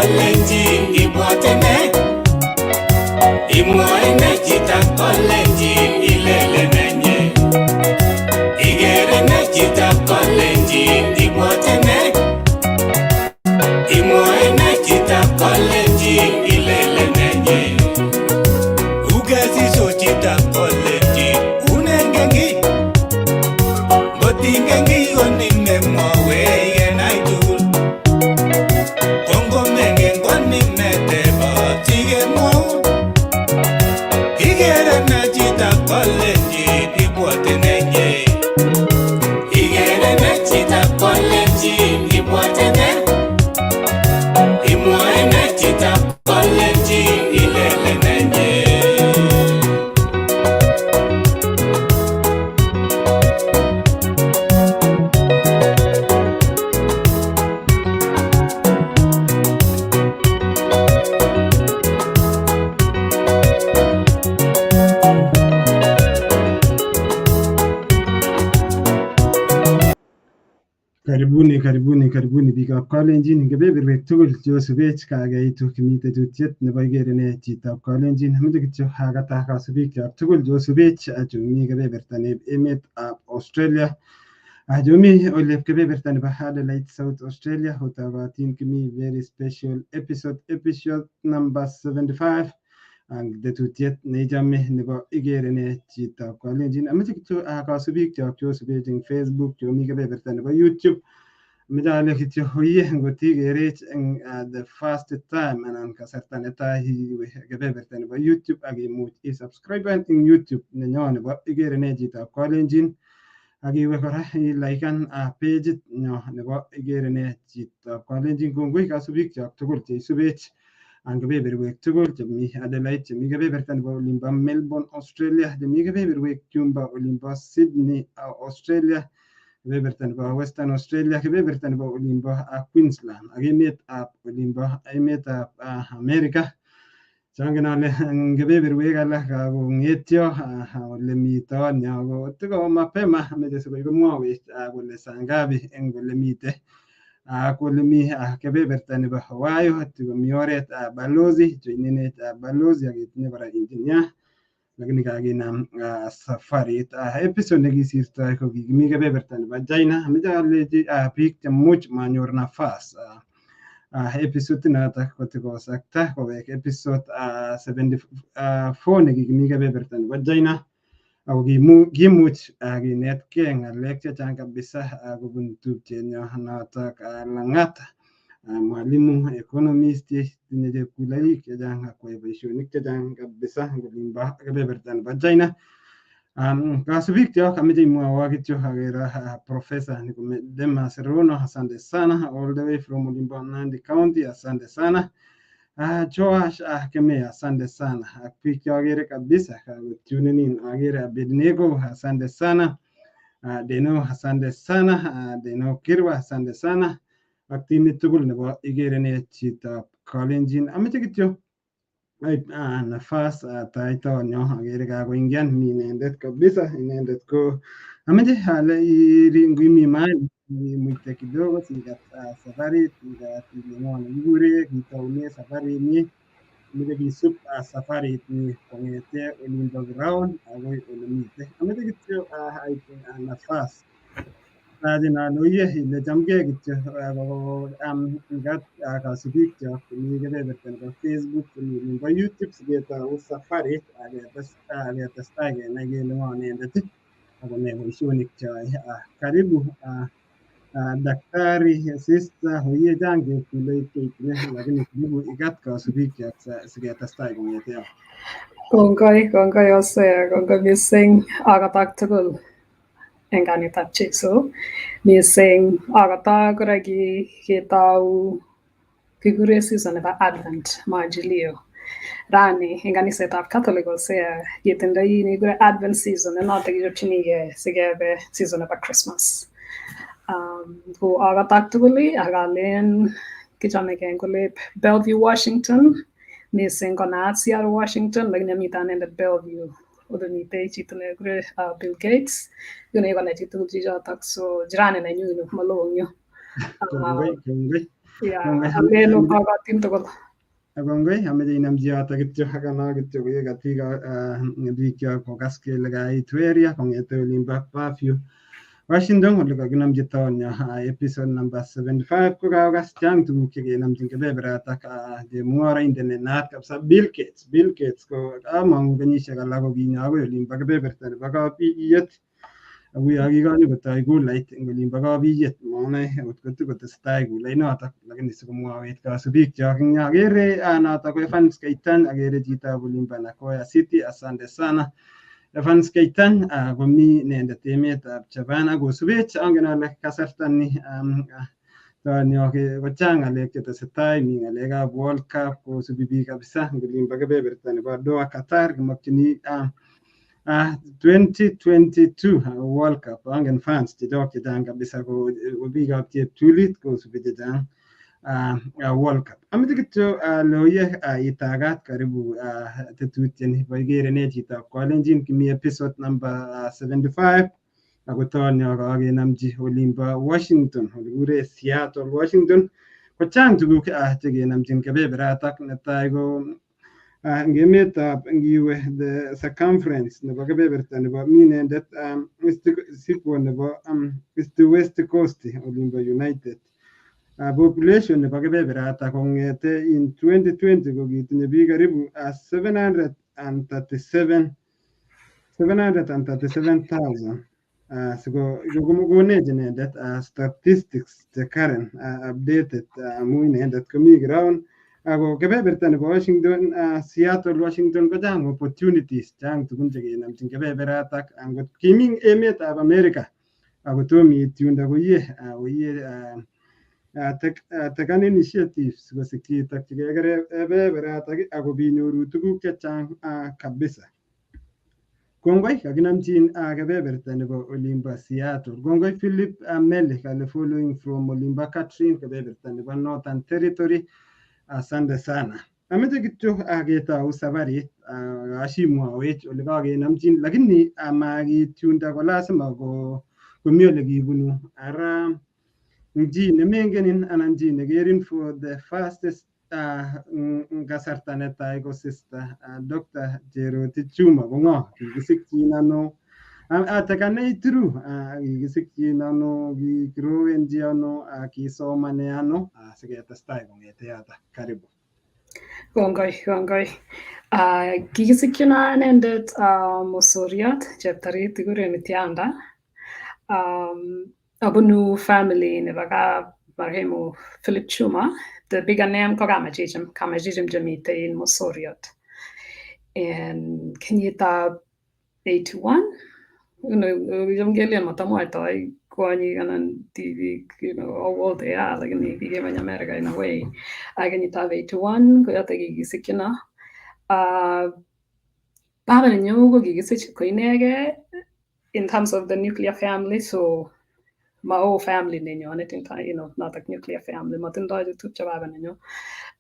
kolenjin ibwotene imwoene chito kolenjin ilelemenye igerene chito kolenjin ibwotene imwoene chito kolenjin ilelemenye ugesiso chito kolenjin unengengi ngotingengi konime mwowe yenai tugul kongomengen konime tebo tigemwou igerene chito kolenjin ibwotenenye igerene chito kolenjin ibwotene imwoene chito kolenjin ilelemenye Karibuni biikab Kalenjin eng kebeberwek tugul chekosubech kakeitu kimi tetutiet nebo igerene chitab Kalenjin. Ameche kityo akata kasubikyok tugul chekosubech chumi kebeberta nebo emetab Australia chumi olep kebeberta nebo Adelaide South Australia otokotin kimi very special episode number 75 ang tetutiet neichome nebo igerene chitab Kalenjin. Ameche kityo kasubikyok chekosubech eng Facebook chumi kebeberta nebo YouTube Midale kityo oye ngotigerech eng the first time anan kasarta netai iwe kebeberta nebo YouTube akimuch isubscriben eng YouTube nenyo nebo igerene chitab Kalenjin akiwe kora ilaikan pageit nyo nebo igerene chitab Kalenjin. Kongoi kasubikyok tugul cheisubech ang kebeberwek tugul chemi Adelaide, chemi kebeberta nebo olimbo Melbourne Australia, chemi kebeberwek chumbo olimbo Sydney Australia, kebeberta nebo Western Australia, kebeberta nebo olimbo Queensland ak emetab America. Changen ale eng kebeberwek alak kongetyo ole mito nyo tiko mapema ameche sikoi komwawech kole sangapi eng ole mite kole mi kebeberta nebo Ohio tikomi oret balozi joinenet balozi aketinye kora engineer lakini kakinam safarit. Episode nekisirtoi ko kikimi kebeberta nebo China. Ameche alechi biik chemuch manyor nafas episode notok kotikosakta kowek episode 74 nekikimi kebeberta nebo China ako kimuch kinetkei ng'alek chechang kabisa kobun tupchenyo notok Lang'at, mwalimu economist tinye chepkuloik chechang akwai boisionik chechang kabisa eng olimbo kebeberta nebo China. Kasubikyok ameche imwowo kityo akero Professor Demas Rono, asante sana all the way from olimbo Nandi County, asante sana. Joash Kemei, asante sana. Ak biik cheakere kabisa kakotunen in, akere Abednego, asante sana. Deno, asante sana. Deno Kirwa, asante sana. Ak timit tugul nebo igerene chitab Kalenjin. Ameche kityo aib nafas taitonyo akere kakoingian mi inendet kabisa. Inendet ko ameche ale ngimi mahali imuite kidogo sikat safarit ikat ile ng'o nekikure kitoune safarit nyi ameche kisub safarit nyi kong'ete olimbo ground akoi ole mite. Ameche kityo aib nafas Rajin aloye ile chamgei kityo ikat kasubikyok chemi kebeberta nebo Facebook chemi olimbo YouTube siketou safarit aketestai kenai kele ng'o inendet akone boisionik choe. Karibu Daktari Sister oye chang chepkuloik cheitinye lakini karibu ikat kasubikyok siketestai kong'ete yo. Kongoi Hosea, kongoi missing akatak tugul eng kainetab Jesu. Missing akata kora ketou kikure season nebo Advent Majilio. Rani eng kanisetab Catholic Hosea ketindoi nekikure Advent season nenotok kichopchinigei sikebe season nebo Christmas. Ko akatak tugul akalen kichomegei kole Bellevue Washington missing konaat Seattle Washington lakini amite anendet Bellevue ole mitei chito nekikure Bill Gates yune konai chitugul chichotok so jirani nenyu maloo eng yu. Ameno pagatin tugul. Kongoi ameche inamchi yoto kityo akano kityo koyekatik bikyok kokas kele kaitu area kong'ete olimbo Parkview Washington ole kakinamchi taonyo episode number 75 ko kakokas chang tuguk chekenamchin kebeberatak chemung'oroindet ne naat kabisa Bill Gates ko among'u kenyisiek alak ko kinyo akoi olimbo kebeberta nebo kabiyet akuyo kikonyo kotoi kulait eng olimbo kabiyet monoe akot kotikotesetai kulainotok lakini sikomwawech kasubikchok eng yo akere notok ko Evans Keitan akere chitab olimbo Nagoya City asante sana Evans Keitan komi inendet emetab Japan akosubech angen ale kasarta ni tonyo kochang ng'alek chetesetai mi ng'alekab World Cup kosubi biik kabisa eng olimbo kebeberta nebo Doha Qatar kimokchini 2022 World Cup angen fans chechok chechang kabisa ko biikab cheptulit kosubi chechang World Cup. Ameche kityo loye itagat karibu tetutieni boikere ne chitab Kalenjin kimi episode number 75 ako tonyo kakenamchi olimbo Washington ole kikure Seatle Washington ko chang tuguk chekenamchin kebeberatak netai ko eng emetab ngiwe the circumference nebo kebeberta nebo mi inendet sequel nebo west coast olimbo United population nebo kebeberatak kong'ete in 2020 ko kitinye biik karibu 737,000 sikokonech inendet statistics che current updated amu inendet komi ground ako kebeberta nebo Washington Seattle Washington ko chang opportunities chang tugun chekenamchin kebeberatak angot kimi emetab America ako tom iit yundo koyie taken initiatives kosikyi itakchigei kebeberatak ako binyoru tuguk chechang kabisa. Kongoi kakinamchin kebeberta nebo olimbo Seattle. Kongoi Philip Meli kale following from olimbo Catherine kebeberta nebo Northern Territory. Asante sana. Ameche kityo ketou safarit ashimwawech ole kakenamchin lakini amakiit yundo ko lazima komi ole kibunu ara chi nemengenin anan chi nekerin for the fastest kasarta netai ko sister Dr. Cherotich Chuma ko ng'o kikisikyin ano atakanei through kikisikyin ano kikirowenji ano kisomane ano siketestai kong'ete yoto karibu. Kongoi. Kikisikyina inendet mosoriot cheptarit kikuren Tianda. Abunu family nebo marehemu Philip Chuma. The bigger name ko Kamachichem chemitei mosoriot. En kenyitab 81 ngelen matamwaitoi kwonyik anan tibik how old they are lakini kikemeny America in a way. Kenyitab 81 ko yoto kikisikyina. Baba nenyu ko kikisich ko inegei in terms of the nuclear family, so mao family nenyonet notok nuclear family matindoi chetupcho baba nenyu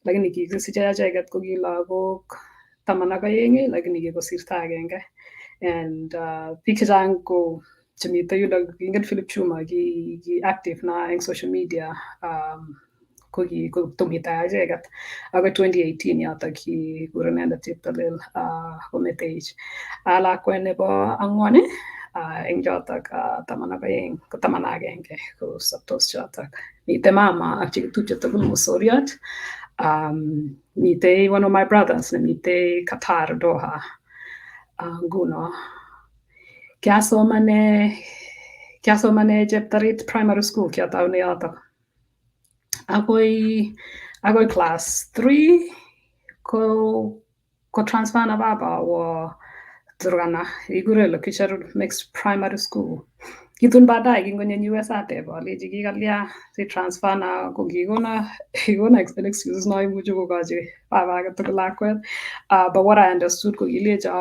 lakini kikisiche acheket ko ki lagok 12 lakini kikosirto agenge and biik chechang ko chemite yundo kingen Philip Chuma ki active na eng social media ko tomita acheket akoi 2018 yotok kikure inendet cheptolel kometech lakwet nebo ang'wan eng chotok 12 ko 11 ko saptos chotok mite mama ak chekitupche tugul mosoriot mite one of my brothers nemite Qatar Doha nguno kiasomane cheptarit primary school kiataune yotok akoi class 3 ko transfer na baba wo Turkana ikure Lokicher Mixed Primary School. Kitun baadaye kingonyo US ateb alechi kikalya si transfer na ko kikona excuses no imuche kokochi baba age tugul lakwet. But what I understood ko kilecho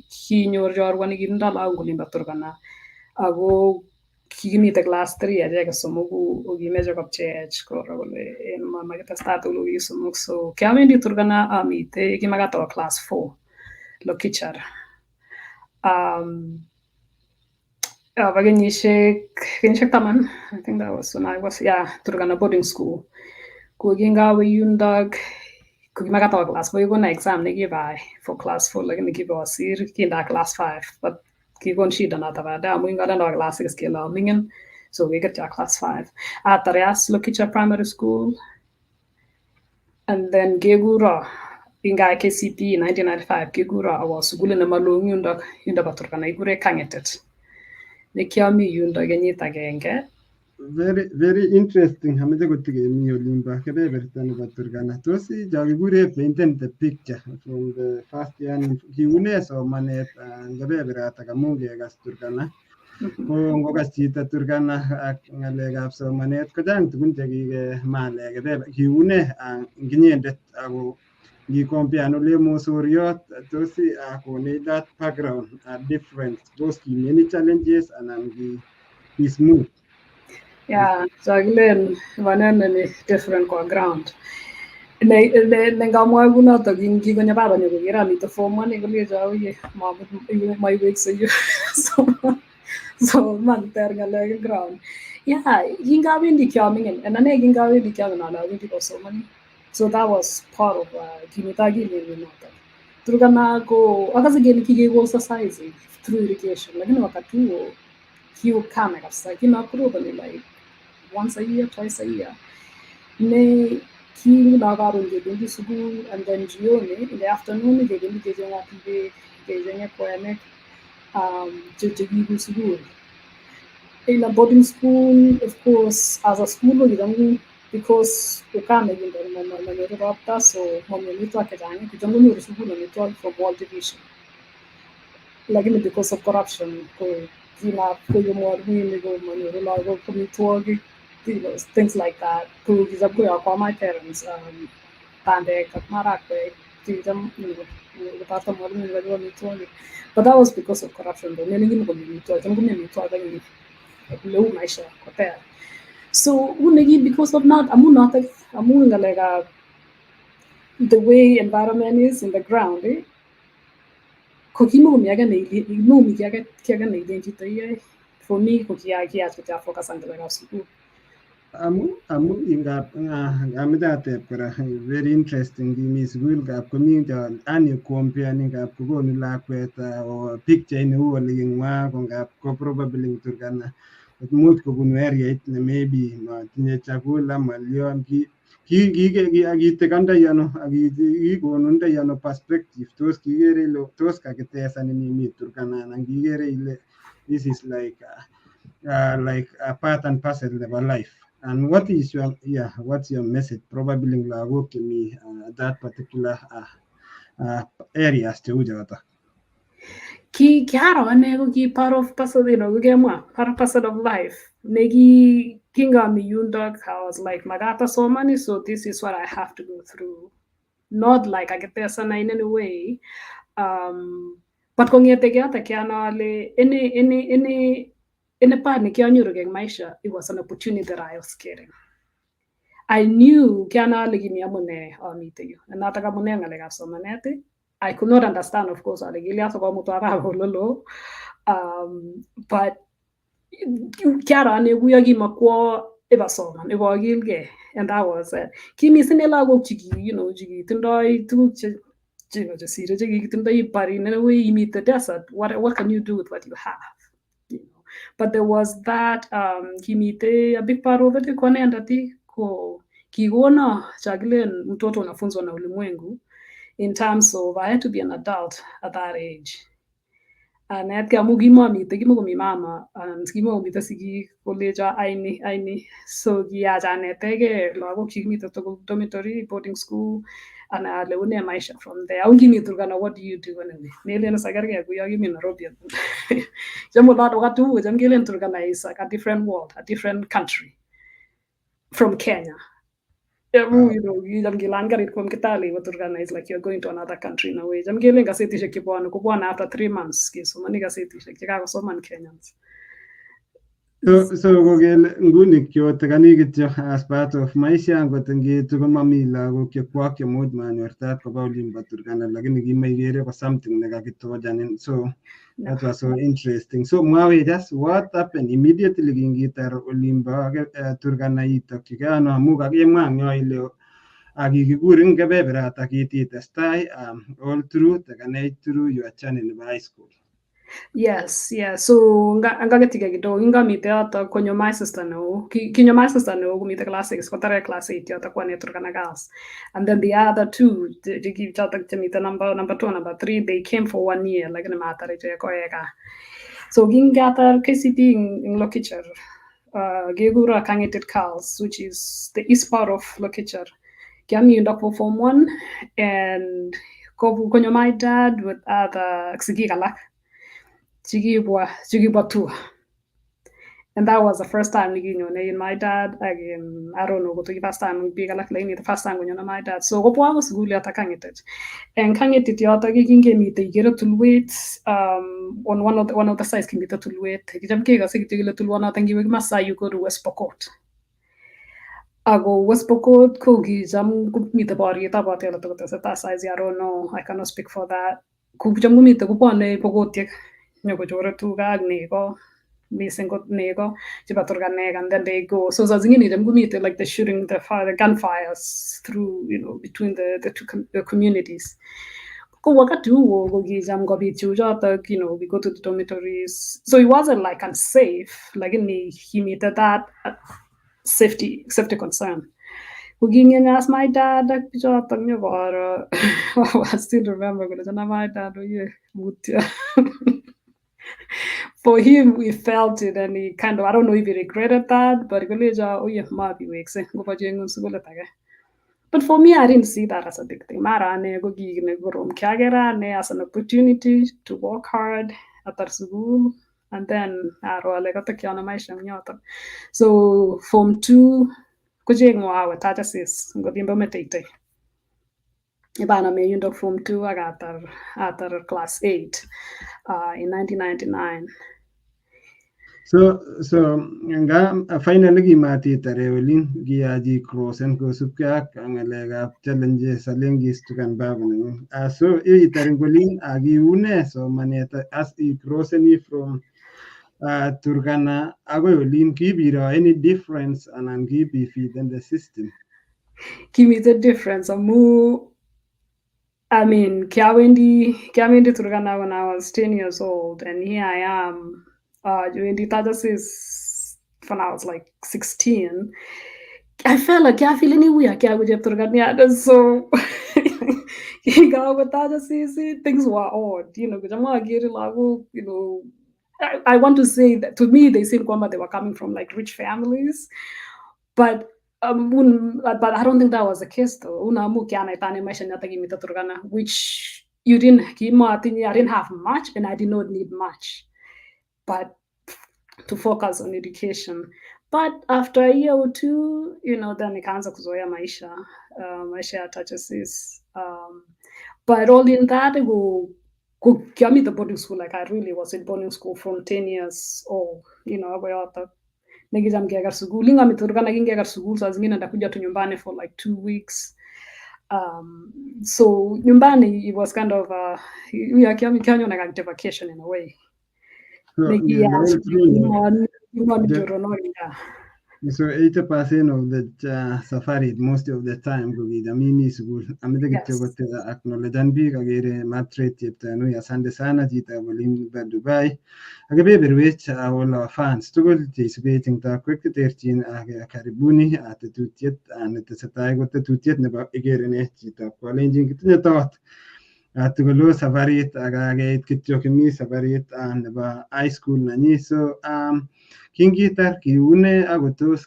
kinyor chorwa nekitindoi lagok olimbo Turkana ako kikimite class 3 acheket somoku okimeche kopcheech koro kole en makitestai tugul okisomok so kiawendi Turkana amite kimakat awo class 4 Lokicher. Kenyisiek 10 I think that was when I was Turkana boarding school ko kingawe yundok ko kimakato class 4 kuna exam nekibai for class 4 lakini kikosir kinda class 5 but kikon shida noto baadaye amu inganda class 6 kila mingin so kiketya class 5 atare as Lokicha primary school and then kekuro inga KCP 1995 kekuro awo sukul nemaloo yundok ba Turkana kikure Kangetet nekiami yundok kenyit agenge. Very interesting. Hamache kotikemi olimbo kebeberta nebo Turkana. Tos jakikure painting the picture from the first year kiune somanet kebeberata amu kekas Turkana. Ko ngokas chito Turkana ak ng'alekab somanet kochang tugun chekikemale kiune nginyendet ako ngikompean ole mosoriot tos konech that background different tos ki many challenges anan ki smooth. Yeah, chakilen maneno ni different kwa ground. Nengamwa kunoto kingonyo baba nyokokera mito form 1 kolecho oye maiwekse yu so man ter ng'alek ground. Yeah, kingawendi kiaming'in and ane kingawendi kiaming'in ale awendi kosomani. So that was part of kimitagileni noto. Turkana ko akase kele kikekol society through irrigation lakini wakati huo kiukame kabisa kinaapprove like once a year, twice a year. Ne kinakaron kebendi sukul and then jioni in the afternoon kebendi kecheng'at beek kecheng'e kwenik chekiibu sukul. In a boarding school, of course, as a school because ukame kinanyoru ropta so mami amitwogik chechang kicham konyoru sukul amitwogik from World Division. Lakini because of corruption ko kinapkoyo mwalimu ko manyoru lagok amitwogik, things like that. Ko kicham koyokwo my parents bandek ak marakwek kicham koparta mwalimu nebo amitwogik. But that was because of corruption though. Melen kimikomi amitwogik, cham komi amitwogik leu maisha koter. So unegi because of not amu ngalekab the way environment is in the ground ko kimokomi ki age neilen chito iyoe. For me ko kiyach kotya focus on ngalekab sukul. Amu ameche ateb kora very interesting kimi sukul kap komi ani kompeani kap kokonu lakwet picture neu ole king'wa ko ngap ko probably Turkana much kobunu areait ne maybe matinye chakula malyon kitekandoi ano kikonundoi ano perspective tos kikere ile tos kakitesan mi Turkana anan kikere ile this is like a part and parcel of life. And what's your message probably in lagok chemi that particular areas cheu choto? Kiaro ane ko ki part of parcel of life. Kingami yundok, I was like magata somani, so this is what I have to go through. Not like I get there in any way. But kongete ata kiana ale any part nikianyoru keng maisha, it was an opportunity that I was getting. I knew kiana ale gimi amune amite yu. And nataka amune ngalekab somanet. I could not understand, of course, but kiara ane kuya kimakwo ibasoman ibagilge, and that was it. Kimisine lagok chiki tindoi tuguk chesire chekitindoi bari in a way you meet the desert. What can you do with what you have? But there was that kimite a big part of it kwanendati ko kigona chagilen mtoto unafunzwa na ulimwengu. In terms of I had to be an adult at that age. And I had kimokomi mama and kimokomite siki koleja aini so kiacha netege lagok chikimite to dormitory boarding school and leune maisha from there. Ungimi Turkana, what do you do? Nelen sagarge kuya gimi Nairobi. Jamo lot wakatu jam gilen Turkana is like a different world, a different country from Kenya. Turkana is like you're going to another country in a way. Jamgele gazetishek kibwana after 3 months kisomani gazetishek chekakosoman Kenyans. So kokele nguni kiotekani kityo as part of maisha angot ngiitu komami lagok chekwak chemuch manyor tat koba olimbo Turkana lakini kimaikere ko something nekakitojanin. So that was so interesting. So mwawe just what happened immediately kingitar olimbo Turkana itokchigei ano amu kakimwa eng yo ile akikikurin kebeberat akititestai all through tekanech through your journey nebo high school. Yes, yeah. So ngagetiga kidogo ingamite yoto konyo my sister no. Kinyo my sister no kumite class 6 kotare class 8 yoto kwa Turkana girls. And then the other two they give yoto kumite number 2 number 3 they came for 1 year like in matare je ko ega. So gingata KCP in Lokicher. Gegura Kangeted Cows, which is the east part of Lokicher. Kiami in for form 1 and konyo my dad with other Xigigalak. Chigibwa tour. And that was the first time in my dad again. I don't know the first time big like the first time when my dad. So go was guli atakangit. And kangit yota gigi me the get to wait on one of the sides can get to wait. Jam kiga sig to one out and give massa you go to West Pokot. I go West Pokot kogi jam meet the body about the size. I don't know. I cannot speak for that. Kujam meet the kupone Pogotik. Nyoko tu gag nego missing got nego jibaturga neg and then they go so zingini them meet like the shooting the gunfires through between the two communities go wakatu go gizam go be we go to the dormitories so it wasn't like unsafe like in he meet that safety concern Cooking as my dad, I still remember my dad. For him, we felt it, and he kind of, I don't know if he regretted that, but but for me, I didn't see that as a big thing. As an opportunity to work hard at school, and then so form 2, kujengwa tajasis ngodimba metete. Ibana me yundo form 2 atar class 8 in 1999. So nga finally kimatitare olin kiyaji cross and kosupke ak ngalekab challenges alengis tukan babu. So itaring golin agiune so maneta as I crossing from Turkana agoi olin kibiro any difference and kibi feed in the system. Give me the difference. I mean, Kiawendi Turkana when I was 10 years old, and here I am doing the Tajasis when I was like 16. I felt like I feel anywhere. So things were odd, I want to say that to me they seemed they were coming from like rich families, but I don't think that was the case though. Which you didn't I didn't have much and I did not need much, but to focus on education. But after a year or two, then nikaanza kuzoea maisha touches but all in that go me the boarding school, like I really was in boarding school from 10 years old, negizamgia suguli ngamiturukana kingia sugul saa zingine ndakuja tu nyumbani for like 2 weeks. So nyumbani it was kind of kianyo na vacation in a way. So 80% of the safari most of the time go with mimi school. Amete kityo acknowledge bi kagere matrate cheptanu ya sande sana jita bolin ba Dubai. Agabeberwech all fans tugul cheisubeting ta quick terchin karibuni atetutiet anetesetai ko tetutiet nebo igerene jita kolenjin kitinye tot tugulu safarit agageit kityo kimi safarit nebo high school nanyi so kingitar kiune akotos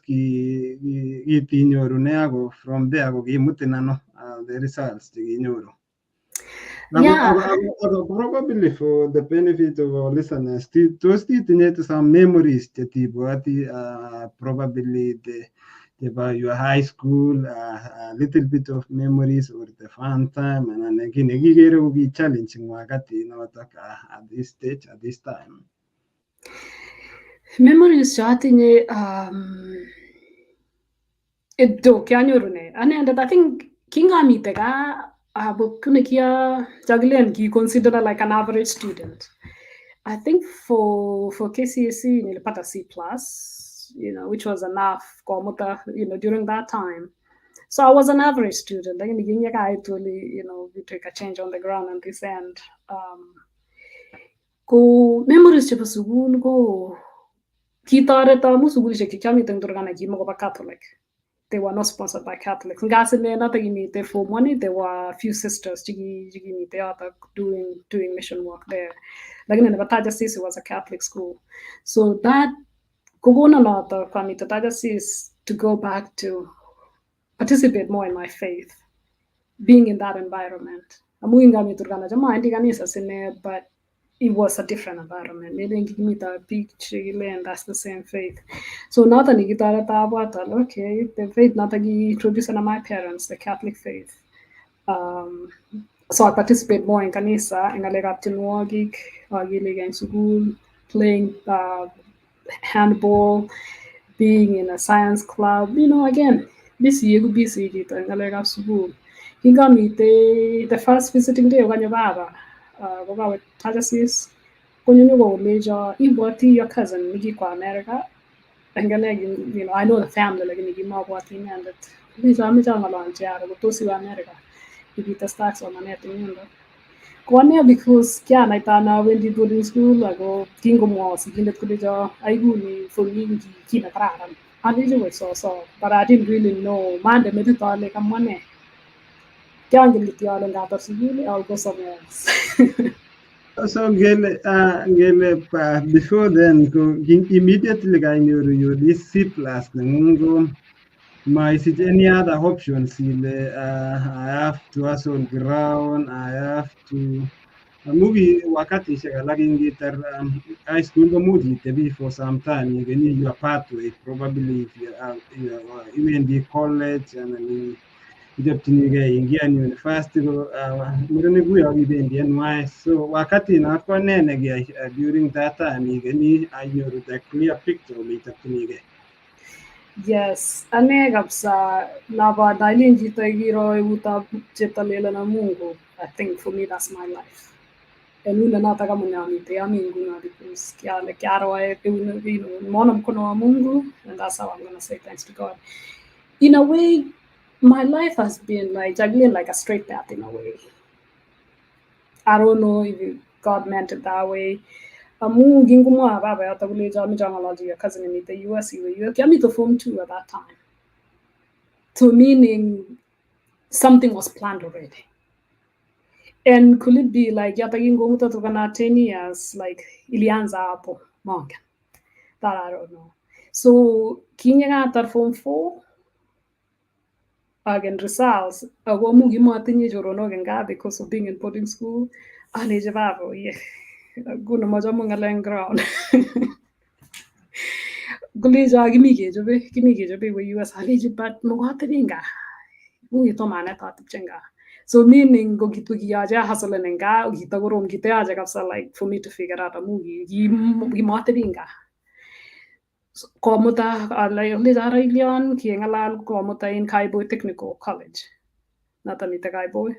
kitinyorune ako from there ako kimutin ano the results chekinyoru. Probably for the benefit of our listeners, those some memories chetibwati probably about your high school, a little bit of memories or the fun time, and again, it will be challenging wakati at this stage, at this time. Memories chatinye do kyanyorune. Anendet I think kingamite ka kune kia jagilen ki consider like an average student. I think for KCSE nilipata C plus, which was enough komuta, during that time. So I was an average student. Like actually, we took a change on the ground and this end. Ko memories chepo sukul ko kitoreto amu sukulishek chekiamite Turkana kimakobo Catholic. They were not sponsored by Catholics. Ngasine natakimite for money, there were a few sisters chikimite yoto doing mission work there. Lakini nebo Tajasis was a Catholic school. So that kukona noto kamite Tajasis to go back to participate more in my faith, being in that environment. Amu ingami Turkana jama indi kanisa sine, but it was a different environment. Maybe in the beach, and that's the same faith. So not that okay, the faith not introduced to my parents, the Catholic faith. So I participate more in kanisa, and I like to Theolgy, in school, playing handball, being in a science club. Again, busy dito, and I like school. He got me the first visiting day of Baba. With Tajasis, kunyunyuwa uleja, ibwati your cousin nigi kwa America. And I know the family like nigi mabwati nyandet. Lija amija ngalanje ara gutosi wa America. Ibita stacks on manet nyundo. Kwane because kya naitana when did boarding school ago kingo mo sigindet kulija aigu ni fulmingi kina praran. Alija was so, but I didn't really know. Mande medita like amane. Kya ngiliti ala ngata sigili, I'll go somewhere else. So before then, immediately I knew you this C plus nangungo. My is any other options? I have to hustle ground. I have to movie wakati shagalaging guitar high school go moody to for some time. You can need your pathway probably if you in the college and ingia university murenigu yagibendi NY so wakati nakwa nene during that time igeni anyoru the clear picture ulitaktunige. Yes, ane kabisa naba dailin jita giro uta chetalela na Mungu. I think for me that's my life. Enuna nataka munyamite aminguna because kiale kiaro mona mkono wa Mungu, and that's how I'm gonna say thanks to God. In a way, my life has been like juggling like a straight path in a way. I don't know if God meant it that way. Amu gingumo baba yata kuleja mijangalaji ya cousin in the US you came to form 2 at that time. So meaning something was planned already. And could it be like yata gingumo to kana 10 years like ilianza hapo monga? That I don't know. So kinya at form 4 again results ago mugi matinye jorono genga because of being in boarding school aleje babo yeah guna moja munga ground Guleja gimige we US aleje but mogate dinga mugi to mana ta tipchenga so meaning go gitu giaja hasole nenga gita gorom gita aja kapsa like for me to figure out a mugi gimate dinga komuta alay lizara ilion kiengalal komuta in Kaiboy Technical College natanita Kaiboy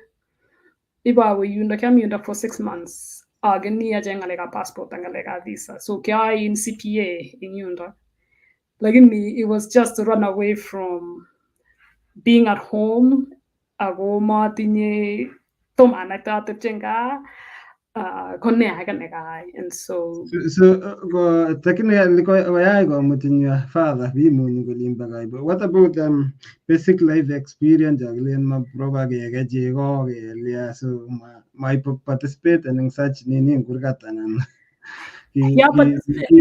iba we yunda kami yunda for 6 months ageni ajengalega passport angalega visa so kya in CPA in yunda like me it was just to run away from being at home ago matinye tomana ta tepchenga konne and so technically go mutin your father be mun golimba guy but what about basic life experience aglen ma proba ge go so my participate in such nini gurgatanan he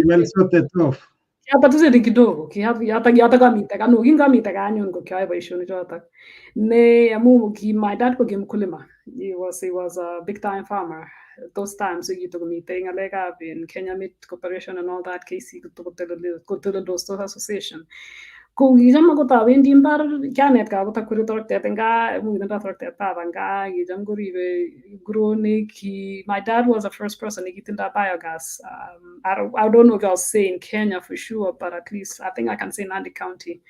well sorted off. Yapatusedi kidogo yatakamita kanu kingamita kanyon ko kyae boisionik chotok ne amu my dad ko kimkulima he was a big time farmer those times kitokomite ngalekab in Kenya Meat Corporation and all that KC Koteleldos Association Ko kicham akot awendi mbar kianetkei akot akweri toroktet eng gaa, mukitindoi toroktet baba eng gaa, kicham koribe nguronik. My dad was the first person nekitindoi biogas. I don't know if I'll say in Kenya for sure, but at least I think I can say Nandi County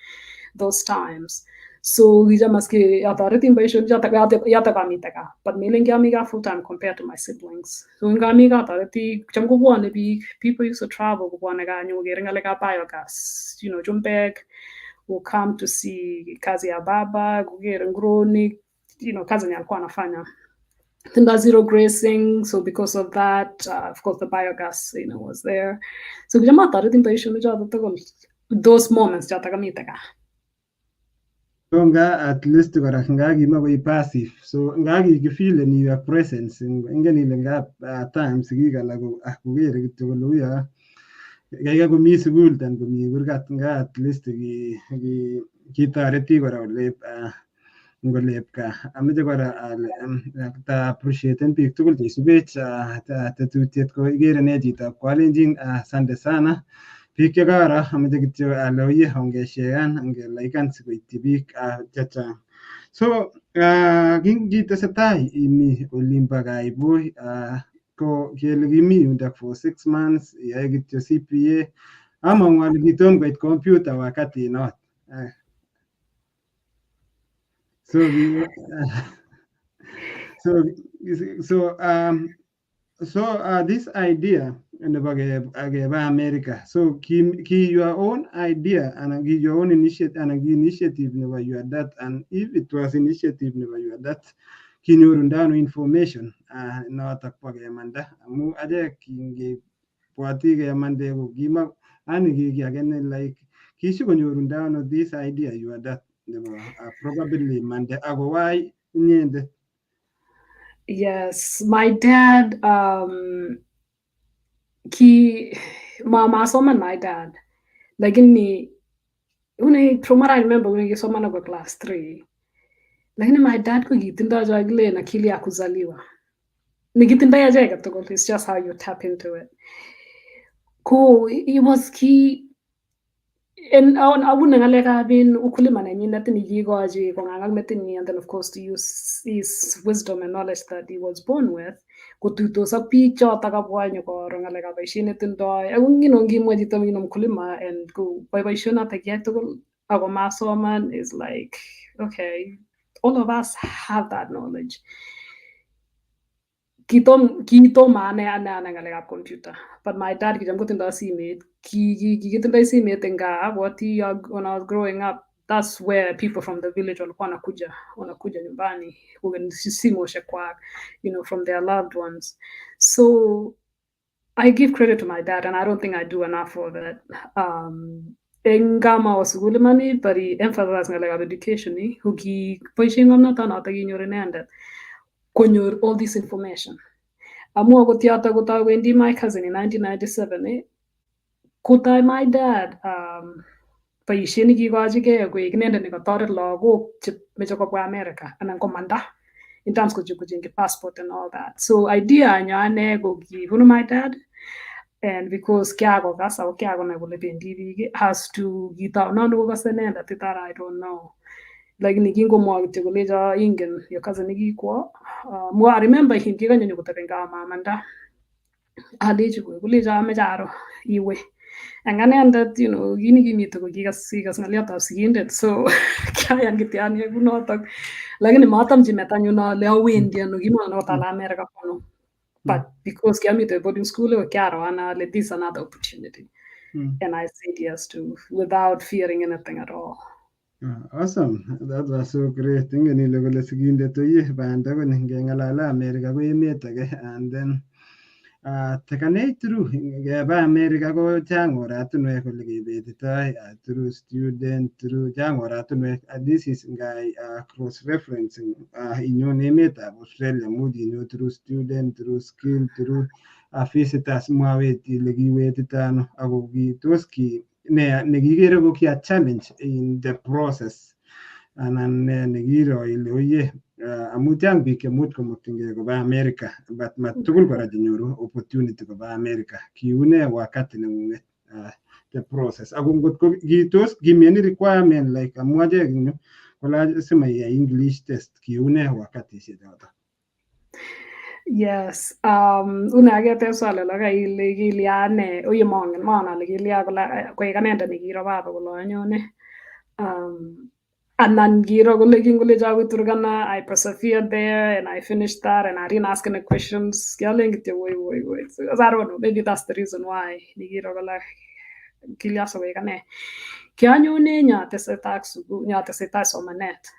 those times. So kicham aske atoreti eng boisionik yotok amite gaa, but melen kiami gaa full time compared to my siblings. So ngami gaa atoreti, cham kobwone biik, people used to travel kobwone gaa nyokokere ngalekab biogas, chumbek will come to see kazi ya baba, kukere nguronik, kazi yenye alikuwa anafanya. Tindoi zero grazing, so because of that, of course the biogas, was there. So kicham atoreti boisionik chotok tugul, those moments chotok amite gaa. So nga at least kora nga kima koi passive. So nga kikifeel your presence. Ingen ile nga times kikala kukere kityo kole uya kaya komi sukul tan komi kurgat nga at least kitoreti kora olep ngolep ka ameche kora ta appreciate biik tugul cheisubech tetutiet ko ikere ne chito kwalenjin asante sana biik chekaro ameche kityo ale oye ongeshean ongelaikan sikoityi biik chechang. So kingitesetai imi olimbo Kaiboi ko kele kimi yundok for 6 months iyae kityo CPA amang'u ale kitom koit computer wakati not. So this idea nebo keba America, so ki your own idea and your own initiative and initiative nebo your dad, and if it was initiative nebo your dad kinyorundano information notok po kemanda amu achek kingebwoti kemande ko kima ani kiagene like kishikonyorundano this idea your dad nebo probably mande ako why inyendet. Yes, my dad, masoman my dad, lakini from what I remember kisomana kwa class 3, lakini my dad ko kitindoi cho kile akili ya kuzaliwa, nikitindoi acheket tugul, it's just how you tap into it. Ko he was and abune ngalekab ukulima nenyinet nikikochi kong'ang'ak metinyi, and then of course to use his wisdom and knowledge that he was born with kotuitos ak biik chotok kabwa nyokoro ngalekab boisiet netindoi. Ako ngimwa chito mkulima and ko boisiet notok kiyai tugul ako masoman is like, okay, all of us have that knowledge. Kitom ane ngalekab computer, but my dad kicham kotindoi simet. Kikitindoi simet eng gaa, abwoti when I was growing up, that's where people from the village walikuwa wanakuja nyumbani simoshek kwak, from their loved ones. So I give credit to my dad, and I don't think I do enough of it. Eng gama wa sukul mani, but he emphasized ngalekab education kiboisie ngomnotonotok kinyor inendet konyor all this information. Amu akot yotok kotawendi my cousin in 1997 kotai my dad boisiet nekikochigei koek inendet nekatoret lagok chemeche kobwa America anan komanda in terms kochengchi passport and all that. So idea nyo ane ko kibunu my dad, and because kiakokas ako kiakonai kole bendi biik has to kitaunono kokase inendet that I don't know. Lakini kingomwa kityo kolecho ingen your cousin nekikwo. I remember him kikanyo nyokoteben gaa mamanda. Alechi kolecho ameche aro iwe. Ang anendet, kinikimite ko kikas ng'aliotab sigindet, so kiayan kityo ane kunotok. Lakini matamchi metanyu ale awendi ano, kimangen akot ale America ano. But because kiamite boarding school, kiaro ale this is another opportunity. And I said yes to, without fearing anything at all. Awesome. That was so great. Ingen ile kole sigindet oye banda ko ngengalala America ko emet age, and then tekanei through ngeba America ko chang oratinwek ole kebetitoi through student, through chang oratinwek. This is ngai cross referencing inyon emetab Australia mudi inyo through student, through skill, through visitors mwaweti ile kiwetitano ako tos nekikere ko kia challenge in the process anan nekiro ile oye amu chang biik chemut komokyingei koba America, but matugul kora chenyoru opportunity koba America. Kiune wakati neng'ung'et the process. Ako ngot ko gitos give any requirement like amwaje you wala sema ya English test kiune wakati sidata. Yes. Unagete swali la ile giliane uye mongen mana le gilia kola ko ikanenda ni giro baba kolo anyone. And then giro kole kingole jawi turgana I persevered there and I finished that and I didn't ask any questions. Yelling it wait. So, I don't know, maybe that's the reason why ni giro kola gilia so ikane. Kianyone nya tesetai somanet.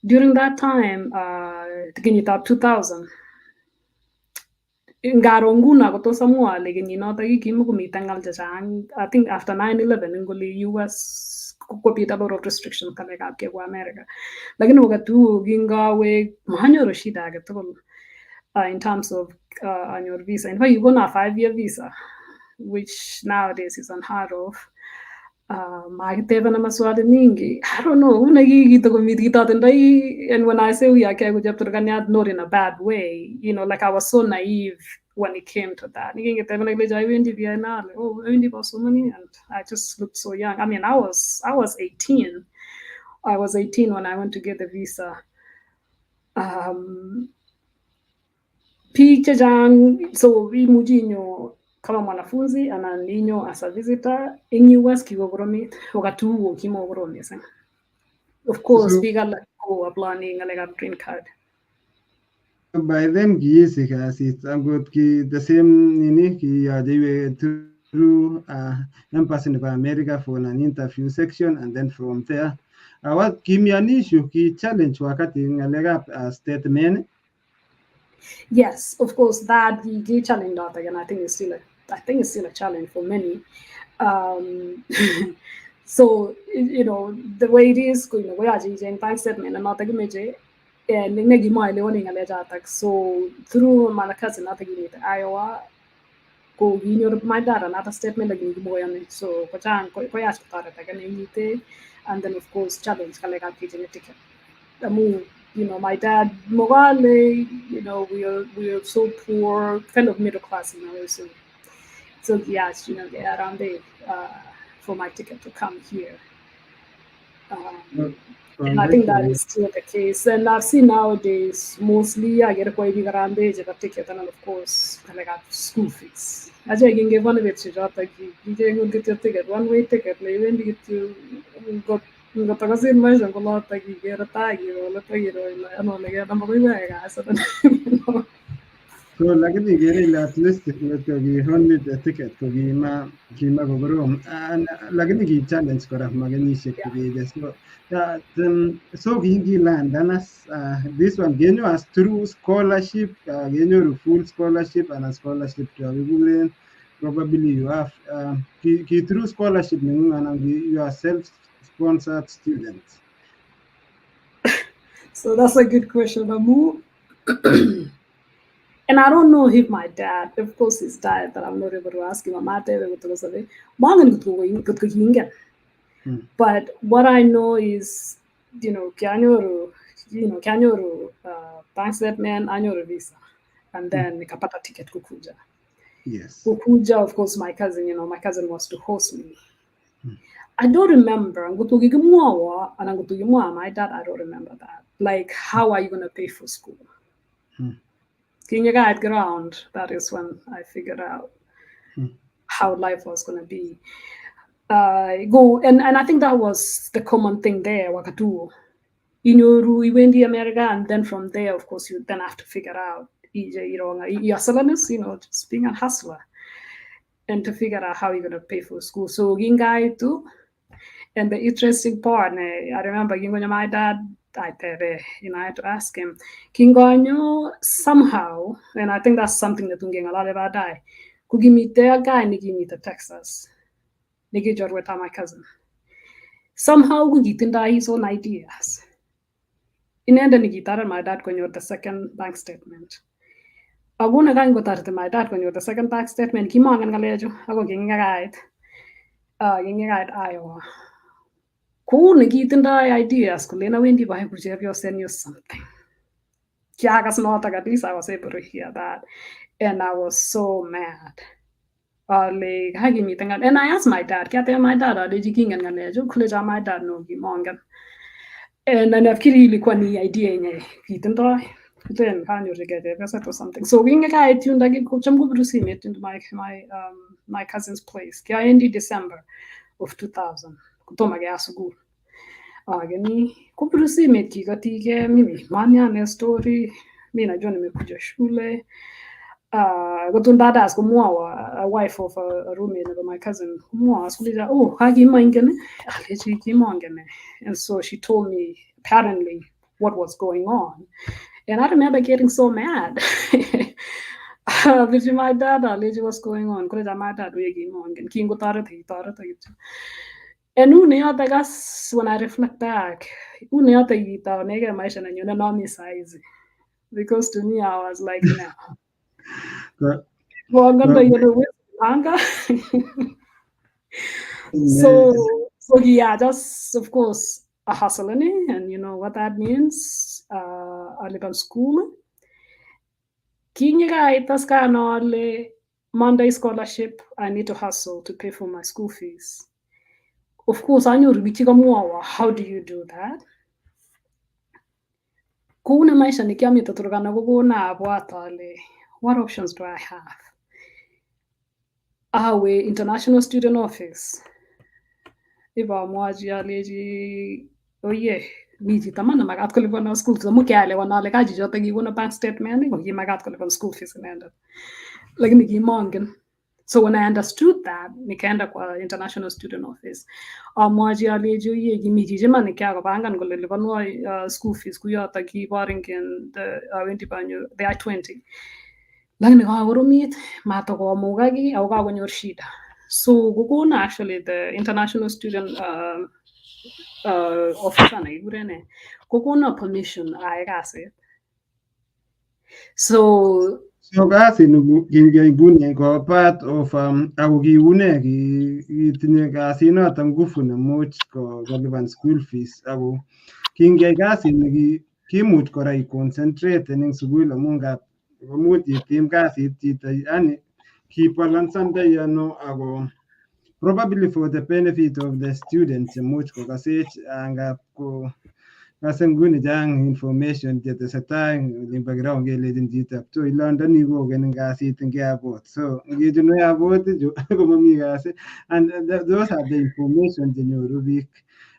During that time, kenyit 2000, ngaro nguna kotosamwa ale kenyinoto kimukomiten ngal chechang. I think after 9/11 ngoli US kopit a lot of restrictions kalekab kebwa America. Lakini wakati huo kingawe manyoru shida age tugul in terms of anyor visa. In fact, you go na 5-year visa, which nowadays is unheard of. Makiteba na maswali mingi. I don't know. And when I say we are not in a bad way, you know, like I was so naive when it came to that. And I just looked so young. I mean, I was 18. I was 18 when I went to get the visa. So we mujinyo kama mwanafunzi ana ninyo as a visitor in US kigogoromit wakati huo kimogoromit. Of course, biga like applying a green card. By then giisi kasit angot ki the same nini ki they through embassy of America for an interview section and then from there what kimianishu ki challenge wakati ngalega statement. Yes, of course, that the challenge that again I think it's still a challenge for many. So you know the way it is, you know, we are in bank statement and not a image and negi mo ile woni ngale jatak. So through my cousin not in Iowa ko ginyor my dad another statement like mo yami. So ko chan ko ask para taga nite and then of course challenge kale ka ticket. You know, my dad, Mogale, you know, we are so poor, kind of middle class, you know, so yes, you know, they are around there for my ticket to come here. And I think that is still the case. And I've seen nowadays, mostly I get a quite big around there, a ticket, and of course, I got school fees. As I can give one of it, you can get your ticket, one-way ticket, even get to got ngatasin mais ang kulot tagi kera tagi wala tagi ano lagi na makuha ka sa So lagi gere at least ko gi honli the ticket ko gi ma go bro and lagi challenge ko ra magani se ko gi so gi land anas this one genyo as through scholarship genyo full scholarship and a scholarship to Google probably you have through scholarship you are self-sponsored students. So that's a good question, Amu. And I don't know if my dad, of course, his dad, that I'm not able to ask him. But what I know is, you know, kanyoru bank statement, anyoru visa, and then nikapata ticket kukuja. Yes. Kukuja, of course, my cousin, you know, my cousin was to host me. I don't remember. My dad, I don't remember that. Like, how are you going to pay for school? Can you guide ground? That is when I figured out how life was going to be. And I think that was the common thing there, Wakatu. You went to America, and then from there, of course, you then have to figure out, you know, just being a hustler, and to figure out how you're going to pay for school. So, Gingai too. And the interesting part, I remember my dad, I had to ask him, Kingonyo somehow, and I think that's something that a lot about die. Could give me their guy, Niki me to Texas. Niki Jorweta, my cousin. Somehow we get into his own ideas. In end, Nikita, my dad, when you're the second bank statement. I won't go to my dad when you're the second bank statement. Kimong and Galejo, I go getting a guide. Iowa. Cool, Nikita, ideas. Kulina Windy by Kujavio send you something. Kiagas not at least I was able to hear that. And I was so mad. Ale hakimiten ngal. And I asked my dad, kiateben my dad aleji kingen ngalechu, kulecho my dad no kimongen. And nafikiri ilikuwa ni idea yenye kitindoi. Then kanyorchigei chepyoset or something. So kingekait yundo kocham kobiru simet into my cousin's place. Kiawendi December of 2000. Kotomo kea sukul. Ageni kobiru simet kikotige mimi mamiane story. Mi najua nimekuja shule. Kotun dadas kumwawa, a wife of a roommate of my cousin, kumwawa, skulija, oh, hakimongen, alechi kimongen. And so she told me, apparently, what was going on. And I remember getting so mad. But my dad, alechi what's going on. Kulija my dad, we kimongen. Kingo tarati. And when I reflect back, nege maisha na nyona nami size. Because to me, I was like, no. So yeah, just of course a hustling, and you know what that means. I live in school. Monday scholarship, I need to hustle to pay for my school fees. Of course, I knew how do you do that? What options do I have? Our international student office. If I'm watching, oh yeah, need it. Man, I got to live on school. So mukale wana like I just think you want a bank statement. Oh, you got to live on school fees and end. Like me mongen. So when I understood that, I came to international student office. I'm watching ye me man nika bangan go live on school fees. Kuya taki waring in the the I-20. Lakini meet matoko mugagi au ka your shida. So gukuna actually the international student officer na igurene gukuna permission I gasi. So kasi kingeibune ko part of ako kiune kitinye kasi noton nguvu nemuch kolipan school fees ako kingeyai kasi kimuch kora concentrate eng sukul amu komuch itim kasit chito yani kibalansandoi ano ako probably for the benefit of the students chemuch kokasech ngap ko kase nguni chang information chetesetai eng background kelechin chito so ilondoni koken kasit eng airport so ngechunu airport chu komami kasi and those are the information chenyoru biik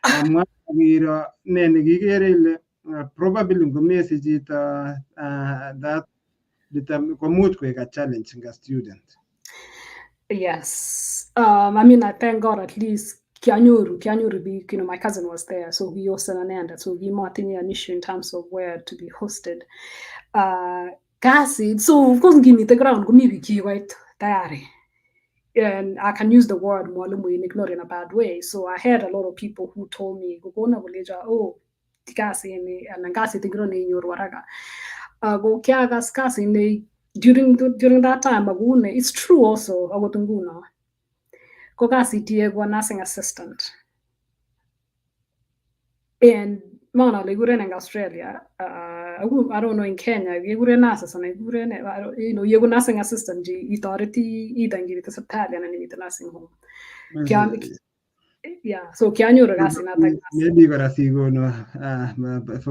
amwa kiro ne nekikere ile probably ngomesi chito that komuch koek a challenge nga student. Yes. I mean, I thank God at least Kianyuru, you know, my cousin was there, so he hosted an end. So he might an issue in terms of where to be hosted. Kasi, so of course, give me the ground, go right diary. And I can use the word not in a bad way. So I had a lot of people who told me, oh, Tikasi and Nangasi Tigron in your waraga. Go Kiagas Kasi during that time, it's true also, Agotunguna. Kokasi Diego nursing assistant. And Mona Liguren in Australia, I don't know in Kenya, you were nurses and you know, you're nursing assistant, authority, either give it as Italian and in the nursing home. Yeah, so can you maybe for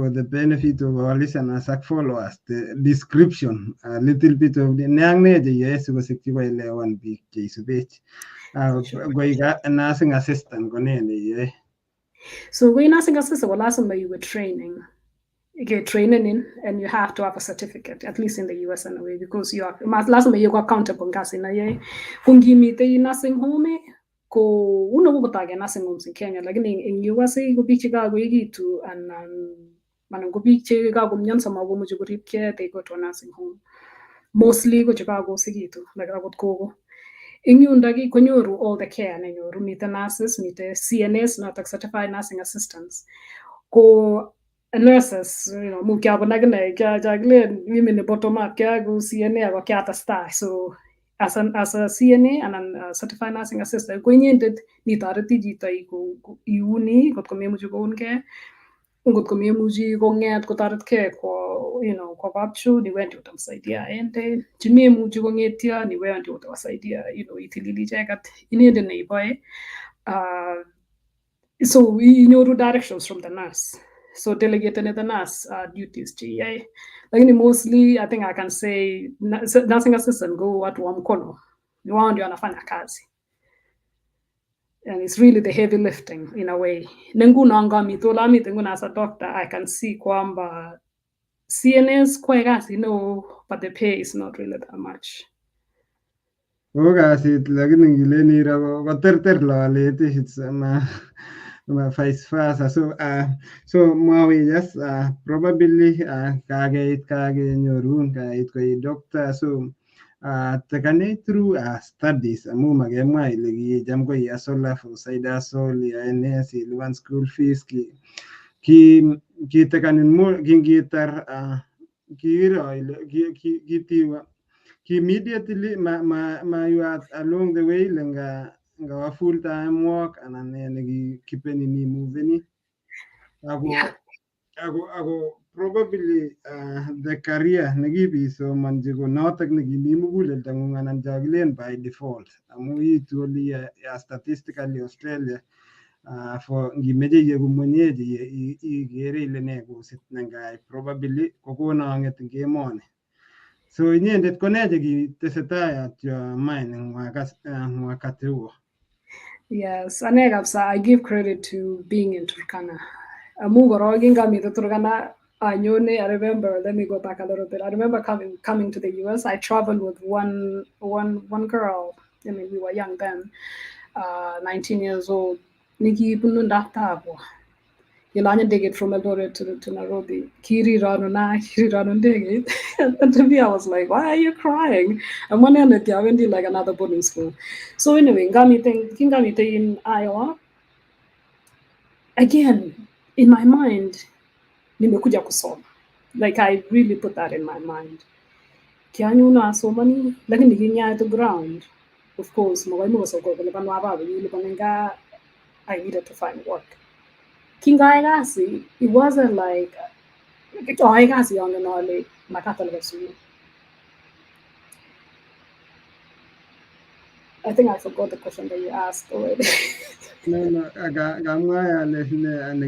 the benefit of our listeners, follow us the description a little bit of the yes was one big case of it. Nursing assistant yeah. So when nursing assistant well last time you were training. You get training in and you have to have a certificate, at least in the US anyway, because you are last time you go accountable kasi na ye. Kung gimite yung nursing home ko uno ko tage nursing homes in Kenya lakini in US ko bichiga go yigitu and manang go bichiga go nyansa mago mo jugurip care they go to a nursing home mostly go Chicago sigitu like agot ko in yundagi konyoru all the care na nyoru mite nurses mite CNAs not certified nursing assistants ko nurses, you know, mukia bonagane kya jagle women bottom up kya go CNA go kya ta so as a CNA and a certified nursing assistant, going into the authority jita iuni got kome muju go unke ngot komemuchi kong'et kotoretkei kwa kapchu niwendi utamsaidia aende, chimemuchi kong'etyo niwendi utawasaidia itilili icheket inendet neiboe. So inyoru directions from the nurse, so delegated the nurse duties cheiyoe, lakini mostly I think I can say nursing assistant go watu wa mkono ni wao ndio wanafanya kazi, and it's really the heavy lifting in a way. Nenguno angamito lamite nguna as a doctor I can see kwamba CNS kwae kazi but the pay is not really that much. kasit lakini ngileni ira koterter lolet it's vice versa. So mwawe just probably kagenyorun kait koi doctor, so tekane through studies amu makemwa ile kicham koi asola for side hustle yaene silipan school fees ki tekanin mo kingitar kiro ile kitiwa immediately you are along the way lenga full time work and then kipeni ni moving ako probably the career negibi so manjigo notok negimi muguleldo ngung anan jagilen by default amu ituli statistically Australia for ngimeje yegu mwenyeji igere ile ne kusit nengai probably kokono nget ngemone. So inyendet koneje kitesetai atyo mining wakati huo. Yes, ane kabisa I give credit to being in Turkana. Amu korok kingamite Turkana anyone, I remember, let me go back a little bit. I remember coming to the US. I traveled with one girl. I mean, we were young then, 19 years old. Niki pununda tabo. Yelanya dig it from Eldoret to Nairobi. Kiri rano dig it. And to me, I was like, why are you crying? And one end I went to like another boarding school. So anyway, Kingamite in Iowa. Again, in my mind, nimekuja kusoma. Like I really put that in my mind. Kianyu na somani, lakini nikinya at the ground. Of course, I needed to find work. Kingaigasi, it wasn't like Aigasi on the knowledge, I think I forgot the question that you asked already. No, gamaya le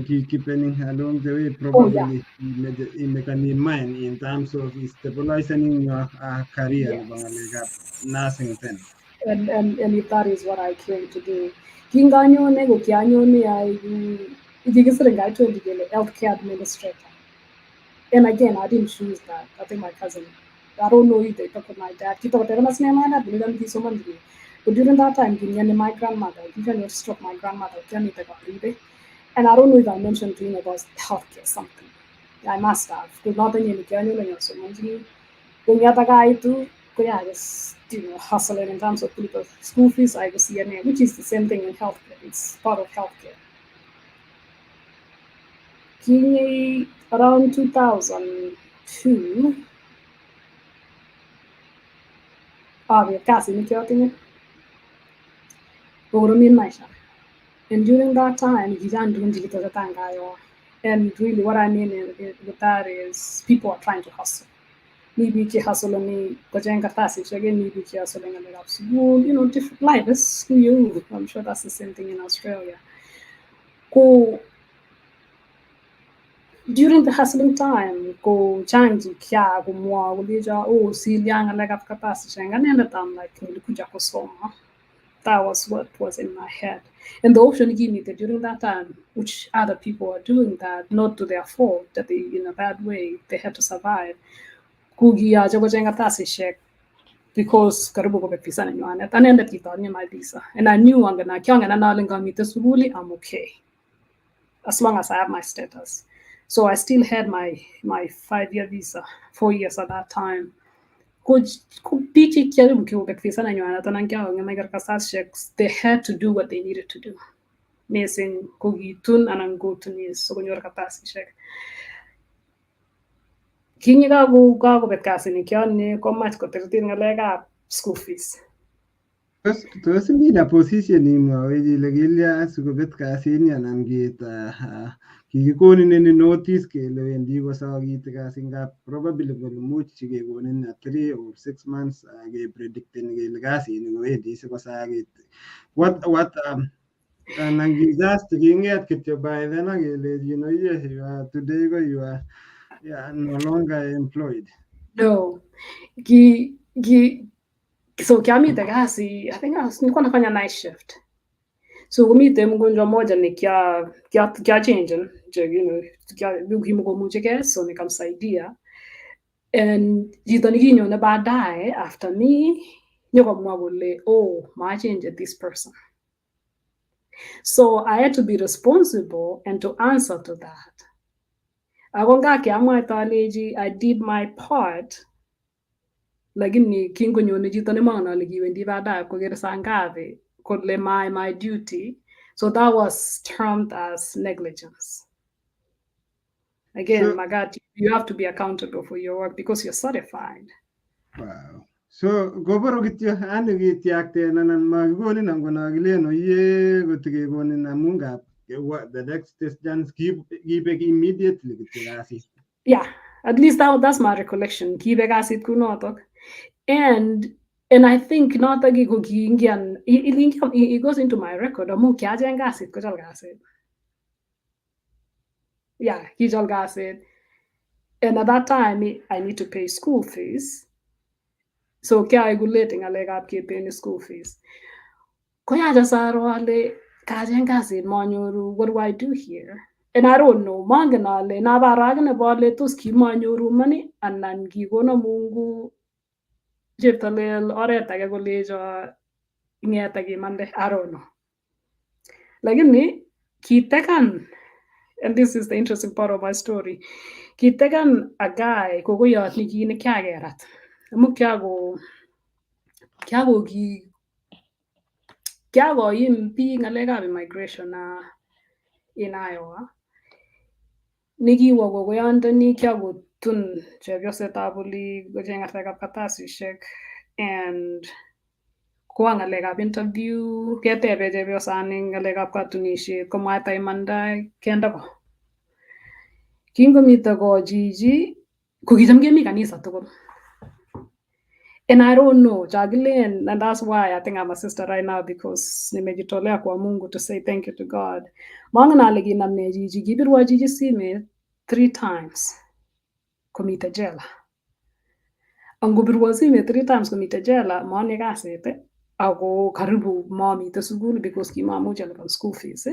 keeping along the way probably in the mind in terms of stabilizing your career. Yes. Nursing then. And if that is what I came to do. Kinganyone go kianyone I told you healthcare administrator. And again, I didn't choose that. I think my cousin. I don't know if they talk with my dad. But during that time, my grandmother, even struck my grandmother, and I don't know if I mentioned to him about healthcare something. I must have. Because not only when you guy too, just hustling in terms of people school fees, I was CNA, which is the same thing in healthcare. It's part of healthcare. Around 2002, and during that time, and really what I mean with that is people are trying to hustle. Maybe hustling different lives. I'm sure that's the same thing in Australia. During the hustling time, go change kya go mwa ulija silianga like capacity and I'm like that was what was in my head. And the option gave me that during that time, which other people are doing that, not to their fault, that they in a bad way, they had to survive. Kugia jogojenga tasi shek because karibu ko visa na nyuane. Tanenda kitanya my visa. And I knew I'm gonna nalinga mite suguli, I'm okay. As long as I have my status. So I still had my 5-year visa, 4 years at that time. They had to do what they needed to do. Missing Kogitun and go to Nis, so when you're capacity check. Kinga go bet casting in Kiani, come much got school fees. Tos mina position imwowe ile kilya sikobet kasit anan kikikonin any notice kele wendi kosokit kasit ngap probably kole much kekonin 3 or 6 months kepredicteni kele kasini kowendi sikosakit. What anan just king'et kityo by then akelechi today ko you are no longer employed. No. So kiamite kasi, I think nilikuwa nafanya night shift. So kumite mgonjwa mmoja ni kia change, kimukomucheke, so nikamsaidia. And jito nikinyone baadaye after me, nyokomwa kole, oh, ma change this person. So I had to be responsible and to answer to that. Ako nga kiamwaita aleji, I did my part. Lakini kingonyone chito nemangen ale kiwendi baadaye kokere saa ngapi kole my duty, so that was termed as negligence. Again, so, my God, you have to be accountable for your work because you're certified. Wow. So goboro kityo ane kitiakte nanan makikonin angono kileno ye kotekekonin amun ngap the next distance kibe immediately kityo kasit. Yeah, at least that's my recollection. Kibe kasit kunotok. And I think notok it goes into my record. Amu kiajen kasit kochal kasit. Yeah, kichal kasit. And at that time, I need to pay school fees. So kiaigulating ngalekab kepeni school fees. Koyaja saro ale kajen kasit manyoru, what do I do here? And I don't know, mangen ale nabaragane bole tos kimanyoru money anan kikono Mungu cheptolel oret age kolejo ingeta kimande, I don't know. Lakini kitekan, and this is the interesting part of my story, kitekan a guy kokoyot nikine kiakerat. Amu kiakoyim biik ngalekab immigration in Iowa. Nikiwo kokoyondoni kiakotun chepyosetab oli kocheng ngalekab katasisiek and kowa ngalekab interview ketebe chepyosani ngalekab katunisiet komwaita imanda kende ko. Kingomite ko chichi kokicham kemi kanisa tugul. And I don't know, Jagilen, and that's why I think I'm a sister right now, because nimejitolea kwa Mungu to say thank you to God. Mangana legi namne jiji, gibirwa jiji sime 3 times komite jela. Angubirwa sime 3 times komite jela, maone kasete, ako karibu mamite sukul because kimamuja lipa school fees.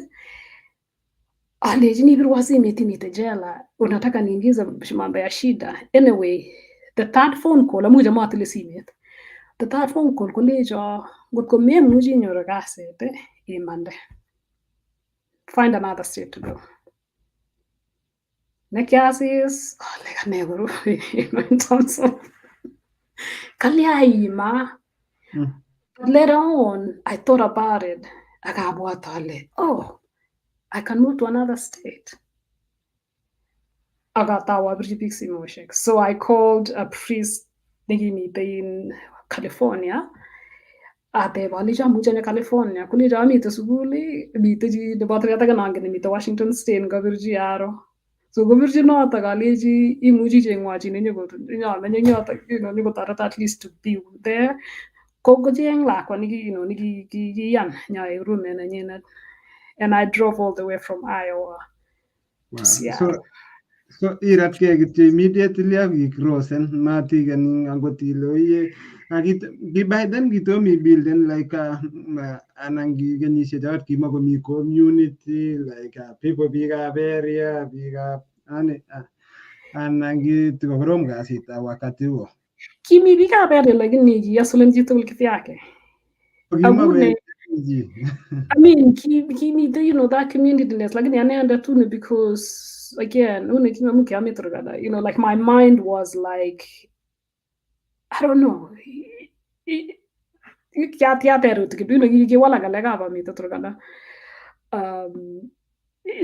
Aleji nibirwa sime timite jela, unataka niingize mambo ya shida. Anyway, the third phone call, amuja matile simet. The third phone call kolejo ngotko memuchi inyoru kasit imande. Find another state to go. Nekiasis, like neguru in terms of Kaliaima. But later on, I thought about it. Oh, I can move to another state. So I called a priest in California. California. Washington State. So at least to be there. And I drove all the way from Iowa to Seattle. So irat ke kityo immediately akikrosen matiken angot ile oye by then kitomi building like anan kenyisiek chot kimakomi community like people biikab area biikab anan kitokorom kasit wakati huo. Kimi biikab area lakini kiasulen chitugul kivyake. I mean, that community-ness, lakini anaenda tu because, again, like my mind was like, I don't know.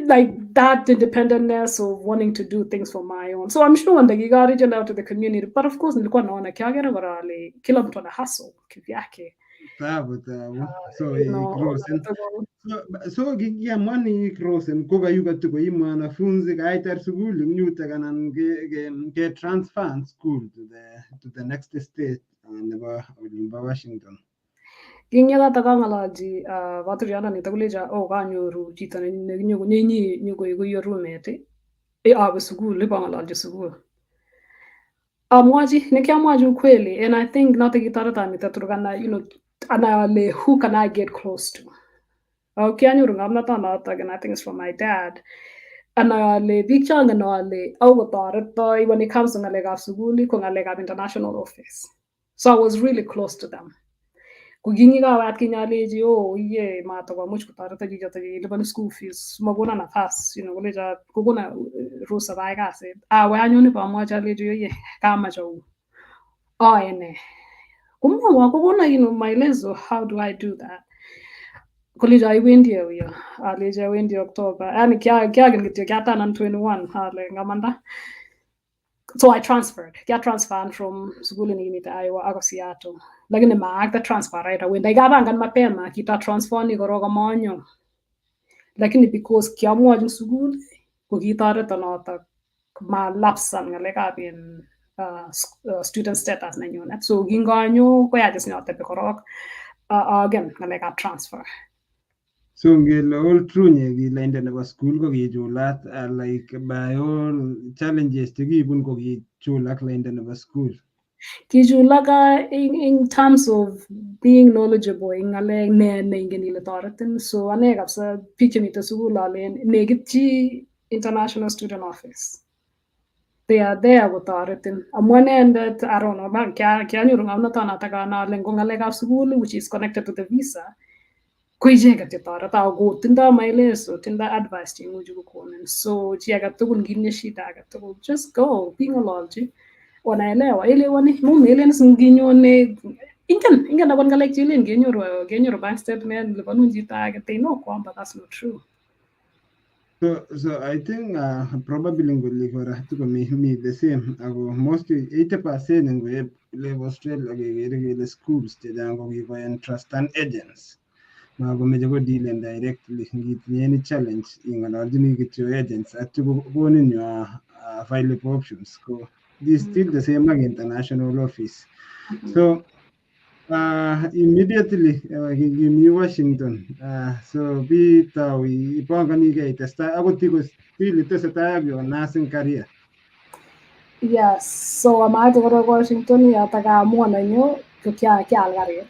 Like that independentness of wanting to do things for my own. So I'm sure when the got reached out to the community, but of course, kila mtu ana hustle kivyake. tabu. So Una crossen. tugul. So kikiamwani crossen ko kayuka tuko i mwanafunzi kaitar school nyuta kanan ke transfer school to the next state nebo Olimbo Washington. Kinyakata kang'alalchi paturiondonito kolecho kanyoru chito nenyikoikuyo roommate awe sukul ipang'alalchi sukul. Amwachi nekiamwachi ukweli, and I think noto kitoreto nito Turkana, anai ale who can I get close to. Kianyoru ng'omnotonoto, and I think it's from my dad. Anai ale biik chongen ale kotoreto when it comes to ng'alekab sukul ko ng'alekab international office. So I was really close to them. Kuking'ikawe atkinye alechi iye matokomuch kotoreto chichoto kelipani school fees, makona nafas, kolecho kokona ruhusa bayai kasit. Awe anyun ipamwachi alechi iye kamach awe. Ene. Komwowo kokona maelezo how do I do that. Kolecho iwendi auyo. Alechi awendi October. Yani kiagen kityo kiatanan 21 ale ngamanda. So I transferred. Transferred from sukul nikimite Iowa ako Seattle. Lakini maakta transfer right away. Ndikapangan mapema transfer ni korok amanyo. Lakini because kiamwochin sukul ko kitoreto noto malapsan ng'alekab student status nenyunet. So kinganyo koyach nyotebi korok again ng'alekab transfer. So ngele all through lainda nebo school ko kichulat like by all challenges chekibun ko kichulak lainda nebo school. Kichulaka in terms of being knowledgeable in ng'alek neingen ile toretin. So ane kabisa biik chemite sukul alen nekitchi international student office. They are there kotoretin. Amu anendet I don't know, kianyoru ng'omnotonoto ale ngo ng'alekab sukul which is connected to the visa ko icheket chetoreto ako tindoi maelezo, tindoi advice cheimuchi kokonin. So chi agetugul ngitinye shida agetugul just go bing'ololchi. Wanaelewa elewani melen singinyone ingen akot ng'alek chelen kenyoru bank statement lipanun chito age, they know kwamba that's not true. So I think probably ngoli kora tuko me the same ako mostly 80% in level Australia kekere schools chechang ko kikoyan trust and agents. Makomeche ko dealen directly ngitinye any challenge ing'ololchini kityo agents atyo kokonin available options ko this still the same like international office. So immediately kimi Washington so bitau ipanganigei itestai akot still itesetai ak your nursing career. Yes, so amache korok Washington yoto kaamuan anyo ko kial karit.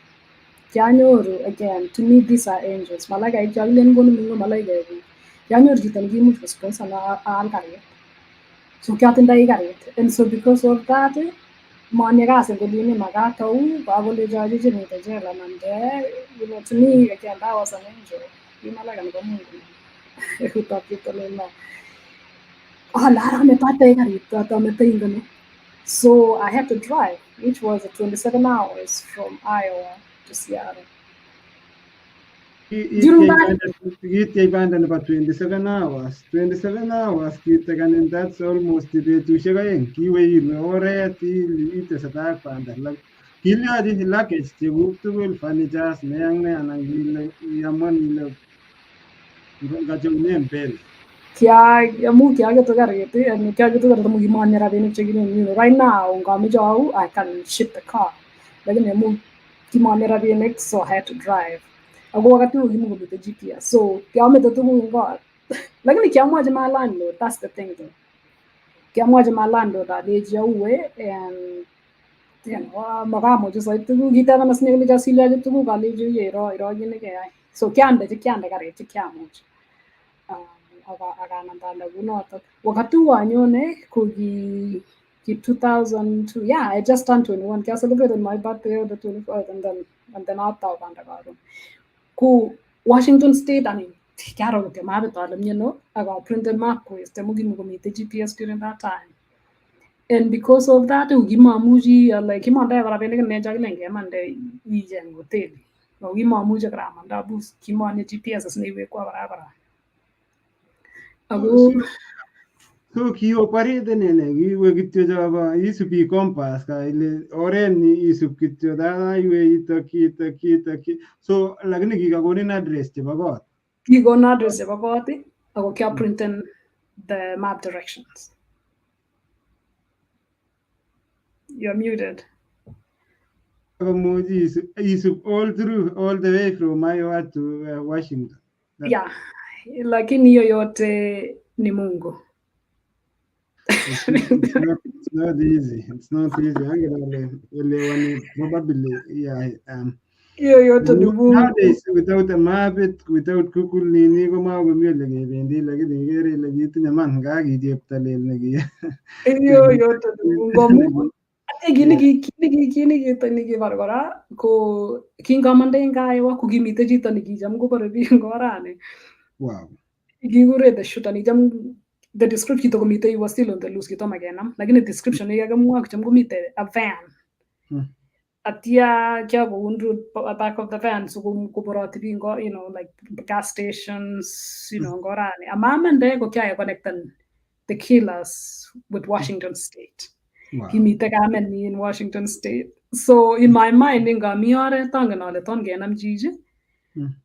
Kianyoru again to meet these are angels. Malaika kialen kono mingo malaika biik. Kianyoru chito nekimuch kosponsor aal karit. So kiatindoi karit. And so because of that, manye kasi ngolini makat au kakolecho chemite jela nande, to me again that was an angel. Malaika nebo Mungu. Utapitoleno. Ametoi karit ametoi ngono. So I had to drive, which was 27 hours from Iowa to Seattle. During that, about 27 hours. 27 hours, and that's almost the betusiek aeng. Kiwe oret itesetai panda. Kilyochi luggage chekuk tugul, furnitures, ne anan kile iamwan ile ngachune mbele. Amu kiaketu karit, kiaketu karit amu kimonye rabinik chekilen right now ngameche au I can ship the car. Lakini amu kimonye rabinik so I had to drive. Ako wakati huo kimukomite GPS. So kiamete tuguk eng kot. Lakini kiamwachi my landlord, that's the thing though. Kiamwachi my landlord alechi auwe and makamuchi soib tuguk. Kitebana sine kole silyochi tuguk alechi uye iro kit nekeyai. So kiande karit kiamuch. Akanambanda kunoto. Wakati huo anyone ko ki 2002. Yeah, I just turned 21. I celebrated my birthday on the 24th and then atau banda karon. Ku Washington State kiaro kityo mapit ale mieno aka printed map quiz temu kimukomite GPS during that time. And because of that kimamuchi like kimandai kora rabinik necho kilen kemande icheng hoteli. Kimamuchi kora amanda bus kimonye GPS as neiwekwa barabara. So kiokwarite nene kiwe kityo chobo isubi compass ka ile oret ni isub kityo dada iwe itokyi. So lakini kikakonin address chebo kot. Kikon address chebo kot ako kiaprinten the map directions. You're muted. Kamuchi isub all the way from Iowa to Washington. Yeah, lakini yoyote ni Mungu. It's not easy. It's not easy. Probably, yeah. Yoyote ni Mungu. Nowadays, without a map, without Google, nini ko makomii ole kebendi, lakini ikere ile kitinye man kakicheptalel neki. Yoyote ni Mungu. Kini kibore kora ko kingamande eng Iowa ko kimite chito nekicham kobore biik eng orani. Wow. Kikure the shooter nicham the description komite you were still on the loose kitoma kenam lakini description nekakimwa kicham komite a van. Atia kya go back of the van so kuboroti bingo, you know, like gas stations, you know, ngorani. Amamande ko kya connectan the killers with Washington State. Wow. Kimite kamen in Washington State. So in my mind inga mi oret tangen ale ton kenam jiji.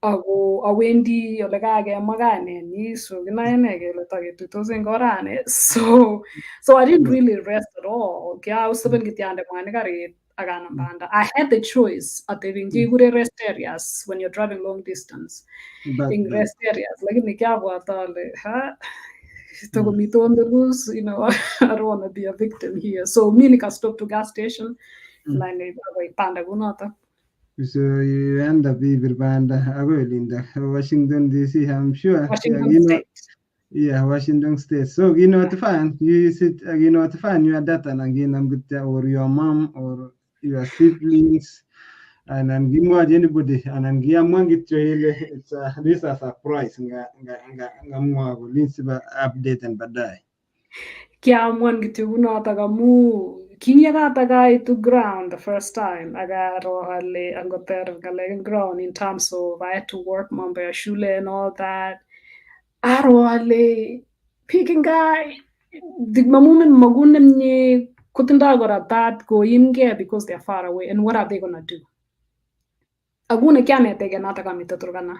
Ako awendi ole kakemwa kainenyi so kinaene kele taketuitos eng orani. So I didn't really rest at all. Kiausuben kityande mwanik karit akanam banda. I had the choice atebing kikure rest areas when you're driving long distance. In rest areas lakini kiabwat ale takomite on the loose, you know, I don't want to be a victim here. So mi nika stop to gas station line panda kunoto. So you end up in Banda, Washington DC, I'm sure. Washington State. Yeah, Washington State. So you know to find your data and or your mom or your siblings and then give more anybody and then give one get it's this as a surprise update and badai. Kiamwan kityo kunoto amu kinyakatakai to ground the first time agaro ale angoter galek ground in terms of I had to work mambo ya shule and all that. Aro ale picking guy digmamumen magunem nye kutinda kora that koimge because they're far away and what are they gonna do? Agune kyanetege nataka mito Turkana.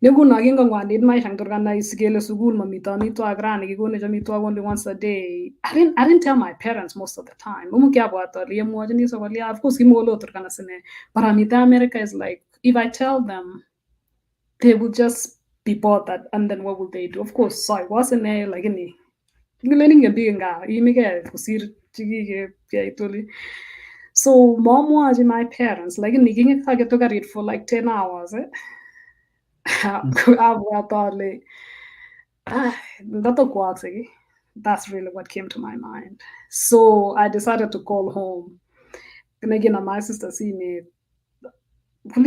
Neguna kinga ngwandit maisha Turkana isigele sugul mamito amitwag rani kikone amitwag only once a day. I didn't tell my parents most of the time. Mumu kyabwat ale yemwojini so wali of course kimolo Turkana sine. But Amita America is like if I tell them they would just be bothered and then what would they do? Of course, so I wasn't there like any learning a big guy. So mom was my parents like in I get to get it for like 10 hours. That's really what came to my mind. So I decided to call home. And again, my sister see me. Mama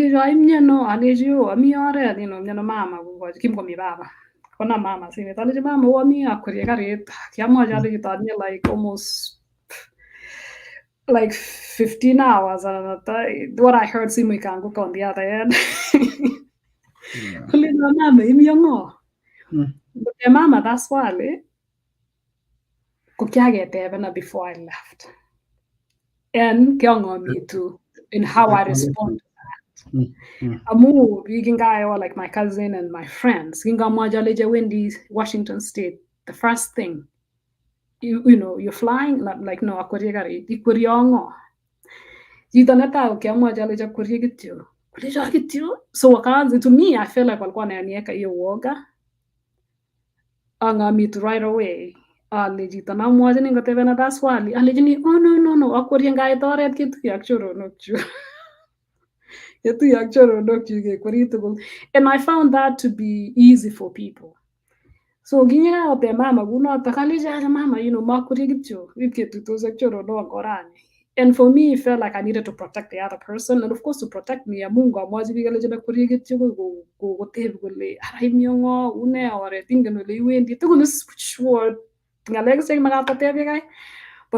kim komi baba. Kona mama sini tali mama wami akuri karit. Kiamwa jadi kita like almost like 15 hours and what I heard simu ikanguka on the other end. Kulina mama imyongo. But mama that's why kukyage before I left. And kyongo me too in how I respond to that. Amu guy or like my cousin and my friends. Ginga Majaleja Wendy, Washington State. The first thing. You know, you're flying like no akwariegari ikwariong. Jitanata ukiamwajaleja kwariegitio. Kwariegitio. So wakaanza to me I feel like walikuwa ananieka hiyo woga. Anga meet right away. Alejita na mwajani ngatebena daswali. Alejini oh no akwarienga itoret kitu yakchoro nokchu. And I found that to be easy for people. So mama, you know, and for me, it felt like I needed to protect the other person, and of course to protect me. But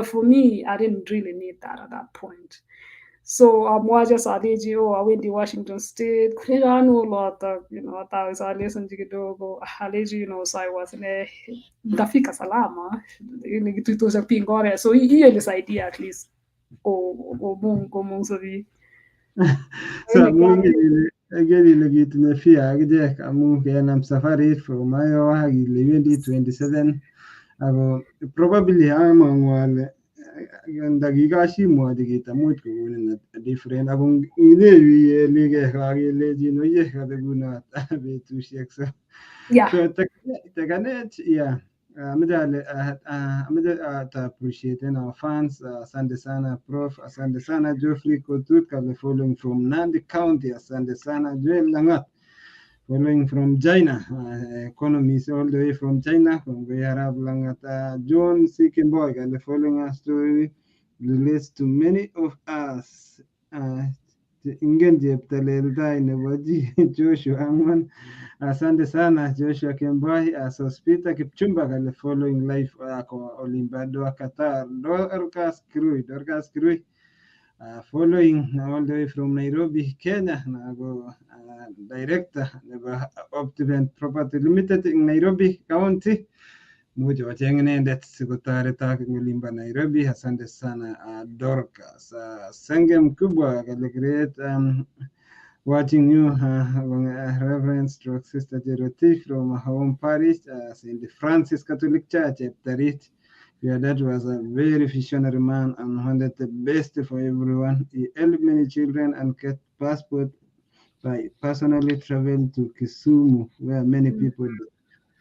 for me, I didn't really need that at that point. So amwaja sadeji awendi Washington State kuleja lot of hata salesonji kidogo aleji so I was ndafika salama ni kitu tu cha pingore so hiyo ilisaidia at least komunsovi So ngeli kitu nefia akije amu kenam safari from Iowa kilewendi 27 ako probably amangwale ndakikashimwochi kitamuch kokonin different ako inewi lige kakelejin oye kabekunot betusiek so tekanet amache to appreciate our fans. Asante sana Prof, asante sana Geoffrey Kotut kale following from Nandi County, asante sana Joel Langat following from China, economies all the way from China, from Arab Langat, John Sikenboy kale following our story relates to many of us. Ingen chepteleltai nebo Joshua Angwan. Asante sana Joshua Kembai, Sospita Kipchumba kale following live ako Olimbado Qatar. Dorcas Kirui following all the way from Nairobi, Kenya. Nago director nebo Optimum Property Limited in Nairobi County. Mucho wachengenendet sikotoretok eng olimbo Nairobi. Asante sana Dorcas. Senge mkubwa kale great watching you, Reverend Stroke Sister Cherotich from our home parish, St. Francis Catholic Church at Tarit. Yeah, that was a very visionary man and wanted the best for everyone. He helped many children and get passport by personally travel to Kisumu, where many people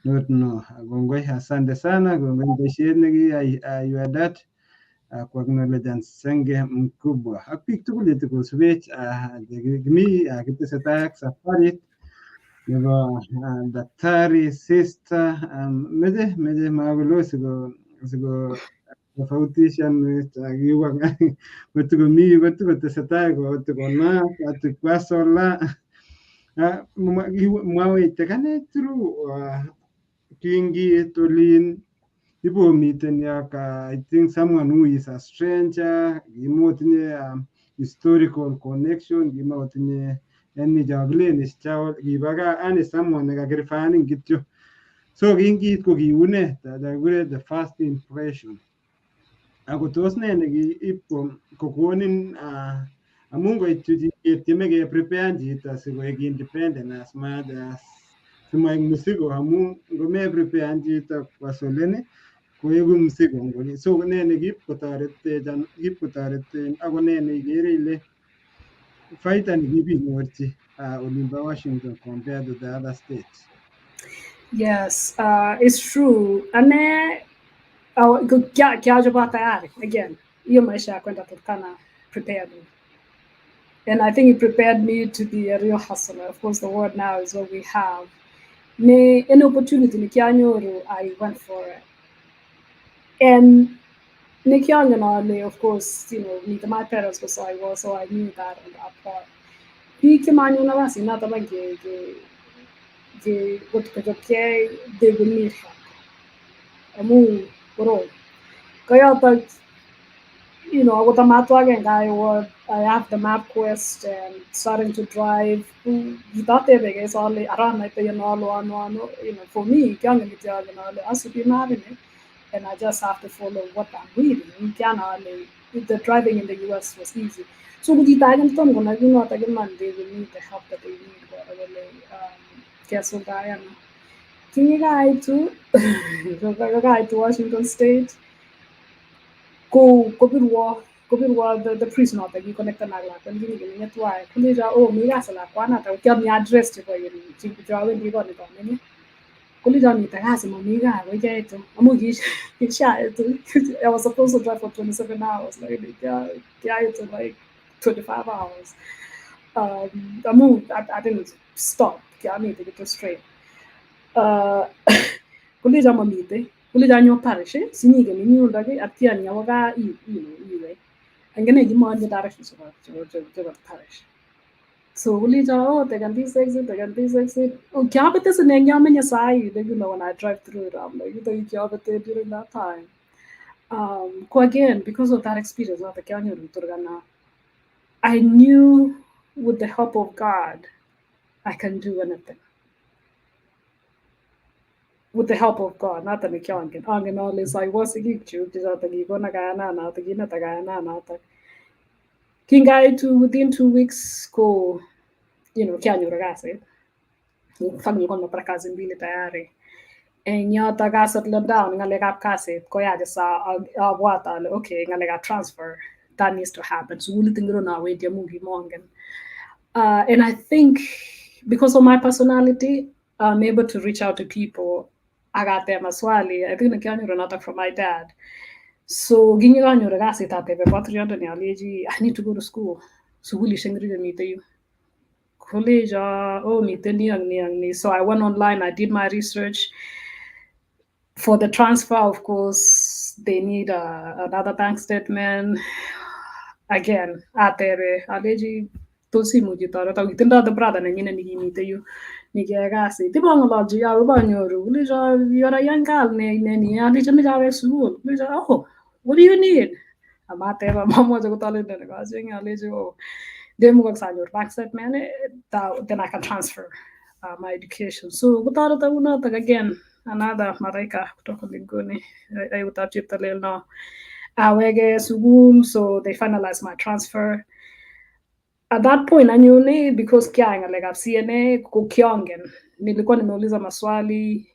don't know. Gongoi asante sana, gongoi beshenegi you that. Kwa acknowledge Senge mkubwa akpik tugul yetukosubech kimi kitesetai ak safari nebo daktari sister meje makulo siko tofautishan kiwa kotukotesetai kotukona atukwasola mwawech kane through kingi tolin people meeting I think someone who is a stranger, gimotinye historical connection, gimotinye any juggling is child, gibaga and someone nekakirifanin kityo. So kingi ko kiune the first impression. Ako tos ne neki kokonin amun koityi tieme ke prepare chito sikoek independent as much as simoek mzigo amun ngome prepare chito kwasoleni koeku mzigo ngoni so ne nekip kotoreten ako ne neikere ile faida nekipinyorchi olimbo Washington compared to the other states. Yes, it's true. Ane kiajoba tayari again. Hiyo maisha ya kwenda Turkana prepared me. And I think it prepared me to be a real hustler. Of course, the word now is what we have. Any opportunity nikianyoru, I went for it. And nikianganale, of course, my parents were so I was, so I knew that on that part. Pikimanyo na basi na taba what they will need help. Amu bro. Kaya pag with the map again, I have the map quest and starting to drive. Without the big is only around like for me, I should be married, and I just have to follow what I'm reading. The driving in the US was easy. So with the Italian tongue, when I do not again, they will need the help that they need, whatever they guess what I am. Can you guide to Washington State? Go the priest not that you connect an agla and you get why. Kulija me as a lakwana, tell me address to where you draw when you got it on me. Kulija me the house in Mamiga, we get it. I'm shy. I was supposed to drive for 27 hours, like 25 hours. I moved, I didn't stop. I need to get straight. Kulija mamite. Kulija nyo parish, sinige ni nyundage atia nyawaga iwe. Angene gimo the directions of the parish. So kulija they can this exit. Oh, kiabete se nenyame nyasai, when I drive through it, I'm like, you kiabete during that time. Again, because of that experience, not the Kenya Turgana, I knew with the help of God, I can do anything. With the help of God, not the Nikiankin. Angin always I was a geek to the Gibona Gana, not the Gina Tagana, not the King I to within 2 weeks go, can you ragazzi? Fammi con per casa in militare. E io taga settle down, nga lega kasi, ko ya sa wata, okay, nga lega transfer. That needs to happen. So we'll think na wait your movie mongen. And I think because of my personality, I'm able to reach out to people. I got them as well. I think the Renata from my dad. So ginyo ragazzi tate be patriota ni aleji. I need to go to school. So will you shingri meet you? College ni. So I went online, I did my research. For the transfer, of course, they need another bank statement. Again, atere aleji tosi muji tara ta itinda the brother na nyina nigi mite yu nigi agasi ti bang loji ya ba nyoru lijo yora yangal ne ni aleji mi jawe school lijo oh what do you need amate ba mamo jo tale ne ga jing aleji oh demo ko sa your bank statement then I can transfer my education so gutara ta una ta again another maraika kutoka mbinguni ay utachita leo no awege school so they finalized my transfer at that point I knew because kianga like I've CNA kukiongen nilikuwa nimeuliza maswali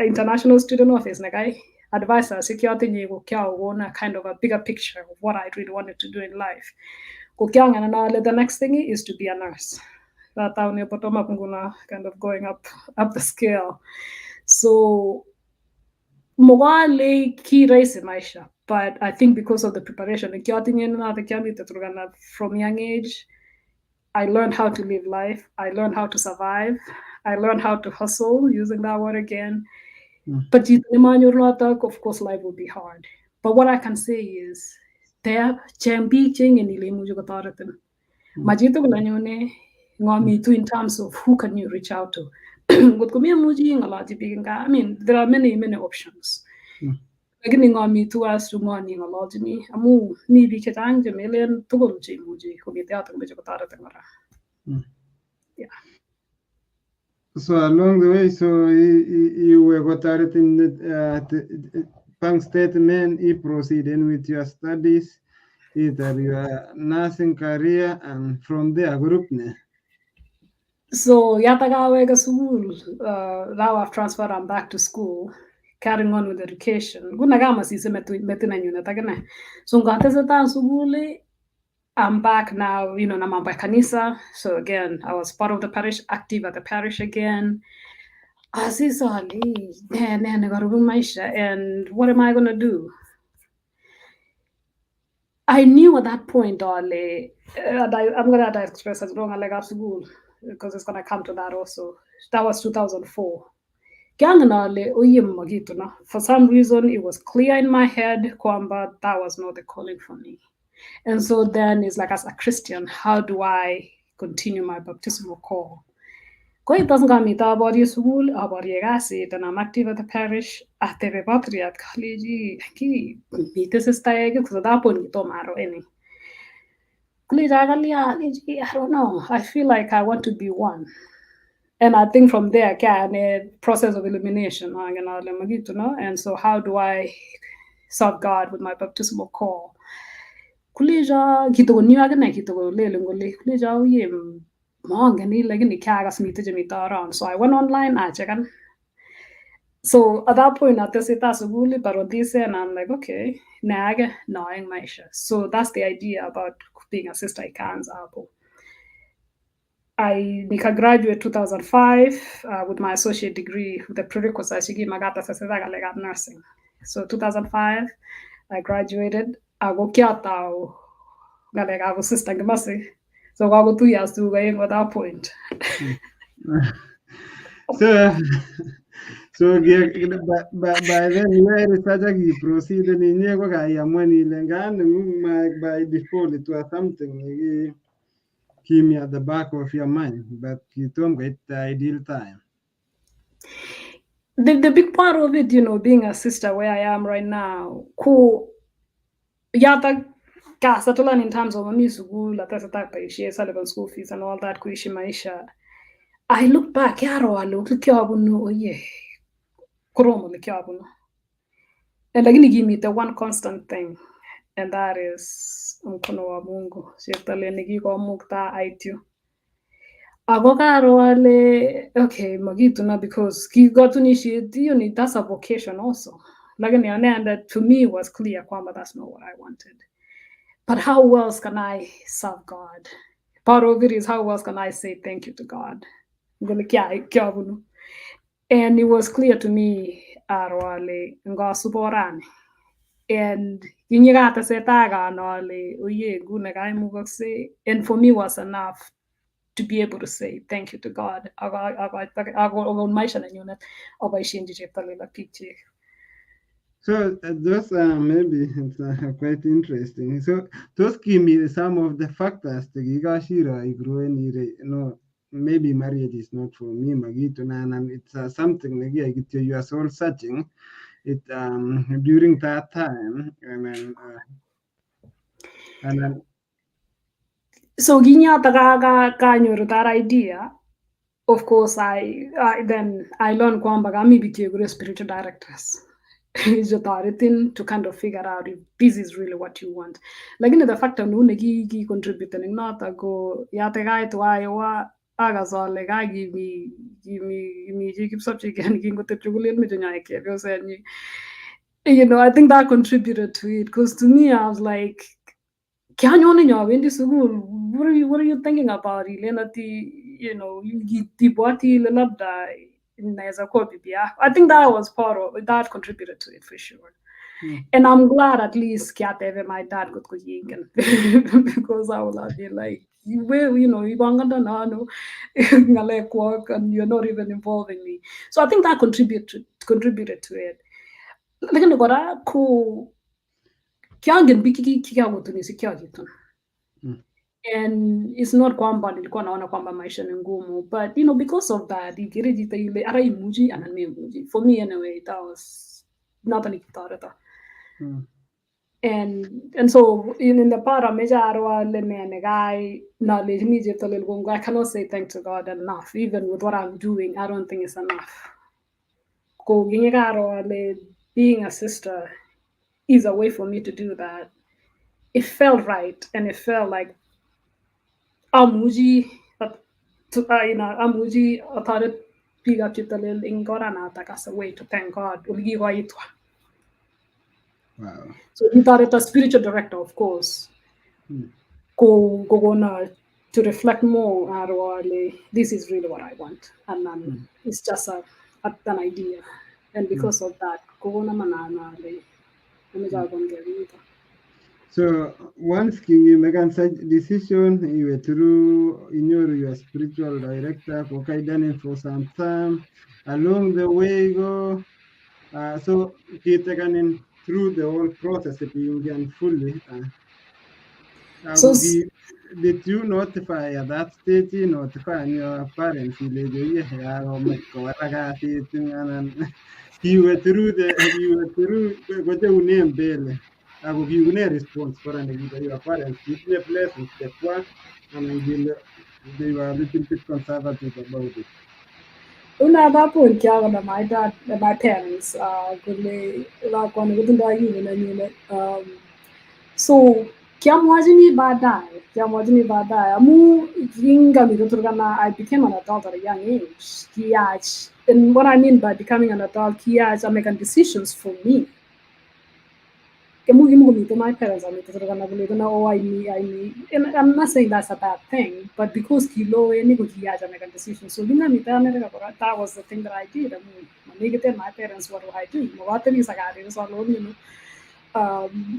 international student office nakai advisor security ni kukiao kuona kind of a bigger picture of what I really wanted to do in life kukiongen and the next thing is to be a nurse that kind of going up the scale so Mogale ki raise maisha but I think because of the preparation from young age I learned how to live life. I learned how to survive. I learned how to hustle, using that word again. But of course, life will be hard. But what I can say is, there, chambi ching and ilimu jugataratin. Majito gulanyone, ngami too in terms of who can you reach out to. I mean, there are many, many options. Lakini ngami tu as to ngani ngaloji ni amu ni bi ketang jemelen tugol chi muji ko bi teatro be jotara tengara. Yeah. So along the way, so you were got in the bank statement, you proceeding with your studies, either your nursing career, and from there, group ne. So yatagawe school, now I've transferred, I'm back to school. Carrying on with education. Gunagama si metina nyuna tagana. So ngateza ta sugule. I'm back now, namamba kanisa. So again, I was part of the parish, active at the parish again. And what am I gonna do? I knew at that point, I'm gonna express as long as I got school because it's gonna come to that also. That was 2004. For some reason, it was clear in my head, kwamba that was not the calling for me. And so then it's like, as a Christian, how do I continue my baptismal call? It doesn't got me about your school, about your acid, and I'm active at the parish, at the patriarch, college, this is because at that point, it don't matter any. I don't know. I feel like I want to be one. And I think from there, a process of elimination, and so how do I serve God with my baptismal call? Kulija so I went online, I checked. So at that point, and I'm like, okay, knowing Maisha. So that's the idea about being a sister in Kansas Apple. I graduated 2005 with my associate degree with the prerequisites I got nursing. So 2005, I graduated. I go kiatao, I was sister Gamasi. So I go 2 years to going at that point. So by then where you proceeded in money by default it was something keep me at the back of your mind, but you don't get the ideal time. The big part of it, being a sister where I am right now, Kasatulan in terms of mami school, at school fees and all that kuishi maisha. I look back, yaro alo kikyabunu oye. Kuromo kikyabunu. And lakini give me the one constant thing, and that is mkono wa Mungu. Shetale nikikomukta aitu. Ako karo wale, okay, magitu na because kigotunishiet, that's a vocation also. Lakini and that to me was clear kwamba that's not what I wanted. But how else can I serve God? Part of it is how else can I say thank you to God? And it was clear to me, Arwale, Ngasuporani. And and for me was enough to be able to say thank you to God. So those maybe it's quite interesting. So those give me some of the factors that maybe marriage is not for me, and it's something like you are soul searching it during that time, and then so kanyoru that idea. Of course, I learned kwamba kami bikiegure spiritual directors. To kind of figure out if this is really what you want. Like the fact that no negi contributing not go yate guy to Iowa agazol like I give me keep subject and go to me I think that contributed to it because to me I was like what are you thinking about? I think that was part of that contributed to it for sure. And I'm glad at least my dad got because I would have been like, you work and you're not even involving me. So I think that contributed to it. And it's not kwamba nilikuwa naona kwamba maisha ni ngumu, but because of that ikirejita ile ara imuji ananimuji for me anyway that was not an ikitara. And so in the para mejarwa le me guy knowledge ni jeta le I cannot say thank to God enough even with what I'm doing. I don't think it's enough. Ko being a sister is a way for me to do that. It felt right and it felt like amuji amuji atare piga chitalel ingorana as a way to thank God. Wow. So he thought it a spiritual director, of course. Go on to reflect more on this is really what I want. And it's just an idea. And because of that, go on so once you make such decision, you were through your spiritual director for some time. Along the way, go so taken through the whole process of being fully. Did you notify at that stage? Notify your parents? You were through what they would name Bailey. I will give you a response for your parents. It's a place with the one, and they were a little bit conservative about it. My parents so kiamwajini baadaye amu inga I became an adult at a young age. And what I mean by becoming an adult, I'm making decisions for me. My parents I need. And I'm not saying that's a bad thing, but because I'm making decisions. So that was the thing that I did. My parents, what do I do?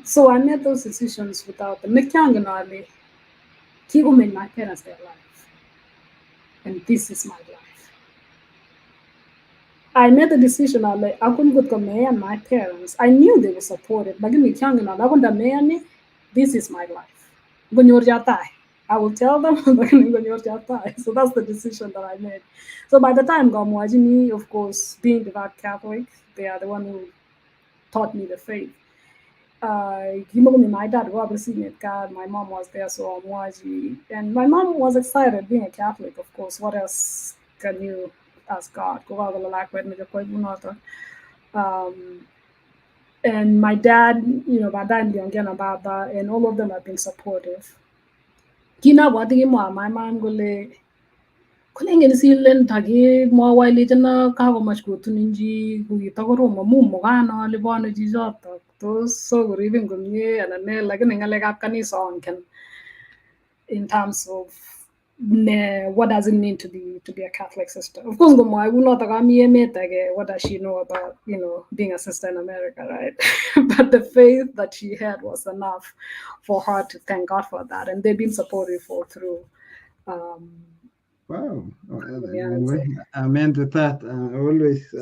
So I made those decisions without them. People made my parents their life. And this is my life. I made the decision I couldn't go to me and my parents. I knew they were supportive. But this is my life. I will tell them. So that's the decision that I made. So by the time Gamwajini, of course, being devout Catholic, they are the one who taught me the faith. my dad obviously my mom was there, so and my mom was excited being a Catholic, of course. What else can you ask God? And my dad, and all of them have been supportive. My mom kulengeni silen tage mo waile jana ka go much go tuninji ku yitagoro mo mugano libano jijoto to so grieving gumye and ne like ngale ka kanisa on can in terms of what does it mean to be a Catholic sister. Of course, I will not what does she know about being a sister in America, right? But the faith that she had was enough for her to thank God for that, and they've been supportive all through. Wow. Amen to that. Always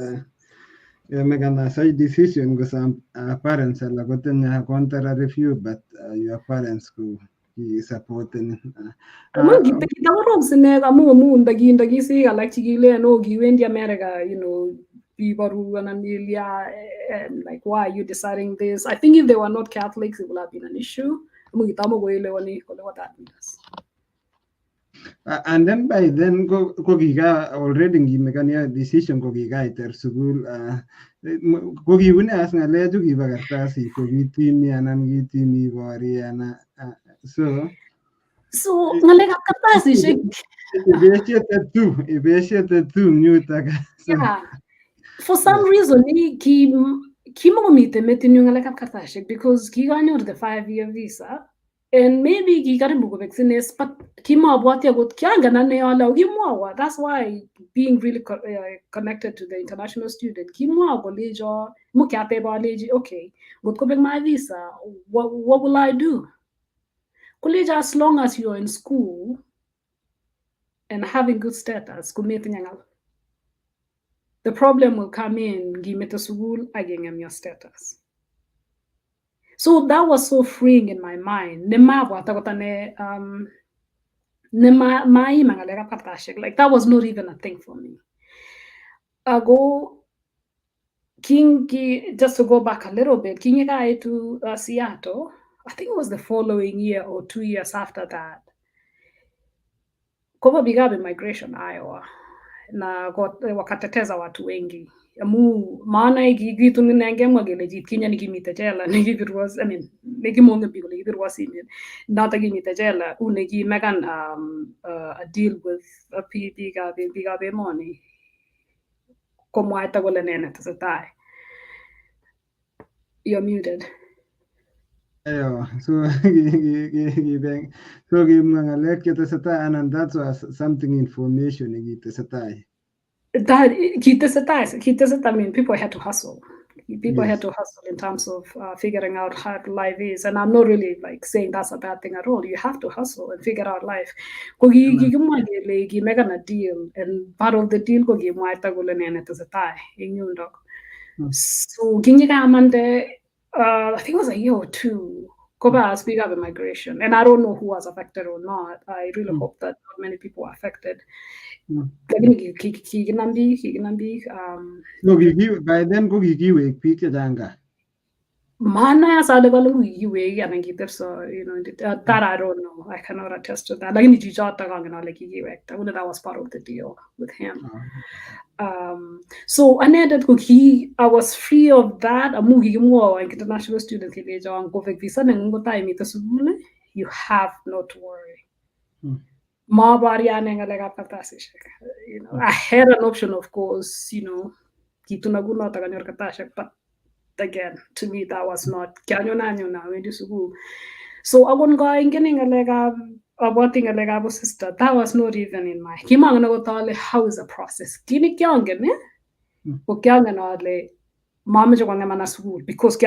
make an side decision because parents are like a contrary view, but your parents who supporting. America, and like, why are you deciding this? I think if they were not Catholics, it would have been an issue. What that means. And then by then go giga already gimekania decision go giga iter school go giune as ngale ju gibagartasi ko gitimi anan gitimi boriana so ngale kartasi shik ibeshete tu nyutaka yeah for some reason kimomite metinyu ngale kartasi because kiganyor the 5-year visa. And maybe he got a book of vaccines, but that's why being really connected to the international student, okay, but go back my visa. What will I do? College, as long as you're in school and having good status, the problem will come in, give me to school, I get your status. So that was so freeing in my mind. Like that was not even a thing for me. Just to go back a little bit, to Seattle, I think it was the following year or 2 years after that. Koba bigabe migration Iowa. Na wakateteza watu wengi. Maana ikigitu ninengemwa gele jit kinya nikimite jela nikibirwas nikimonge bigo nikibirwasini nata kimite jela unegi megan a deal with a biga money komwaita gole nene tesetai. You're muted. So and that was something information I mean, people had to hustle. People had to hustle in terms of figuring out how life is. And I'm not really like saying that's a bad thing at all. You have to hustle and figure out life. Make a deal, and part of the deal so I think it was a year or two. Koba speak up immigration, and I don't know who was affected or not. I really hope that not many people were affected. No, by then go give picture Mana sa develop you and get so that I don't know. I cannot attest to that. Like in that was part of the deal with him. So I was free of that. International student you have not to worry. I had an option, of course, but again, to me, that was not. So I wouldn't go getting a sister. That was not even in my. How is the process? Because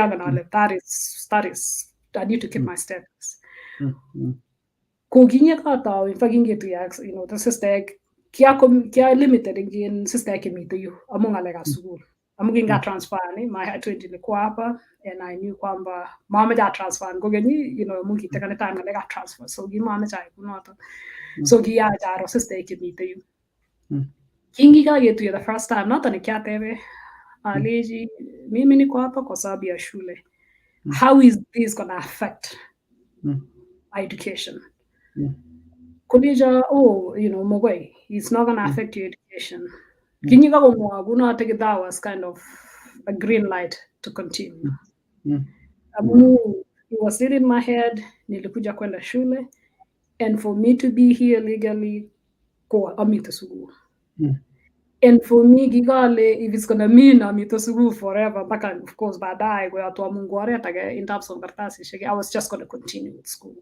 that is I need to keep my status. The sister limited in sister can meet you among school. I'm going to transfer my head to the and I knew kwamba mama da transfer go gani mungi tekana time na got transfer so gi mama chai kunoto so gi ya jaro sister can meet you kingi ka get you the first time not on a kyatebe aleji mimi niko hapa kwa sababu ya shule how is this going to affect my education? Kulija, Mogwai, it's not going to affect your education. Kinyiga Guna take that was kind of a green light to continue. It was still in my head, nilikuja kwenda shule, and for me to be here legally, go amita sugu. And for me, gigale, if it's gonna mean amita sugu forever, but of course, baadaye go to Mungware in terms of kartasi, I was just gonna continue with school.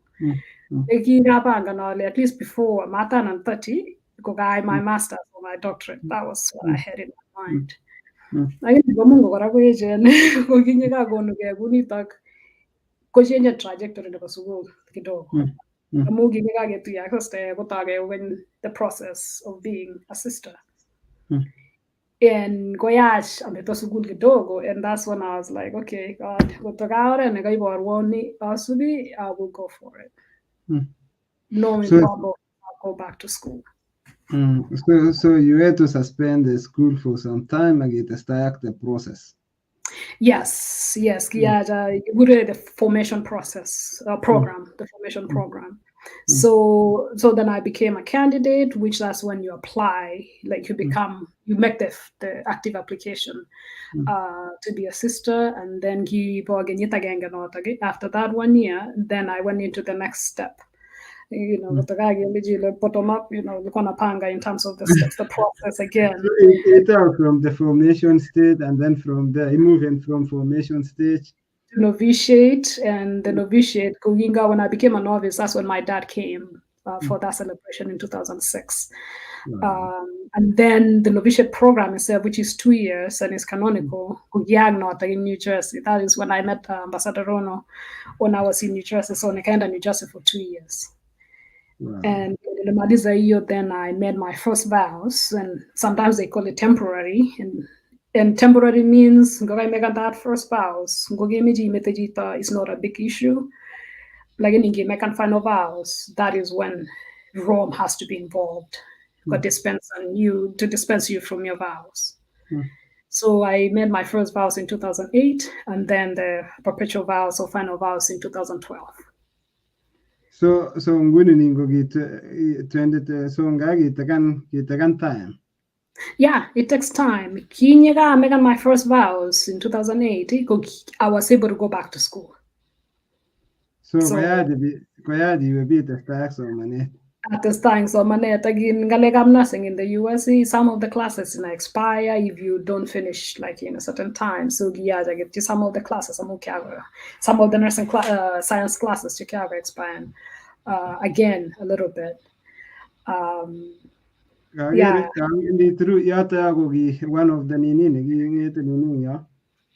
At least before Matan and 30, because I my master's or my doctorate, that was what I had in my mind. I didn't go Mungo kuchenja trajectory na basugo kidogo. Amugi get to yakoste botage when the process of being a sister. And goyash ameto sugul kidogo, and that's when I was like, okay, God, gotogaore and asubi, I will go for it. No problem, I'll go back to school. So you had to suspend the school for some time and get start the process. Yes. We did the formation process program, the formation program. So then I became a candidate, which that's when you apply, like you make the active application to be a sister, and then after that 1 year, then I went into the next step. Bottom up, panga in terms of the steps, the process again. So it from the formation stage, and then from there, moving from formation stage to novitiate, and the novitiate, when I became a novice, that's when my dad came for that celebration in 2006. And then the novitiate program itself, which is 2 years and is canonical, in New Jersey. That is when I met Ambassador Rono when I was in New Jersey. So I came to New Jersey for 2 years. And in the Madiza year, then I made my first vows, and sometimes they call it temporary. And temporary means that first vows. Is not a big issue. Like in make final vows, that is when Rome has to be involved, but dispense you from your vows. So I made my first vows in 2008, and then the perpetual vows or final vows in 2012. So nguni ningo twende so ngagi tagan time. Yeah, it takes time. Kinyega made my first vows in 2008. I was able to go back to school. So Koyadi will be the stacks of money. At this time, so manet again galegam nursing in the US, some of the classes expire if you don't finish like in a certain time. So yeah, I get some of the classes, some of the nursing science classes to expire again a little bit. Yeah. One of the nini.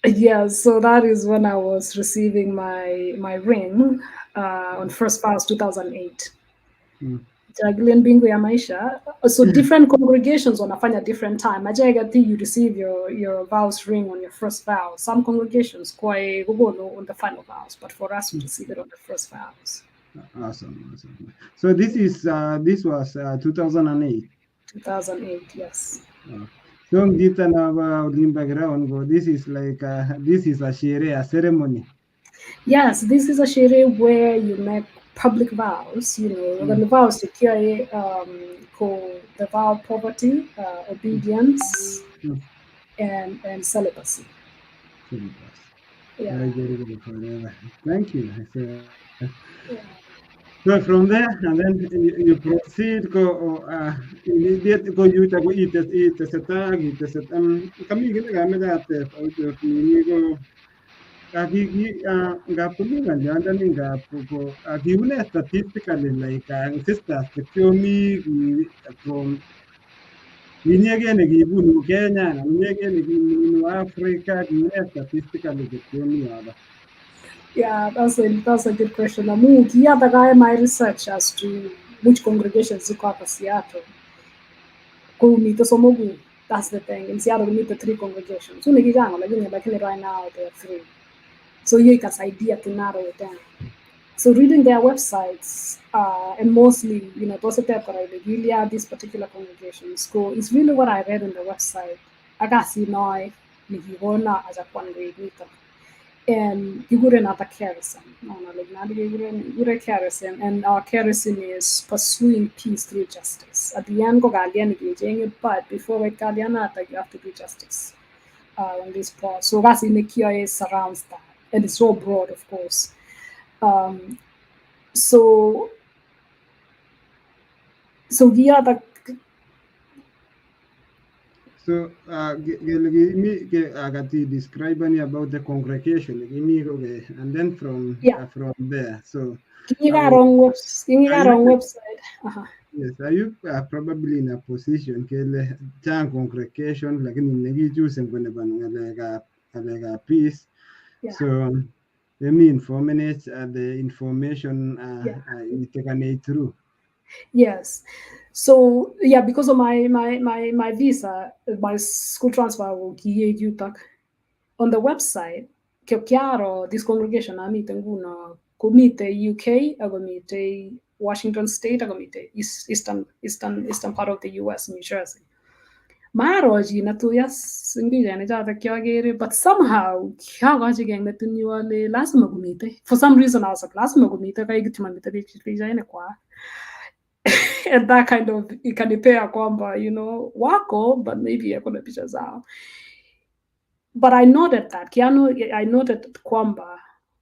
Yeah, so that is when I was receiving my ring on first vows 2008. So different congregations wanafanya different time. You receive your vows ring on your first vow. Some congregations on the final vows, but for us we receive it on the first vows. Awesome. So this was 2008. 2008, yes. So this is like this is a ceremony. Yes, this is a chero where you make public vows. The vows to carry called the vow of poverty, obedience, and celibacy. Yeah. Very good forever. Thank you. So from there, and then you proceed go immediate go you go eat the setag eat the set kami ginagamit natin go kagi gapuli man yan dan gapo given statistically like sisters the from Ninyege given Kenya ninyege in Africa statistically the Yeah, that's a good question. My research as to which congregations you call Seattle. That's the thing. In Seattle, we meet the 3 congregations. So right now there are 3. So you can idea to narrow it down. So reading their websites, and mostly, those are these particular congregations go is really what I read on the website. I got see now as a and kikuren ata keresim. Kikure keresim, and our keresim is pursuing peace through justice. At the end, but before it you have to do justice on this part. So that's in the KIA surrounds that, and it's so broad, of course. So the other. So, agati describe any about the congregation, okay, and then from there. So, you got on website. Yes, are you probably in a position kele chang congregation lakini negi choose ngone ngalega peace. So let me inform the information you taken through. Yes. So yeah, because of my visa, my school transfer will on the website. Chiaro, this congregation amite nguna komite UK agomite Washington State agomite eastern part of the US, New Jersey. Maroji natuya singijane jata kyagere, but somehow kyagajigeng natunyuale lazima gumite. For some reason I was like lazima gumite kaya gitimamite bijane kwa. And that kind of ikanipea kwamba, wako, but maybe hakuna picha zao. But I noted that I noted kwamba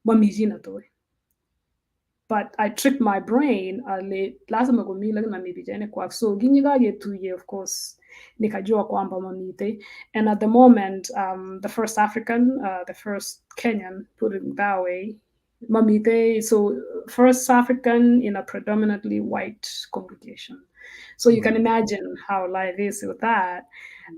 mamijina to. But I tricked my brain lazima gumila na mibijane kwa. So ginyiga yetuye, of course, nikajua kwamba mamite. And at the moment, the first African, the first Kenyan, put it that way, mamite. So first African in a predominantly white congregation. So you can imagine how life is with that.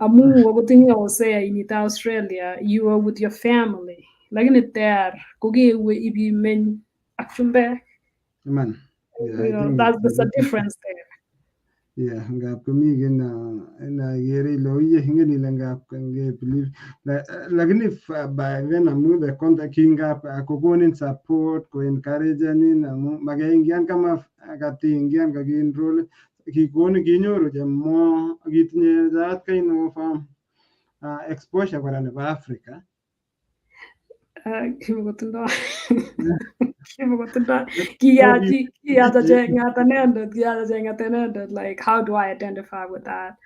Amu wabutinga say in Australia, you are with your family. Like in it there, kogi we ibi men actually. Man, yeah, That's a difference there. Yeah, ngap kami na yeri lo ye ngeni ngap kange believe lakini by then amu the contact kinga kokonin support ko encourage ni namu magaingian kama agati ingian kagi enroll kikoni kinyoru jamo gitinye that kind of exposure kwa na Africa. Kimugotunda kiyaja jenga like how do I identify with that?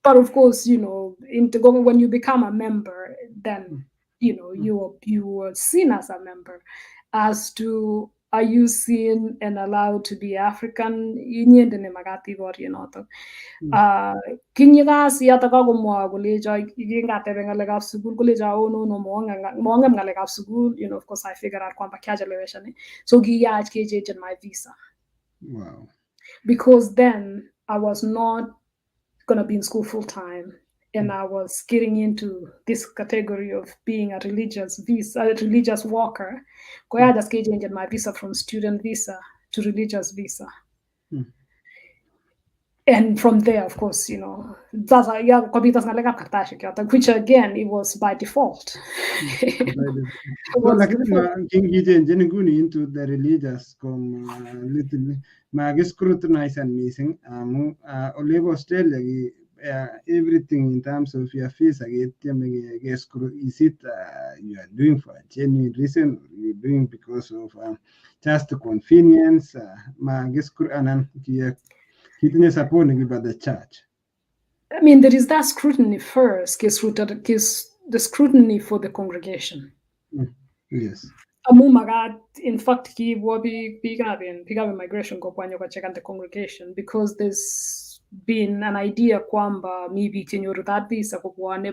But of course, when you become a member, then you are seen as a member. As to are you seen and allowed to be African? Kinyiga siyata ka gumwa kuleja yingatebe ngalekab sukul kuleja no mwangem ngalekab sukul, of course I figured out kwamba kiajeleweshani. So giyaj kejeje my visa. Wow. Because then I was not gonna be in school full time, and I was getting into this category of being a religious worker. I just changed my visa from student visa to religious visa. And from there, of course, which again, it was by default. So like into the religious little scrutinize and missing Olive Australia everything in terms of your fees is it you are doing for a genuine reason, or you're doing because of just convenience by the church? I mean, there is that scrutiny first, the scrutiny for the congregation. Yes. In fact, he will be migration go check the congregation, because there's been an idea kwamba maybe that visa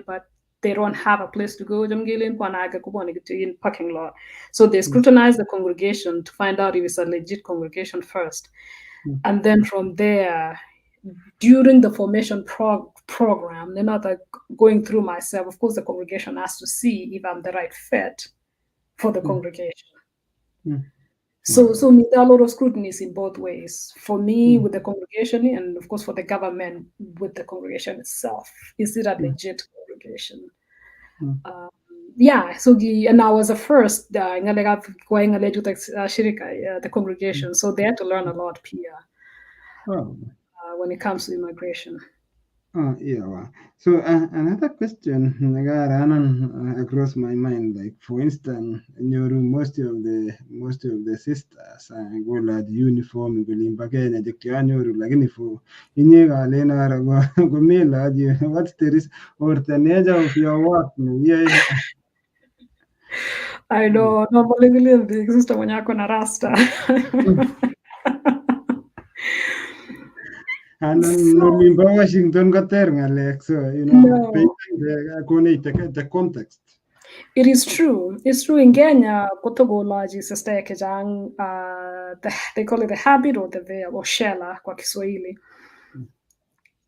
but they don't have a place to go in parking lot. So they scrutinize the congregation to find out if it's a legit congregation first. And then from there, during the formation program, they're not going through myself. Of course, the congregation has to see if I'm the right fit for the congregation. So there are a lot of scrutinies in both ways. For me, with the congregation, and of course for the government with the congregation itself. Is it a legit congregation? And I was the first the congregation, so they had to learn a lot here when it comes to immigration. Oh, yeah. Wow. So another question across my mind, like for instance, in your room, most of the sisters go like uniform, go limba Kenya, the kianyo like any for in Lena go me lad you. What's the risk or the nature of your work? Yeah. I know, normally vile the system mwenye ako na rasta. And no So, limba Washington got there, like so no, the context. it is true. It's true in Kenya, kutogo laji sister kejang, they call it the habit or the veil or shela kwa Kiswahili.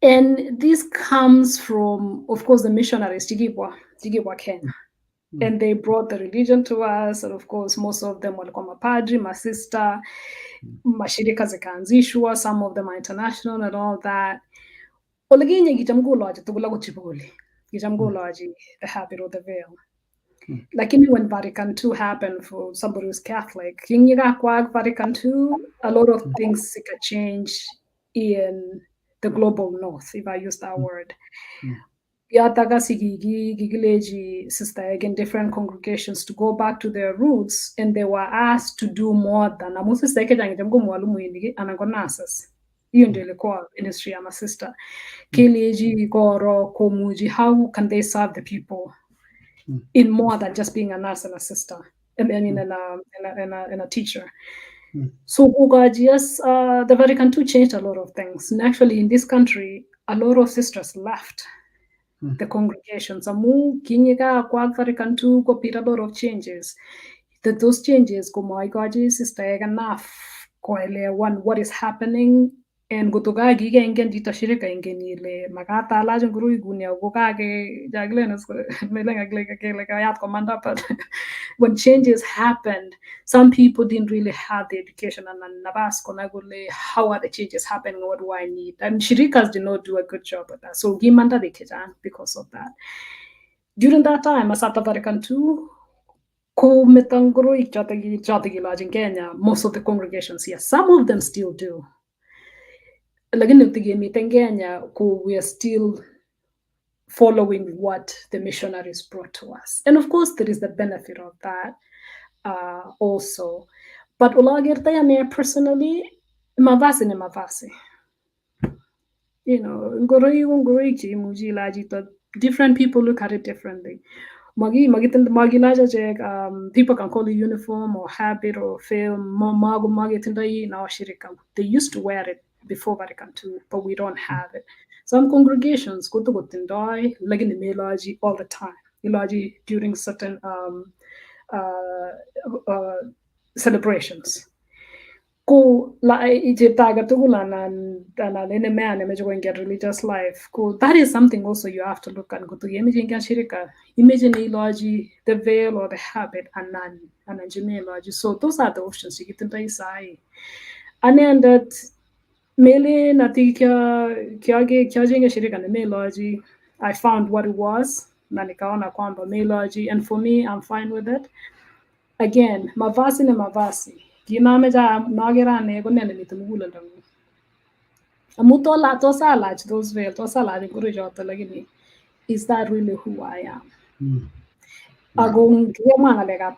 And this comes from, of course, the missionaries, Jigibwa Kenya. And they brought the religion to us. And of course, most of them walikuwa mapadri, masista, mashirika zikaanzishwa. Some of them are international and all that. Olaginye gitamgulaji tugula kuchipuli. Gitamgulaji, the habit or the veil. Lakini when Vatican II happened for somebody who's Catholic, kinyiga kwa Vatican II, a lot of things could change in the global north, if I use that word. Yataga sigigi gigileji sister again different congregations to go back to their roots, and they were asked to do more than amusi seke jangi jamgo mwalimu indigi anagonasas. Hiyo ndio ilikuwa ministry ya sister. Kileji goro komuji, how can they serve the people in more than just being a nurse and a sister, and a teacher. So Ugajias, the Vatican II changed a lot of things. And actually, in this country, a lot of sisters left the congregations. Amu kinyiga kwa Vatican II go a lot of changes. That those changes go my Gaji sister enough one what is happening. And gotoga giga ingen dita shirika ingen ile magata lajin guru igunia gokage jaglenas melenga like ayat commander. But when changes happened, some people didn't really have the education and nabas konagule how are the changes happening, what do I need? And shirikas did not do a good job at that. So gimanda de kejan because of that. During that time, Asata Vatican II, in Kenya, most of the congregations, yes, some of them still do. In Kenya, we are still following what the missionaries brought to us. And of course, there is the benefit of that also. But Ulagirtaya personally, mavasi ni mavasi. Different people look at it differently. People can call it uniform or habit or film. They used to wear it before Vatican II, but we don't have it. Some congregations go to Gotindoi, like in the Theolgy all the time. Theolgy during certain celebrations. Ko la ijetaga tugula na nene man image going get religious life. Ko that is something also you have to look at. Go to imagine shirika, imagine theology, the veil or the habit, and genealogy. So those are the options you get into isai. And then that mele nati kya shirika na theology. I found what it was. Na nikaona kwamba theology, and for me, I'm fine with it. Again, mavasi na mavasi. Gimameja nagerane go nene mitumugula ndangu. Amutola tosa lach those veil tosa lach guru jota lagini. Is that really who I am? Agong kiyama lega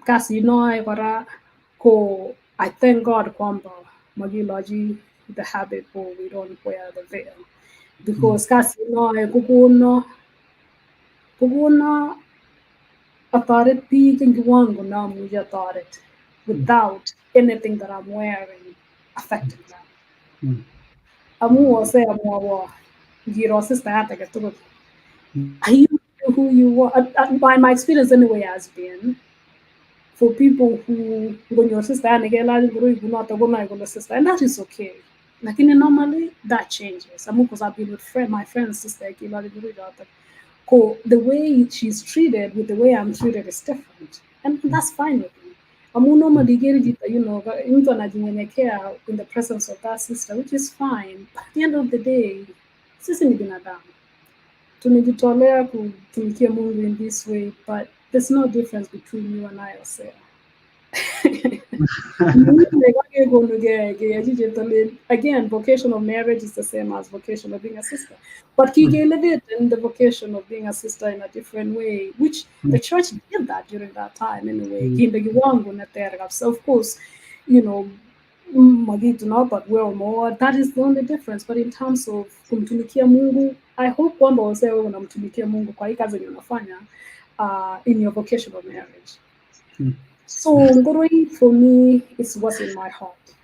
kasi no ay para ko I thank God kwamba magilogy the habit or we don't wear the veil because kasi no ay kukuno authority and wangu na muja authority without anything that I'm wearing affecting them. Amu wase amu giro sister ata ketu. Are you who you are? By my experience anyway has been for people who when your sister and sister, and that is okay. Like normally that changes. Amu because I've been with my friend's sister the way she's treated with the way I'm treated is different. And that's fine with me. Normally in the presence of that sister, which is fine. But at the end of the day, sisi ni binadamu. Tunajitolea kutumikia Mungu in this way, but there's no difference between you and I, Osea. Again, vocation of marriage is the same as vocation of being a sister. But he elevated in the vocation of being a sister in a different way, which the church did that during that time in a way. So of course, you know, but we're more. That is the only difference. But in terms of kumtumikia Mungu, I hope kwamba wase wewe unamtumikia Mungu kwa hii kazi unafanya in your vocation of marriage. So Ngoroi for me is what's in my heart.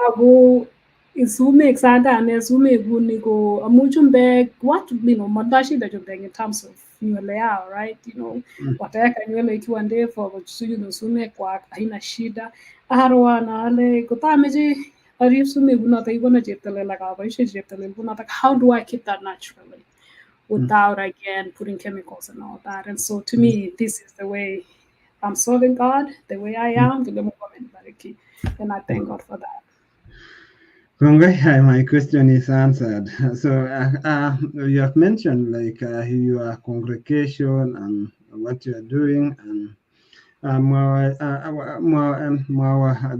Ago isume exanda and isume gunigo amuchumbe what madashi that you're in terms of nywele yao, right? Wataweka nywele ikiwa ndefu sume kwa haina shida aharwa na ale kutameje arisume gunata igona jetele lagabaishe jetele gunata. How do I keep that naturally without again putting chemicals and all that? And so to me, this is the way I'm serving God, the way I am, and I thank God for that. Kongai, my question is answered. So you have mentioned like your congregation and what you are doing, and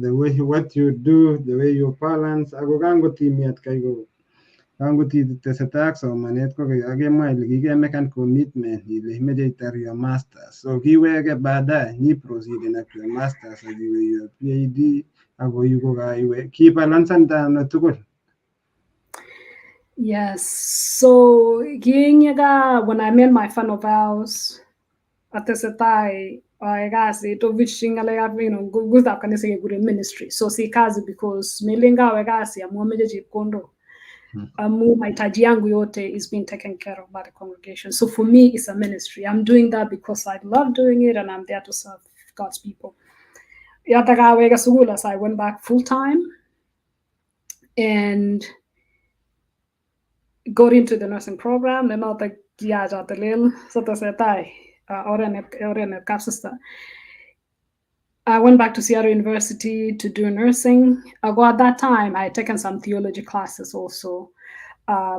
the way what you do, the way you balance. Agogango timiat kaigo. Kango ti tesetak so manet ko age mai mekan commitment ile immediate your masters. So kiwege baadaye ni proceed na your masters agiwe your PhD ago yugo gaiwe ki balance ndano tukul. Yes. So when I made my final vows at the I guess it wishing gusta kanisa good ministry. So si kazi because melenga wegasi amuameje kondo. Mahitaji yangu yote is being taken care of by the congregation. So for me, it's a ministry. I'm doing that because I love doing it and I'm there to serve God's people. So I went back full time and got into the nursing program. And not like I went back to Seattle University to do nursing. At that time, I had taken some theology classes also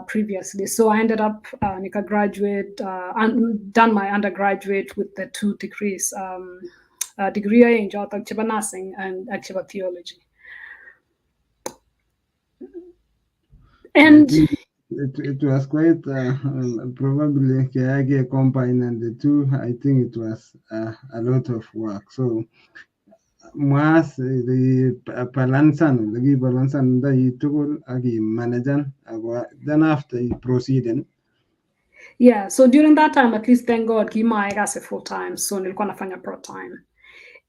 previously. So I ended up graduate and done my undergraduate with the 2 degrees, degree in Chiba nursing and Chiba theology. And it was quite probably a combine and the two. I think it was a lot of work. So mas the balansan the tool agi manajan then after he proceeded. Yeah, so during that time, at least thank God, I got a full time, so nilikuwa nafanya part time,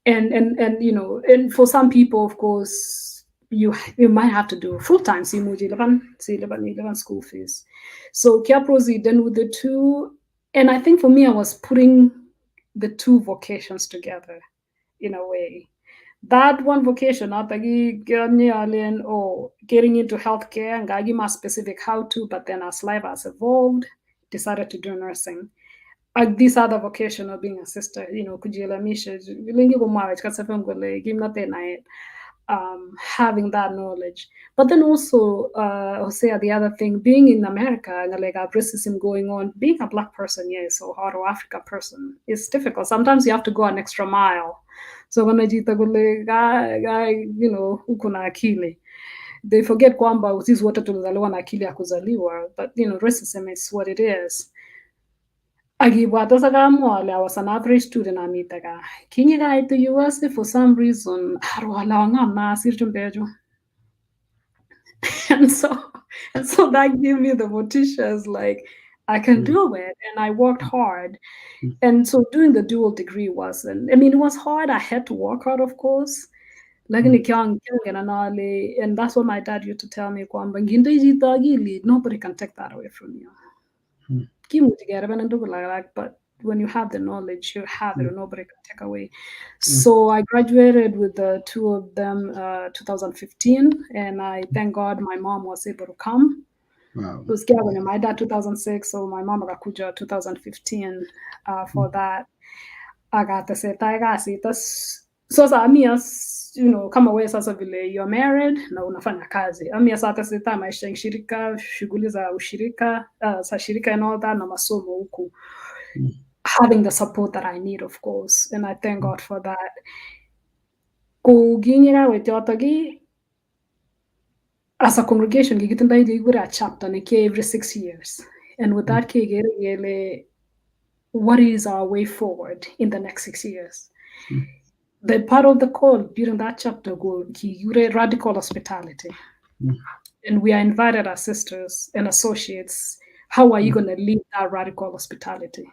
and and for some people, of course, you might have to do full time. See, 11 school fees. So kia proceed then with the two, and I think for me, I was putting the two vocations together in a way. That one vocation, getting into healthcare and gagi more specific how to, but then as life has evolved, decided to do nursing. This other vocation of being a sister, having that knowledge. But then also, the other thing, being in America, like racism going on, being a Black person, yes, or African person, is difficult. Sometimes you have to go an extra mile. So when ukuna akili, they forget kwamba sisi wote tulizaliwa na akili ya kuzaliwa, but racism is what it is. I was an average student amitaga. Kinyiga to US for some reason and so that gave me the motivation like I can do it, and I worked hard. And so doing the dual degree it was hard. I had to work hard, of course. And that's what my dad used to tell me, nobody can take that away from you. But when you have the knowledge, you have it, and nobody can take away. So I graduated with the two of them 2015, and I thank God my mom was able to come. Wow. It was Gavin, my dad 2006, so my mom Rakuja 2015 for that. I got the set so as kama wewe sasa vile you're married na unafanya kazi. Sasa sita maisha ya shirika, shughuli za ushirika, sa shirika and all that na masomo huku. Having the support that I need, of course, and I thank God for that. Ko kinyekawet yotok as a congregation kikitindoi kikure a chapter nekiyoe every 6 years. And with that kekere kele what is our way forward in the next 6 years. The part of the call during that chapter kikure radical hospitality. And we are invited as sisters and associates. How are you going to lead that radical hospitality?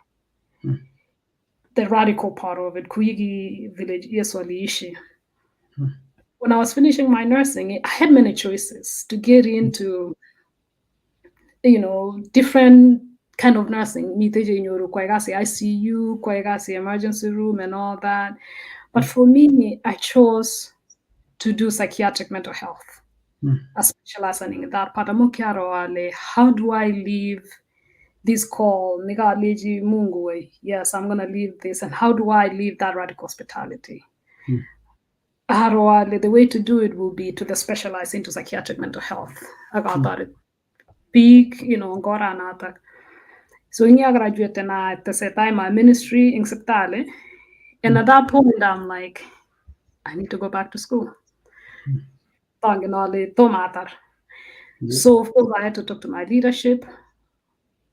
The radical part of it, Kuigi village, Yeswaliishi. When I was finishing my nursing, I had many choices to get into, different kind of nursing. ICU, emergency room, and all that. But for me, I chose to do psychiatric mental health. I specializing in that part. How do I leave this call? Yes, I'm going to leave this. And how do I leave that radical hospitality? The way to do it will be to specialize into psychiatric mental health. I got that big, so I graduated at the same time my ministry in seatle. And at that point, I'm like, I need to go back to school. So of course I had to talk to my leadership.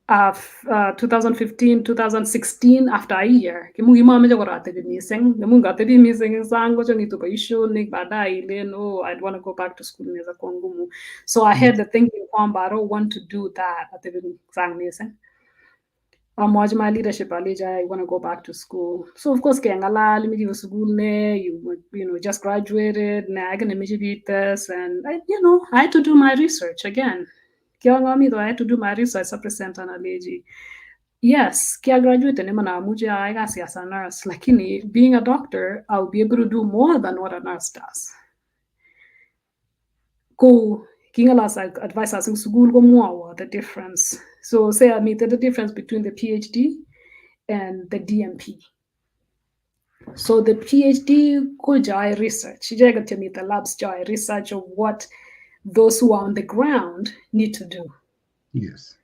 2015, 2016, after a year, I want to go back to school. So I had the thinking, I don't want to do that at the my leadership, I want to go back to school. So of course, you just graduated, and I had to do my research again. I had to do my research as a presenter and allergy. Yes, I graduated as a nurse. Like being a doctor, I'll be able to do more than what a nurse does. Advice in school the difference. So say I meet the difference between the PhD and the DMP. So the PhD go research. You get to meet the labs research of what those who are on the ground need to do. Yes.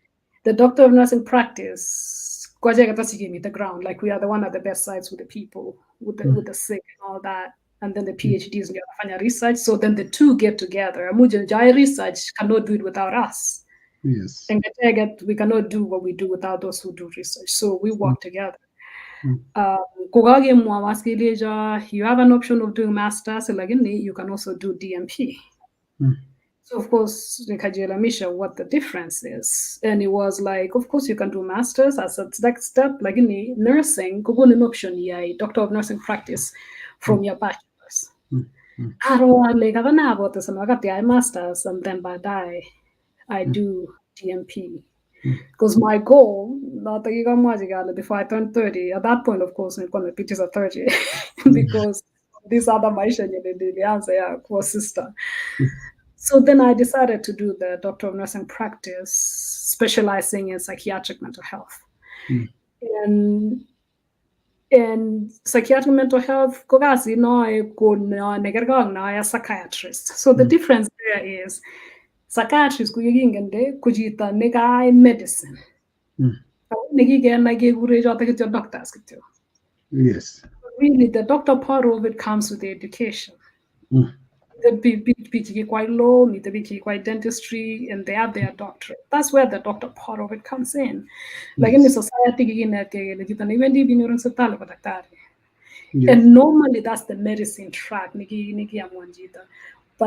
The doctor of nursing practice, the ground, like we are the one at the best sides with the people, with the sick and all that. And then the PhDs and research. So then the two get together. Research cannot do it without us. Yes. And we cannot do what we do without those who do research. So we work together. You have an option of doing masters, you can also do DMP. So of course, Misha, what the difference is. And it was like, of course, you can do masters as a next step, like in nursing, an option, doctor of nursing practice from your bachelors. I got the masters, and then by that, I do DMP. Because my goal, before I turn 30, at that point, of course, I'm going to be just a 30, because these other Maisha, the answer was sister. So then I decided to do the doctor of nursing practice, specializing in psychiatric mental health. And psychiatric mental health, a psychiatrist. So the difference there is psychiatrist medicine. Doctors. Yes. Really, the doctor part of it comes with the education. The PhD quite low, need to be quite dentistry, and they have their doctorate. That's where the doctor part of it comes in. Like in the society, and normally that's the medicine track. But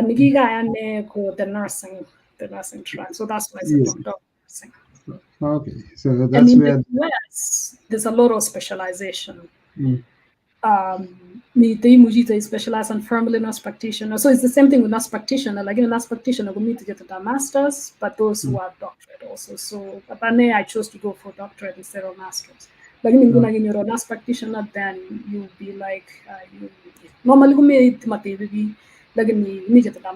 the nursing track. So that's why it's a doctor of nursing. Okay, so that's where the US, there's a lot of specialization. They specialize on family nurse practitioner. So it's the same thing with nurse practitioner. Like in a nurse practitioner, we need to get to the masters, but those who have doctorate also. So I chose to go for doctorate instead of masters. Like in you're a nurse practitioner, then you'll be like normally we need to get the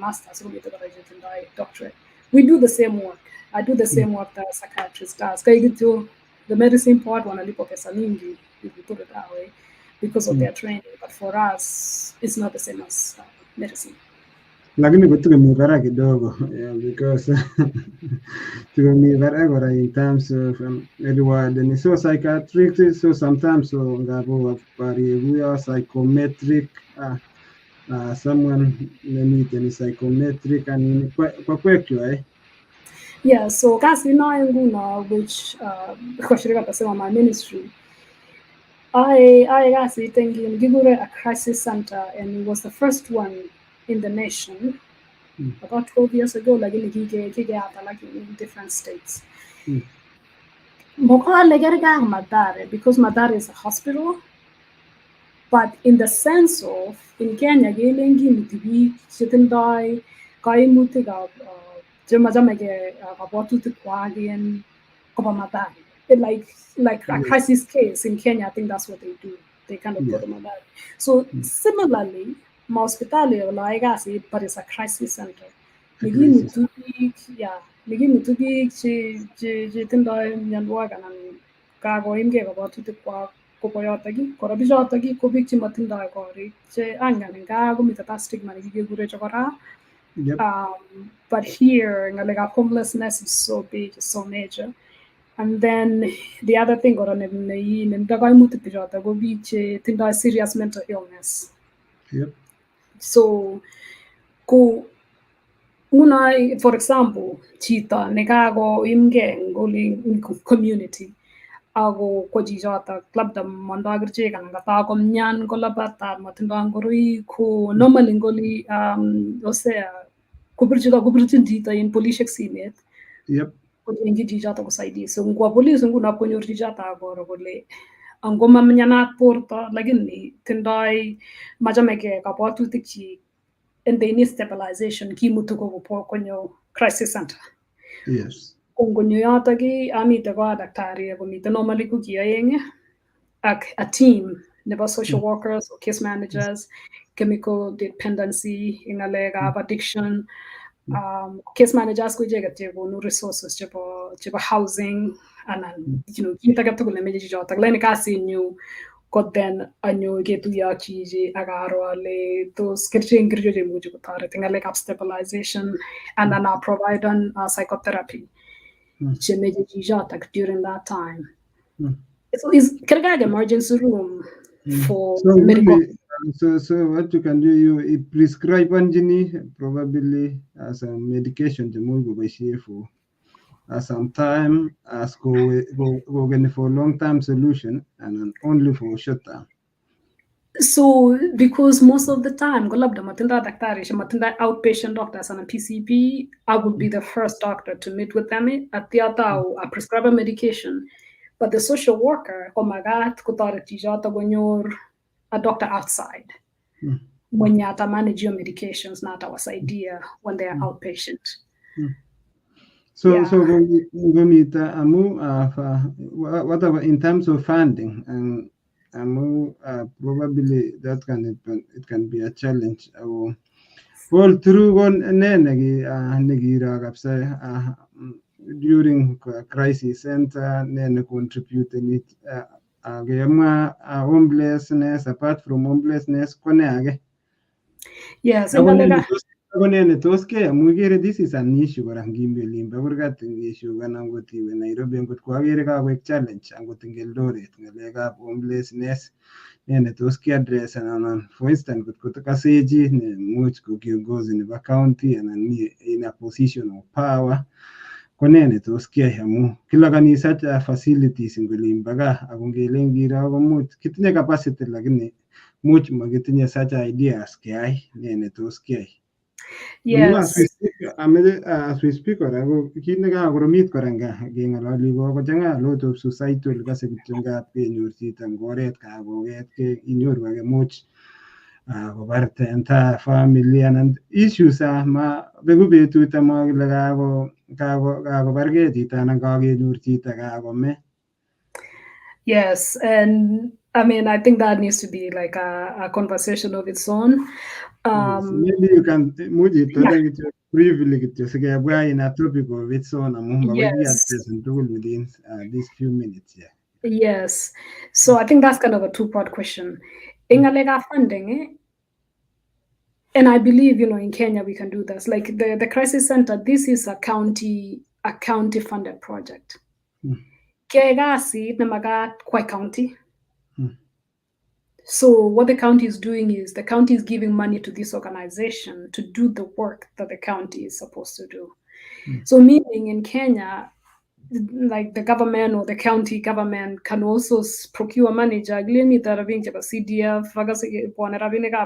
masters, we need to get the doctorate. We do the same work. I do the same work that a psychiatrist does. The medicine part, when I look at Salingi, if you put it that way, because of their training. But for us, it's not the same as medicine. Lakini kutukumivara kidogo, because tukumivara in terms of Edward, and so psychiatric, so sometimes so ngabo pari psychometric, someone nemiten psychometric and kwa kwekyo Yeah, so kasi na which kwa shirika tasema my ministry, I kasi thinking gigure a crisis center, and it was the first one in the nation about 12 years ago, lakini kike hapa like in different states. Mokale gerga Madare, because Madare is a hospital, but in the sense of in Kenya gelengi mitibi chitindai kaimutik ab chemajamege kabwatutik kwagien koba Madare. Like a crisis case in Kenya, I think that's what they do. They kind of go to Madare. So similarly, my hospital like but it's a crisis center. Nigi mitubik chitindoi mionwogik anan kakoimgei kabwatutik kwak kobwa yotok kora bichotok ko biik chematindoi korik che angen eng gaa komite stigma nekikekure chokora. But here ngalekab homelessness is so big, it's so major. And then the other thing kora netindo kaimutik bichotok ko biik chetindoi serious mental illness. So ko una, for example, chito nekakoimgei eng community ako ko chichotok labda mondoi kerichek anan katakomyan kolabat matindoi ngoroik ko normally ngoli osea kopirchin chito en polishek simet kolenji chichotok kosaidie. So ngwa police nguno konyor chichotok akoro kole angomamyanat borto lakini tindoi machamegei kabwatutik chi and they need stabilization, kimutu konyo crisis center. Kongonyo yotok amite ko daktari komite normally ko kiyoeng ak a team nebo social workers or case managers, chemical dependency, ngalekab addiction, case managers ko icheket chekonu resources chebo housing anan kit age tugul nemeche chichotok. Lakini kasinyu ko then anyo ketuiyo ak chichi ak aro ale tos kerichek ngircho chemuchi kotoret eng ngalekab stabilization and then I provide psychotherapy chemeche chichotok during that time. So it's kerga emergency room for medical. So what you can do, you prescribe probably as a medication to move for some time as go for long-term solution and only for short term. So because most of the time golabda matinda daktari matinda outpatient doctors and a PCP, I would be the first doctor to meet with them at the I prescribe a medication, but the social worker komagat kotoret chichotok konyor a doctor outside when you manage your medications, not our idea when they are outpatient. So Gomita Amu, what about in terms of funding and probably that it can be a challenge. All through one during crisis center nene contributing it homelessness. Apart from homelessness yes, this is an issue issue Nairobi challenge homelessness address for instance county and in a position of power kila kanisa facilities kitinye capacity lakini much makitinye such ideas yes. As we speak kit nekakoromit kora kengalali kochanga lot of societal kase kityongab kenyor chito eng oret kakoketkei inyoru ake much kobarte entire family and issues beku betut amakile kakobargei chito anan kakenyor chito kakome. Yes, and I mean, I think that needs to be like a conversation of its own. Maybe you can briefly in a topic of its own within these few minutes. Yes, so I think that's kind of a two-part question. Ingalega funding, and I believe in Kenya we can do this. Like the crisis center, this is a county funded project. Kegasi namagat Kwai County. So what the county is doing is the county is giving money to this organization to do the work that the county is supposed to do. So meaning in Kenya, like the government or the county government can also procure money juggling CDF,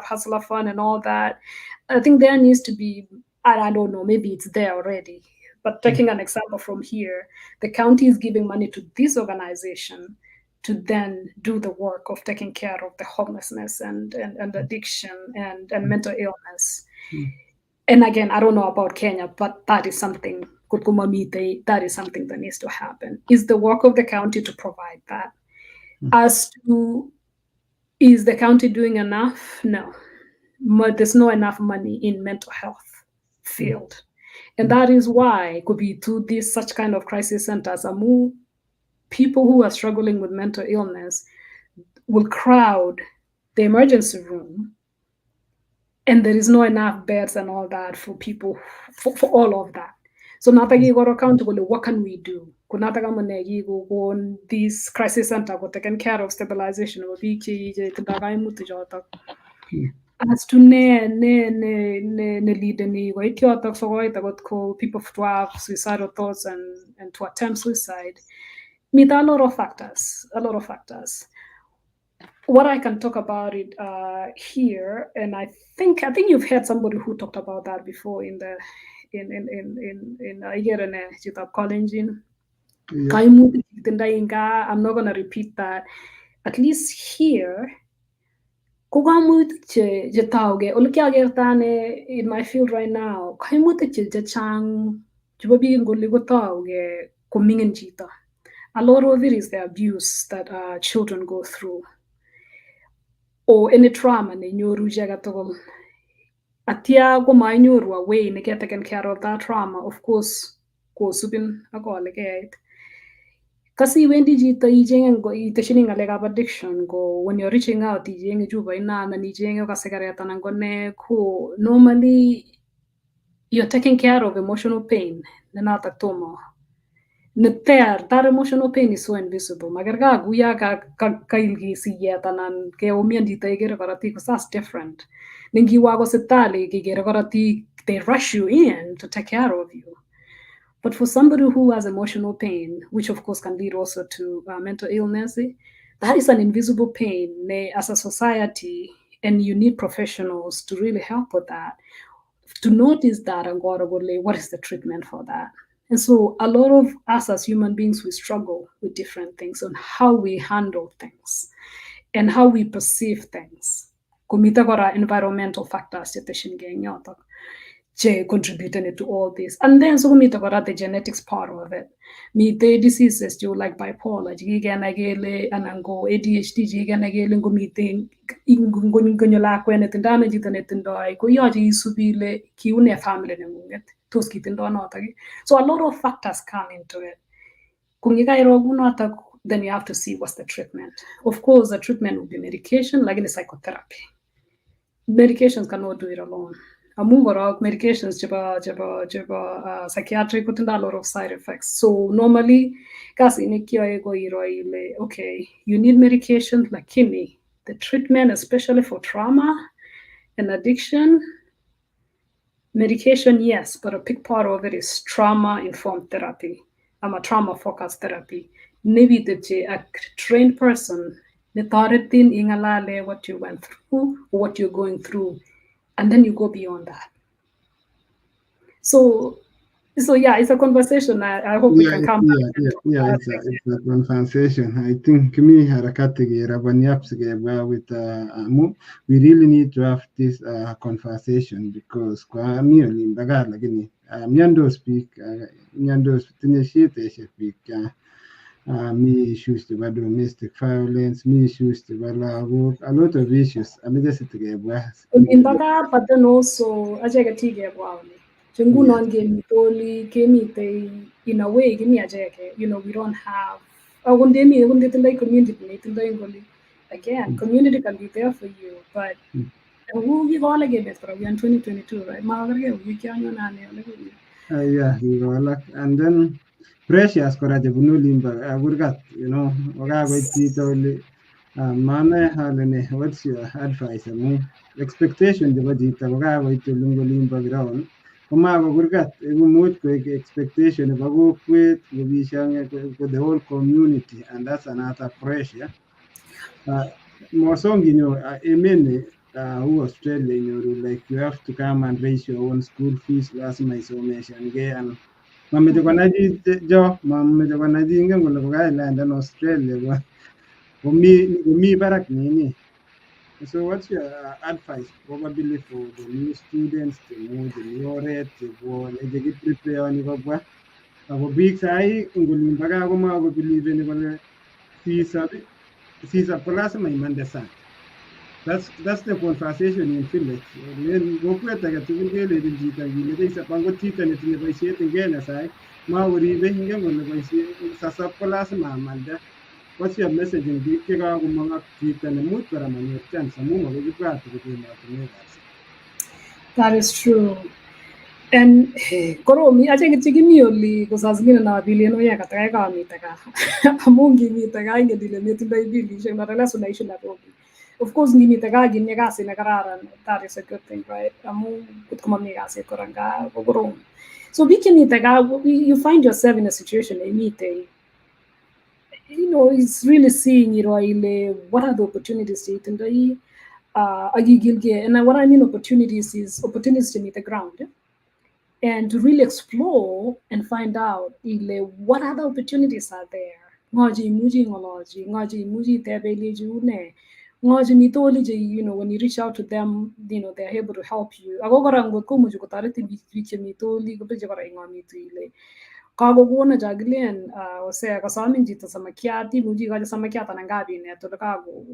hustler fund and all that. I think there needs to be, I don't know, maybe it's there already. But taking an example from here, the county is giving money to this organization to then do the work of taking care of the homelessness and addiction and mental illness. And again, I don't know about Kenya, but that is something, that is something that needs to happen. Is the work of the county to provide that. As to, is the county doing enough? No. There's not enough money in mental health field. And that is why could be to this such kind of crisis centers, people who are struggling with mental illness will crowd the emergency room, and there is not enough beds and all that for people, for all of that. So now that you got accountable, what can we do? Go on this crisis center, go taking care of stabilization of as to ne lead any way people to have suicidal thoughts and to attempt suicide. There are a lot of factors. What I can talk about it here, and I think you've heard somebody who talked about that before in college. I'm not gonna repeat that. At least here, in my field right now, a lot of it is the abuse that children go through, or any trauma ne nyoru jagatol. Atia go my nyoru away ne get taken care of that trauma, of course, go subin agolegate. Kasi wendi jita ijeng go itashining alega addiction go when you're reaching out ijeng juba ina na nijeng ka cigarette na gone ko normally you're taking care of emotional pain na nata tomo. That emotional pain is so invisible. Magarga guya ka ilgi siya tanan ke omian dita igere karati ko that's different. Ningi wago setali igere karati they rush you in to take care of you. But for somebody who has emotional pain, which of course can lead also to mental illness, that is an invisible pain as a society, and you need professionals to really help with that, to notice that and go what is the treatment for that. And so a lot of us as human beings, we struggle with different things on how we handle things and how we perceive things. Kumita gora environmental factors contributing to all this. And then so we talk about the genetics part of it. Me the diseases like bipolar, anango ADHD, go meeting ingunyola kwenet damage itandoi, ko yaji subile kiune family nemunget, so a lot of factors come into it. Then you have to see what's the treatment. Of course, the treatment will be medication, like in the psychotherapy. Medications cannot do it alone. Medications psychiatric put a lot of side effects. So normally, okay, you need medication like kidney. The treatment, especially for trauma and addiction, medication, yes, but a big part of it is trauma-informed therapy. I'm a trauma-focused therapy. Maybe a trained person, what you went through, what you're going through, and then you go beyond that. So yeah, it's a conversation. I hope we can come back. It's a conversation. I think me we really need to have this conversation because me issues about domestic violence, me issues about a lot of issues. I mean, just but then also, in a way, we don't have. Again, community can be there for you, but who give all again? We are in 2022, right? Yeah, and then precious courage limba I would got Mane halene, what's your advice? Expectation the body tabaga to lungolim background. Kuma bagurgat, mood quick expectation of a go quit, we shang the whole community, and that's another pressure. More song, I mean, who Australia, like you have to come and raise your own school fees, last my summation again. And Mamma Joganaji, Joe, Mamma Joganaji, England, Island, and Australia. Me barak nini. So what's your advice probably for the new students to move the new rate to go and they get prepare on your our big sai ngulin baga ko ma ko believe in wala si sa plus may mandasa. That's the conversation in Finland. Then go kweta ka tugele din jita gile dai sa pango tita ne tine bai siete ngena sai ma wuri be hinga ngone bai si sa plus ma manda. What's your message in the Kega Manga Tita and Mood para Manu chance? A move of the graph to the That is true. And koro mi acha kichigi mi oli ko sasgina na billion ya kataka ka mi taka amungi mi taka inge dile mi tindai bili she na relasu na ishu na tobi. Of course ni mi taka gin ya kasi na kararan, that is a good thing, right? Amu kut kuma mi kasi koranga gogoro. So biki mi taka you find yourself in a situation it's really seeing what are the opportunities tindai agigilge, and what I mean opportunities is opportunities to meet the ground. And to really explore and find out what other opportunities are there. Ngaji muji ngoloji, ngaji muji tebeli june, ngaji mitology, when you reach out to them, they're able to help you. Agogora ngoko muji kotareti biche mitoli, gobeje kora ingami tu ile. Kago kuona jaglen, osea kasami jita samakiati, muji kaja samakiata nangabi ne, to lakago,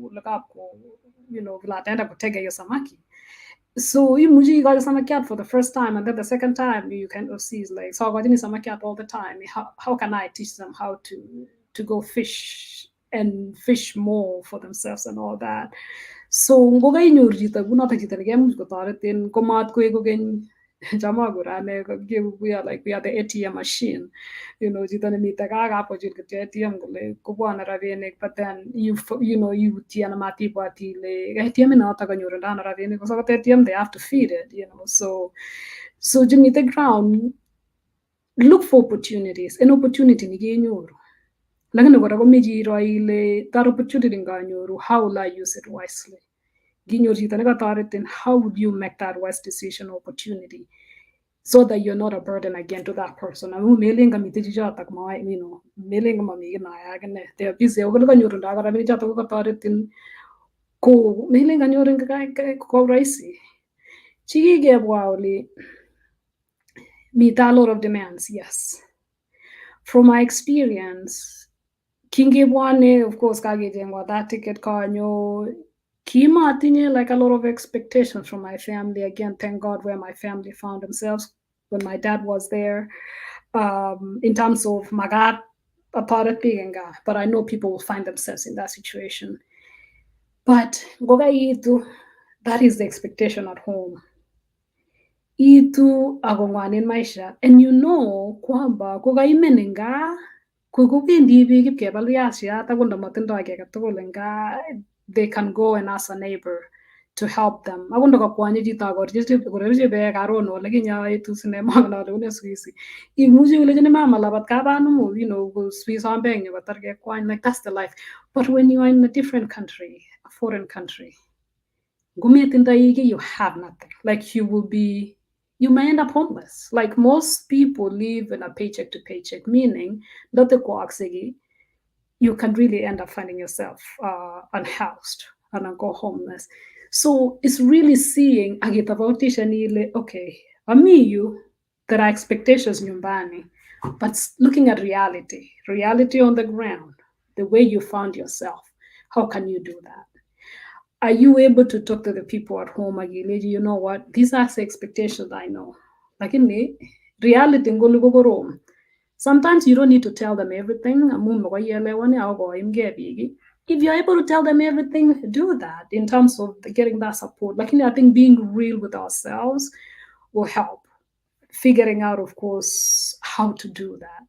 vila tenda kutega yo samaki. So you muji got a cat for the first time, and then the second time you kind of see like so I got cat all the time. How can I teach them how to go fish and fish more for themselves and all that? So ngoga inurjita guna tajita game go taratin komat ko ego gen jama gurane we are the ATM machine, jitane mita kaga po jil ke ATM gole ko bwana ravene, but then you tiana mati pati le ATM na ta ganyura na ravene ko sa ATM they have to feed it, so jimmy the ground look for opportunities, an opportunity ni genyuru lakini ko meji ro ile that opportunity nganyuru, how will I use it wisely? How would you make that wise decision opportunity so that you're not a burden again to that person? They're busy. Ko melinga nyoring ko raisi. Chigi wawli meet a lot of demands, yes. From my experience, kingi one, of course, kage jengwa that ticket kanyo. Kima tinye like a lot of expectations from my family. Again, thank God where my family found themselves when my dad was there. In terms of magat, but I know people will find themselves in that situation. But goga itu, that is the expectation at home. Itu agongwanin maisha, and kwamba goga imenenga kukukendi bigi kebal yasya tagunda matindo akekatugul nga they can go and ask a neighbor to help them. Agundo ka kwanye jita gor je be karo no lagi nya itu sine magna le une swisi. I muji ule jene mama labat ka ba no go swiss on bang you targe kwanye, like that's the life. But when you are in a different country, a foreign country, you have nothing. Like you may end up homeless. Like most people live in a paycheck to paycheck, meaning that the you can really end up finding yourself unhoused and go homeless. So it's really seeing okay, you there are expectations nyumbani, but looking at reality on the ground, the way you found yourself, how can you do that? Are you able to talk to the people at home? You know what? These are the expectations I know. Like in reality, sometimes you don't need to tell them everything. If you're able to tell them everything, do that in terms of getting that support. Like I think being real with ourselves will help. Figuring out, of course, how to do that.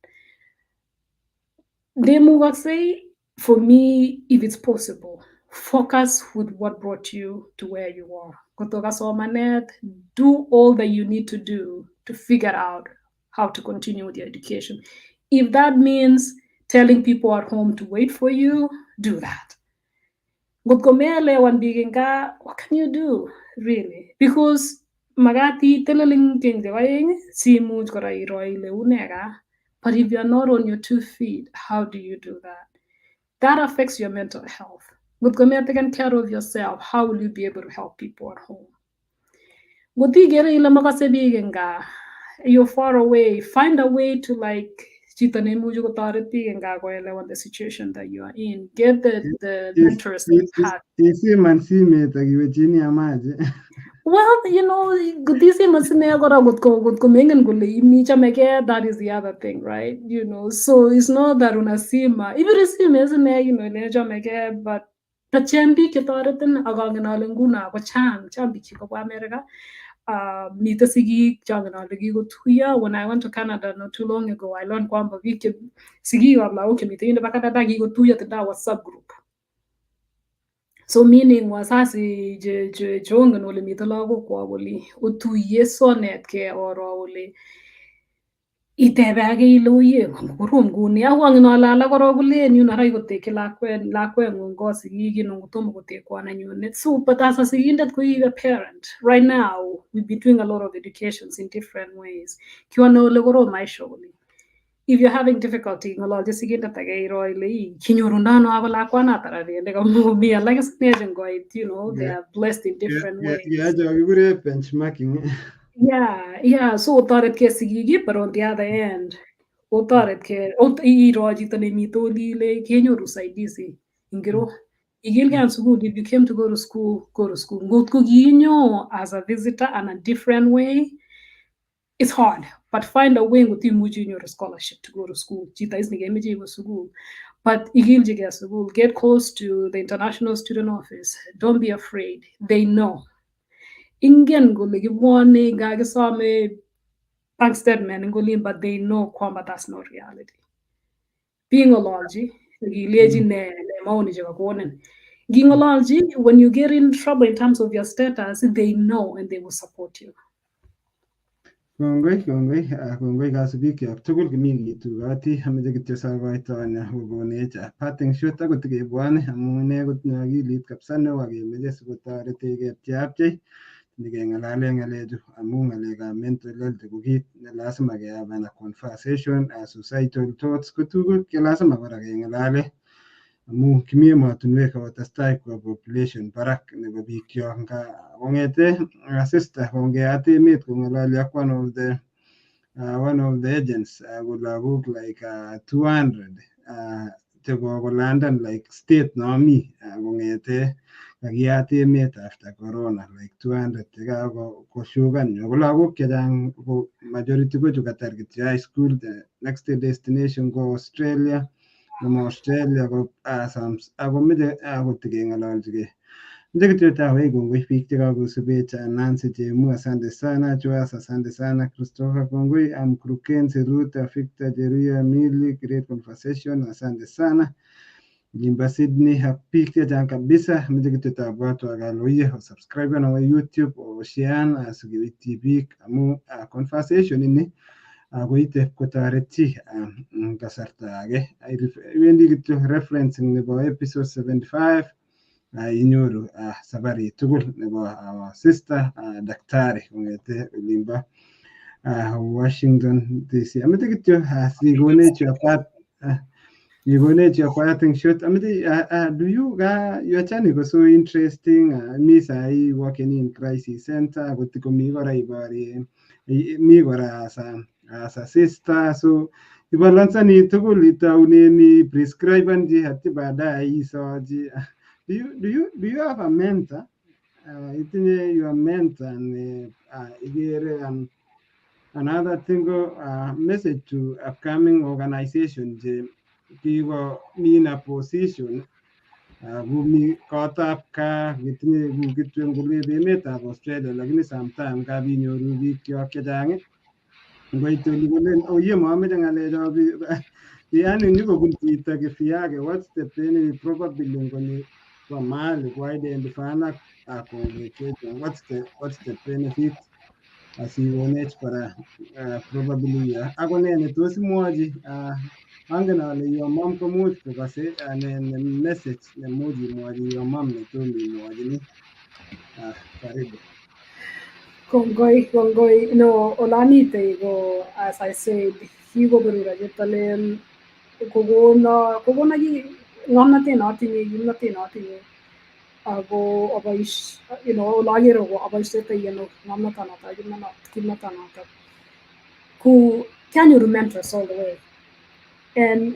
Say, for me, if it's possible, focus with what brought you to where you are. Kutoka somanet, do all that you need to do to figure out how to continue with your education. If that means telling people at home to wait for you, do that. What can you do, really? Because magati teleling king the si much kora iroile unega. But if you're not on your 2 feet, how do you do that? That affects your mental health. With taking care of yourself, how will you be able to help people at home? You're far away. Find a way to like the situation that you are in. Get the mentors that you have. Well, that is the other thing, right? So it's not that unasima. If it is but the chambi kitoretin aganganalenguna ko chambi chiko kwa America. Mita sigi changanalegi go tuya. When I went to Canada not too long ago, I learned kwamba viki sigi wabla okay mita yunda bakata dagi go tuya tada WhatsApp group. So meaning was hasi jongan wole mitalago kwa wole utu yesonet ke oro wole itebage iloye kurum guni awang no ala koro gulen yun haray ko teke lakwen ngo sigigi no gutom ko te kwa na yun so but as a sigindat ko a parent right now we're doing a lot of educations in different ways kiwa no legoro mai shogoli. If you're having difficulty, just again that they are blessed in different ways. Benchmarking. Yeah. So thought ke but on the other end, thought ke ingiro. If you came to go to school, go to school. Go as a visitor and a different way. It's hard, but find a way with your scholarship to go to school. But get close to the International Student Office. Don't be afraid. They know. Ingen go bank statement, but they know kwamba that's not reality. Being a logi, when you get in trouble in terms of your status, they know and they will support you. Kongoi kasubikyok tugul kimi kitugoti ameche kityo sakoitonya kokonech parting shot akot kebwone amu ine kotinye akilit kabisa neo akemeche sikotoreti kepcheapchei nikeng'alale ng'alechu amu ng'alekab mental health ko kit ne lazima kehaven a conversation as societal thoughts ko tuguk che lazima kora keng'alale amu kimi emotinwek akotestai kwa population barak nebo bikyok kong'ete sister kongeyat emet kong'alali ak one of the agents ko lagok like 200 chekokolanden like state nomi kong'ete kakiyat emet after corona like 200 chekakoshukan ko lagok chechang ko majority ko chu katar kityo high school, the next destination ko Australia ko ako meche akot keng'ololchigei. Meche kityo tawech kongoi biik chekakosubech Nancy Chemu, asante sana, Joas, asante sana, Christopher kongoi, mkurugenzi Ruth, Victor Jeruya, Emily, great conversation, asante sana. Jimba Sydney ak biik chechang kabisa meche kityo tabwatu akaloiye subscribe na YouTube o share asikoityi biik amu conversation ini koite kotoret chi kasarta age. Iwendi kityo referencing nebo episode 75 inyoru sabari tugul nebo our sister daktari kong'ete olimbo Washington DC. Amete kityo sikonech your parting shot. Do your channel was so interesting. Me sai working in crisis center. Kotiko mi kora ibari mi kora as a sister. So ibalansa ni tugul itauneni prescribe nji hati baadaye isoji. Do you have a mentor? Itinye your mentor and igere another thing message to upcoming organization kiwa mi in a position gumi kotab ka gitinye gugitwen gulebe emetab Australia lakini sometime kabinyoru biik kyok chechang ngoite olikolen oye moameche ng'alechok yani nyikobun chito kifyake what's the pain probably ngonyi kwa mahali kwa identify a congregation, what's the benefit asikonech kora probably akone ne tos imwochi angen ale your mom komuch kokase ne message nemuch imwochi your mom netom imwochini. Karibu. Kongoi. No, olanite go, as I said, kikoberura chetalel kokona ki ng'omnotet notinye, kimnotet notinye ako olakere ko aboisietoi ano ng'omnotonoto kimnotonoto ku kianyoru mentors all the way. And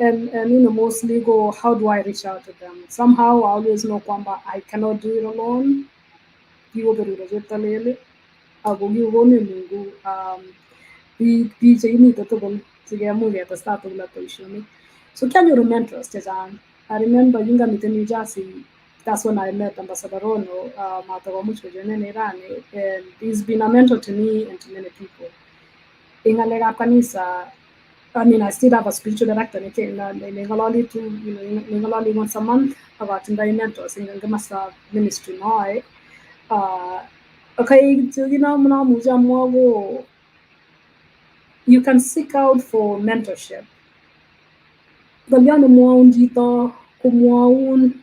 mostly go, how do I reach out to them? Somehow I always know kwamba I cannot do it alone. Kikoberura chetalel ako kikokone Mungu biik chekimite tugul sikemuch ketestai tugul ak boisionik. So kianyoru mentors chechang. I remember kingamiten New Jersey, that's when I met Ambassador Rono, matakomuch kojoinen rani, and he's been a mentor to me and to many people. En ng'alekab kanisa, I mean, I still have a spiritual director nengalali nengalali once a month about tindoi mentors en komostab ministry noe. Okay, mnamuch amwa ko you can seek out for mentorship. Ng'olyon nemwoun chito komwoun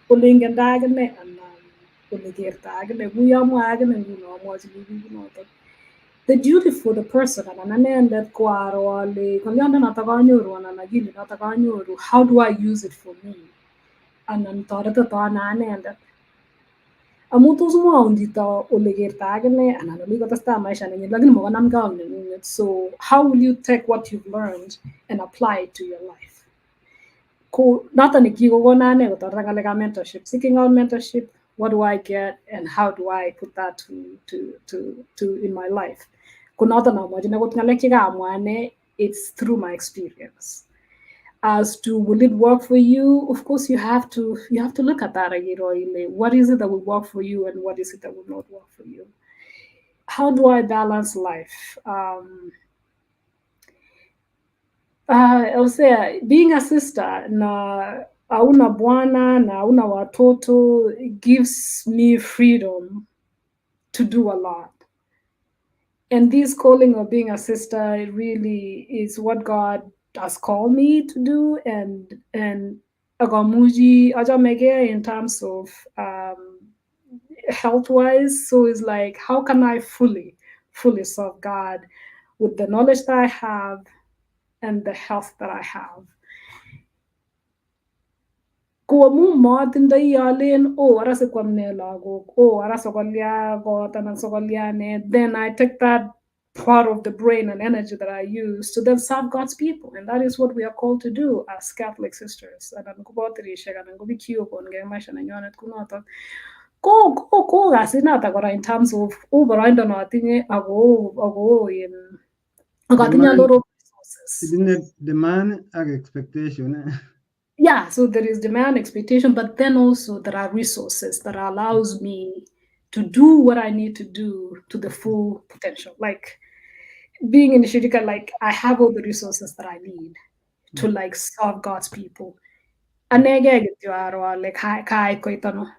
kole ingendo akine anan kole kerto akine, kuyo mwoe akine nguno amwochini biik notok. The duty for the person anan anendet ko aro ale ng'oliondonoto kanyoru anan akilinoto kanyoru, how do I use it for me? Anan toreto ano anendet? Amu tos mwaun chito ole kerto akine anan ole kikotestai maisha nenyin lakini makonamgei ak neng'ung'et. So how will you take what you've learned and apply it to your life? Ko noton nekikokona ane kotoreto ng'alekab mentorship, seeking out mentorship, what do I get and how do I put that to in my life? Ko noton amwochin akot ng'alek chekamwa ane, it's through my experience. As to will it work for you? Of course, you have to look at that. What is it that will work for you, and what is it that will not work for you? How do I balance life? I'll say being a sister na hauna bwana na hauna watoto gives me freedom to do a lot. And this calling of being a sister really is what God has called me to do, and agamuji ajamege in terms of health wise. So it's like, how can I fully serve God with the knowledge that I have and the health that I have? Komu matindoi alen ara sikwamne lagok, ara sokolya kot anan sokolya ne, then I take that part of the brain and energy that I use to then serve God's people, and that is what we are called to do as Catholic sisters. Anan ko patirishek anan ko biik kongei maisha nenywanet kunotok. Ko kasit notok kora in terms of boroindo notinye ako atinye a lot of resources. Isn't demand and expectation? Yeah, so there is demand, expectation, but then also there are resources that allows me to do what I need to do to the full potential. Like being in the Shirika, like I have all the resources that I need to like serve God's people. Anege like kai koitano.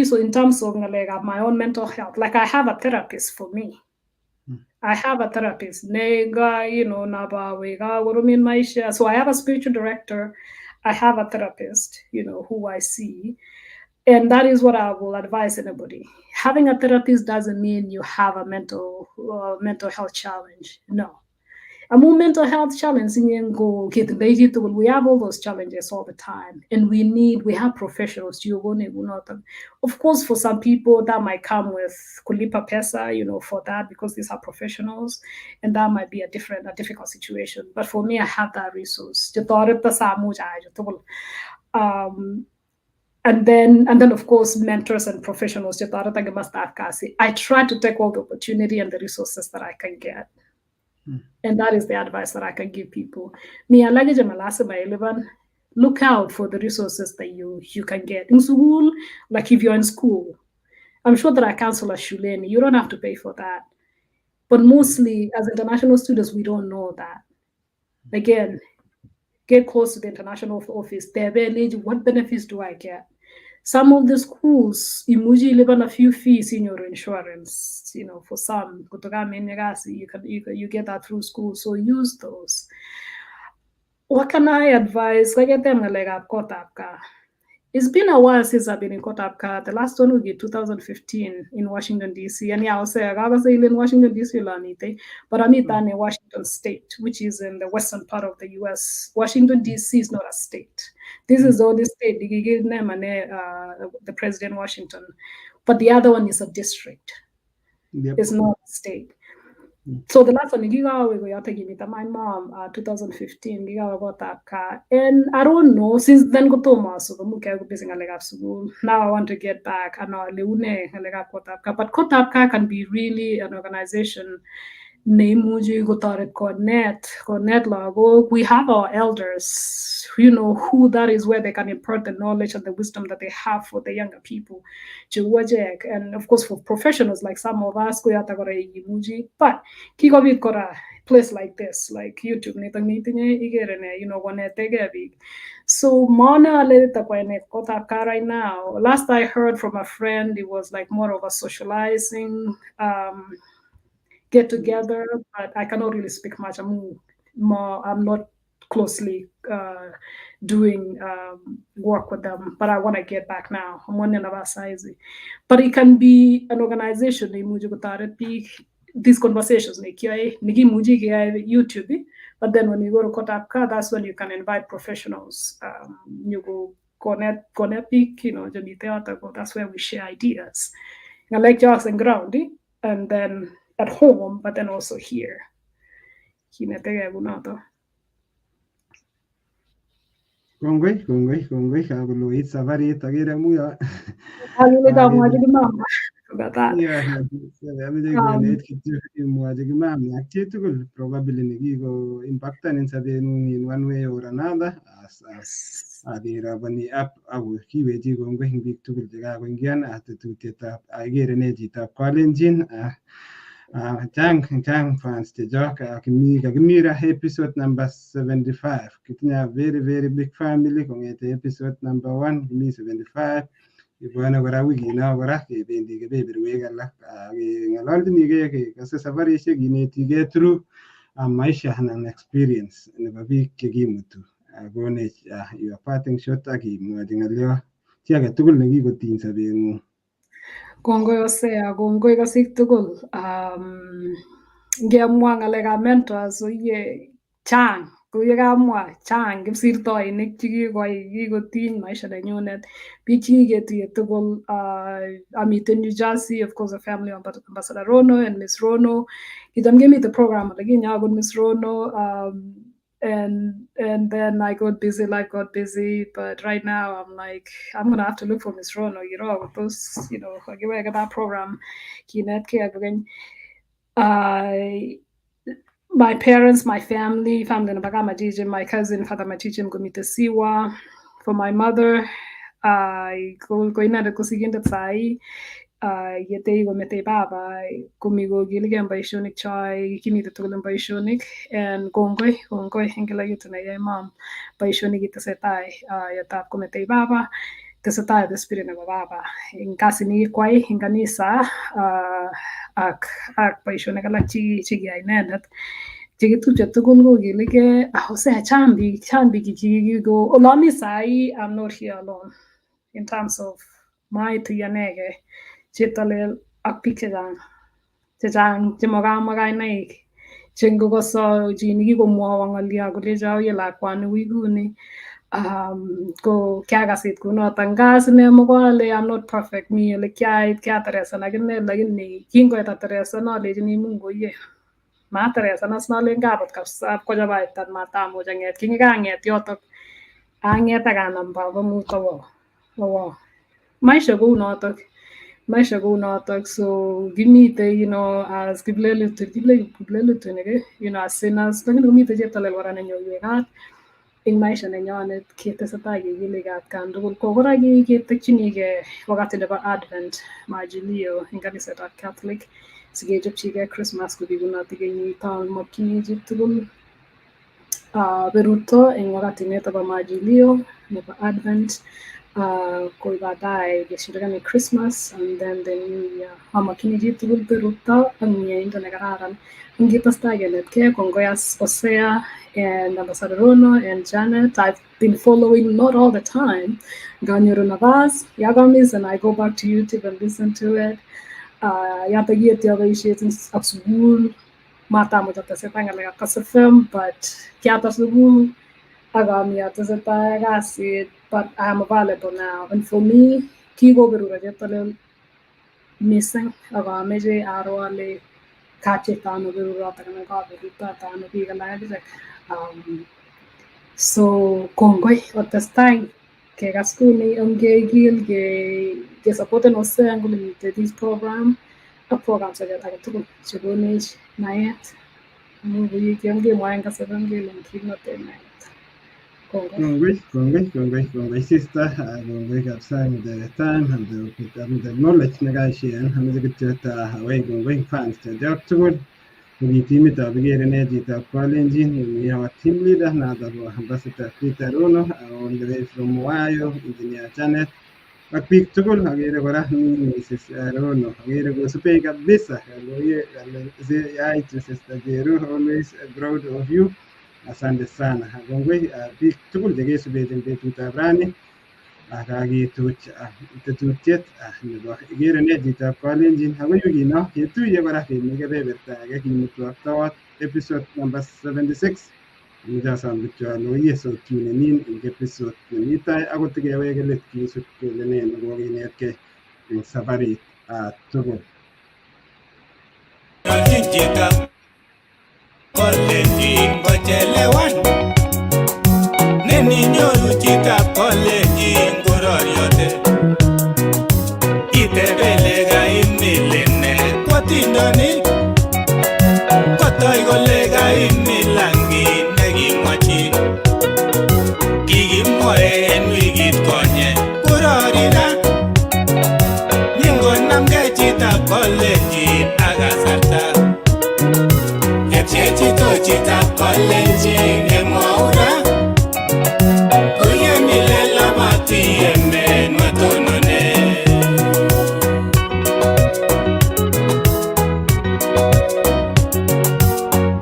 So in terms of like my own mental health, like I have a therapist for me. I have a therapist. So I have a spiritual director. I have a therapist, who I see. And that is what I will advise anybody. Having a therapist doesn't mean you have a mental health challenge. No. A mental health challenge, we have all those challenges all the time. And we have professionals. Of course, for some people, that might come with kulipa pesa, for that, because these are professionals. And that might be a difficult situation. But for me, I have that resource. And then of course, mentors and professionals. I try to take all the opportunity and the resources that I can get. And that is the advice that I can give people. Look out for the resources that you can get. In school, like if you're in school, I'm sure that I counsel a shuleni. You don't have to pay for that. But mostly, as international students, we don't know that. Again, get close to the international office. What benefits do I get? Some of the schools, imuji live on a few fees in your insurance. For some, you get that through school. So use those. What can I advise? It's been a while since I've been in Kotapka. The last one would be 2015 in Washington, D.C. And yeah, I'll say in Washington, D.C. But I'm in Washington State, which is in the western part of the U.S. Washington, D.C. is not a state. This is the only state, the President Washington. But the other one is a district. Yep. It's not a state. So the last one, my mom, 2015, and I don't know, since then, now I want to get back, but Kotapka can be really an organization. We have our elders, who that is where they can impart the knowledge and the wisdom that they have for the younger people. And of course, for professionals like some of us, but Kikobit got a place like this, like YouTube, so right now. Last I heard from a friend, it was like more of a socializing get together, but I cannot really speak much. I'm not closely doing work with them, but I want to get back now. I'm one of our size. But it can be an organization. These conversations, YouTube. But then when you go to Kotapka, that's when you can invite professionals. You go connect, that's where we share ideas. I like jobs and ground, and then at home, but then also here. Kongoi kakuloit safarit akere muyo. Ameche kityo imwochi kimamia chitugul probably nekiko impactan in sobeng'ung in one way or another as akeroboni up ako kiwechi kongoi eng biik tugul chekakoingian tetutietab akere ine chitab Kalenjin. Chang fans chechok kakimira episode number 75. Kitinye very very big family kong'ete episode number 1 kimi 75. Ibwane kora wikino kora kebendi kebeberwek alak keng'ololchinigei kekose safarishek kinetigei through maisha anan experience nebo biik chekimutu konech your parting shot akimwochi ng'olyo chi age tugul nekikotiny sobeng'ung. Kongoi Osea, kongoi kasik tugul. Ngemwa ng'alekab mentors, chang. Kou yekamwa, chang kipsirtoinik chekikotiny maisha nenyunet. Biik chekiketuye tugul, amiten New Jersey, of course, a family of Ambassador Rono and Miss Rono. Kitam kemite program lakini akot Miss Rono, and then I got busy, life got busy, but right now I'm like, I'm gonna have to look for Miss Rono, with those, like that program, my parents, my family, my cousin, Father Machichem Gomita Siwa. For my mother, I go inada kusiginda sai. Yete gomete baba kumigo giligan baishonik chai kinita tugulan baishonik and gongoi hengela yutuna ya mom baishonik itasetai yatap komete baba tasetai the spirit of baba in kasini kwai in kanisa ak baishonik alak chigi ainenet chigitupche tugul ko gilige ahose chambi go olami sai. I'm not here alone in terms of my tuyanege Chitalel ak biik chechang chemakainaik chengokoso chi nekikomwowo ng'olyo kolecho ye lakwani wikuni ko kiakasit kunoto ngas ine mokole I'm not perfect mi ole kiateresan akine lakini kingoit ateresan alechini Mungu materesan as nalen kabut kabisa kochobaitan matamuch ang'et kingang'et yotok ang'et akanam baba mutowo maisha kounotok so kimite as kiplelutik as sinners lakini komite cheptolel kora nenyoiwekat eng maisha nenyonet ketesetai kekiligei atkan tugul ko kora ketekchinigei wakati nebo Advent Majilio eng kanisetab Catholic sikechopchigei Christmas kobekunoti kenyit makchini chi tugul Beruto eng oratinwek nebo majilio nebo Advent, koi baadaye keshirikani Christmas and then the new year. Amakini chitugul beruto ak mieindo ne kararan. Ngitestai kenetkei kongoi as Hosea and Ambassador Rono and Janet. I've been following, not all the time. Ganyoru nafas, yakamis, and I go back to YouTube and listen to it. Yatagieti aboishet ak sukul, matamuch atesetai ngalekab kasafem, but kiatar sukul akami atesetai kasit, but I am available now. And for me, kikoberuro cheptolel missing akameche aro ale kachepto ano berurotok anan kaberutote ano biik alak akichek. So kongoi otestai kekas kuni ongekil kesupport Hosea ngole mitei this program ak programs age tugul chekonech naet. Amu kemwae eng kasarta ngele kimnotet naet. Kongoi sister, kongoi kabisa with the time and the knowledge nekashare. Amache kityo awai kongoi fans chechok tugul. Komi timitab Igerene chitab Kalenjin, komi our team leader notok ko Ambassador Peter Rono, all the way from Ohio, Engineer Janet. Ak biik tugul agere kora Mrs. Rono, agere kosubei kabisa. Yaitu Sister Jeru, always proud of you. Asante sana. Kongoi biik tugul chekesubech eng betutab rani. Akakituch tetutiet nebo Igerene chitab Kalenjin. Ako yukino ketuiye kora kemi kebeberta age kimutwok tawat episode number 76. Njasom kityo ale oyie sotunenin eng episode nemi tai akot tikeweke let kisub kele ne nekokinetkei eng safarit tugul. Chitab Kalenjin kochelewan, neninyoru chitab Kalenjin kororiote, itebele kaimilene kotindonik, kotoi kole kaimilangin nekimwachin, kikimwoe en wikit konye kororira, ningonamgei chitab Kalenjin ak kasarta, chepchechito chitab Kalenjin.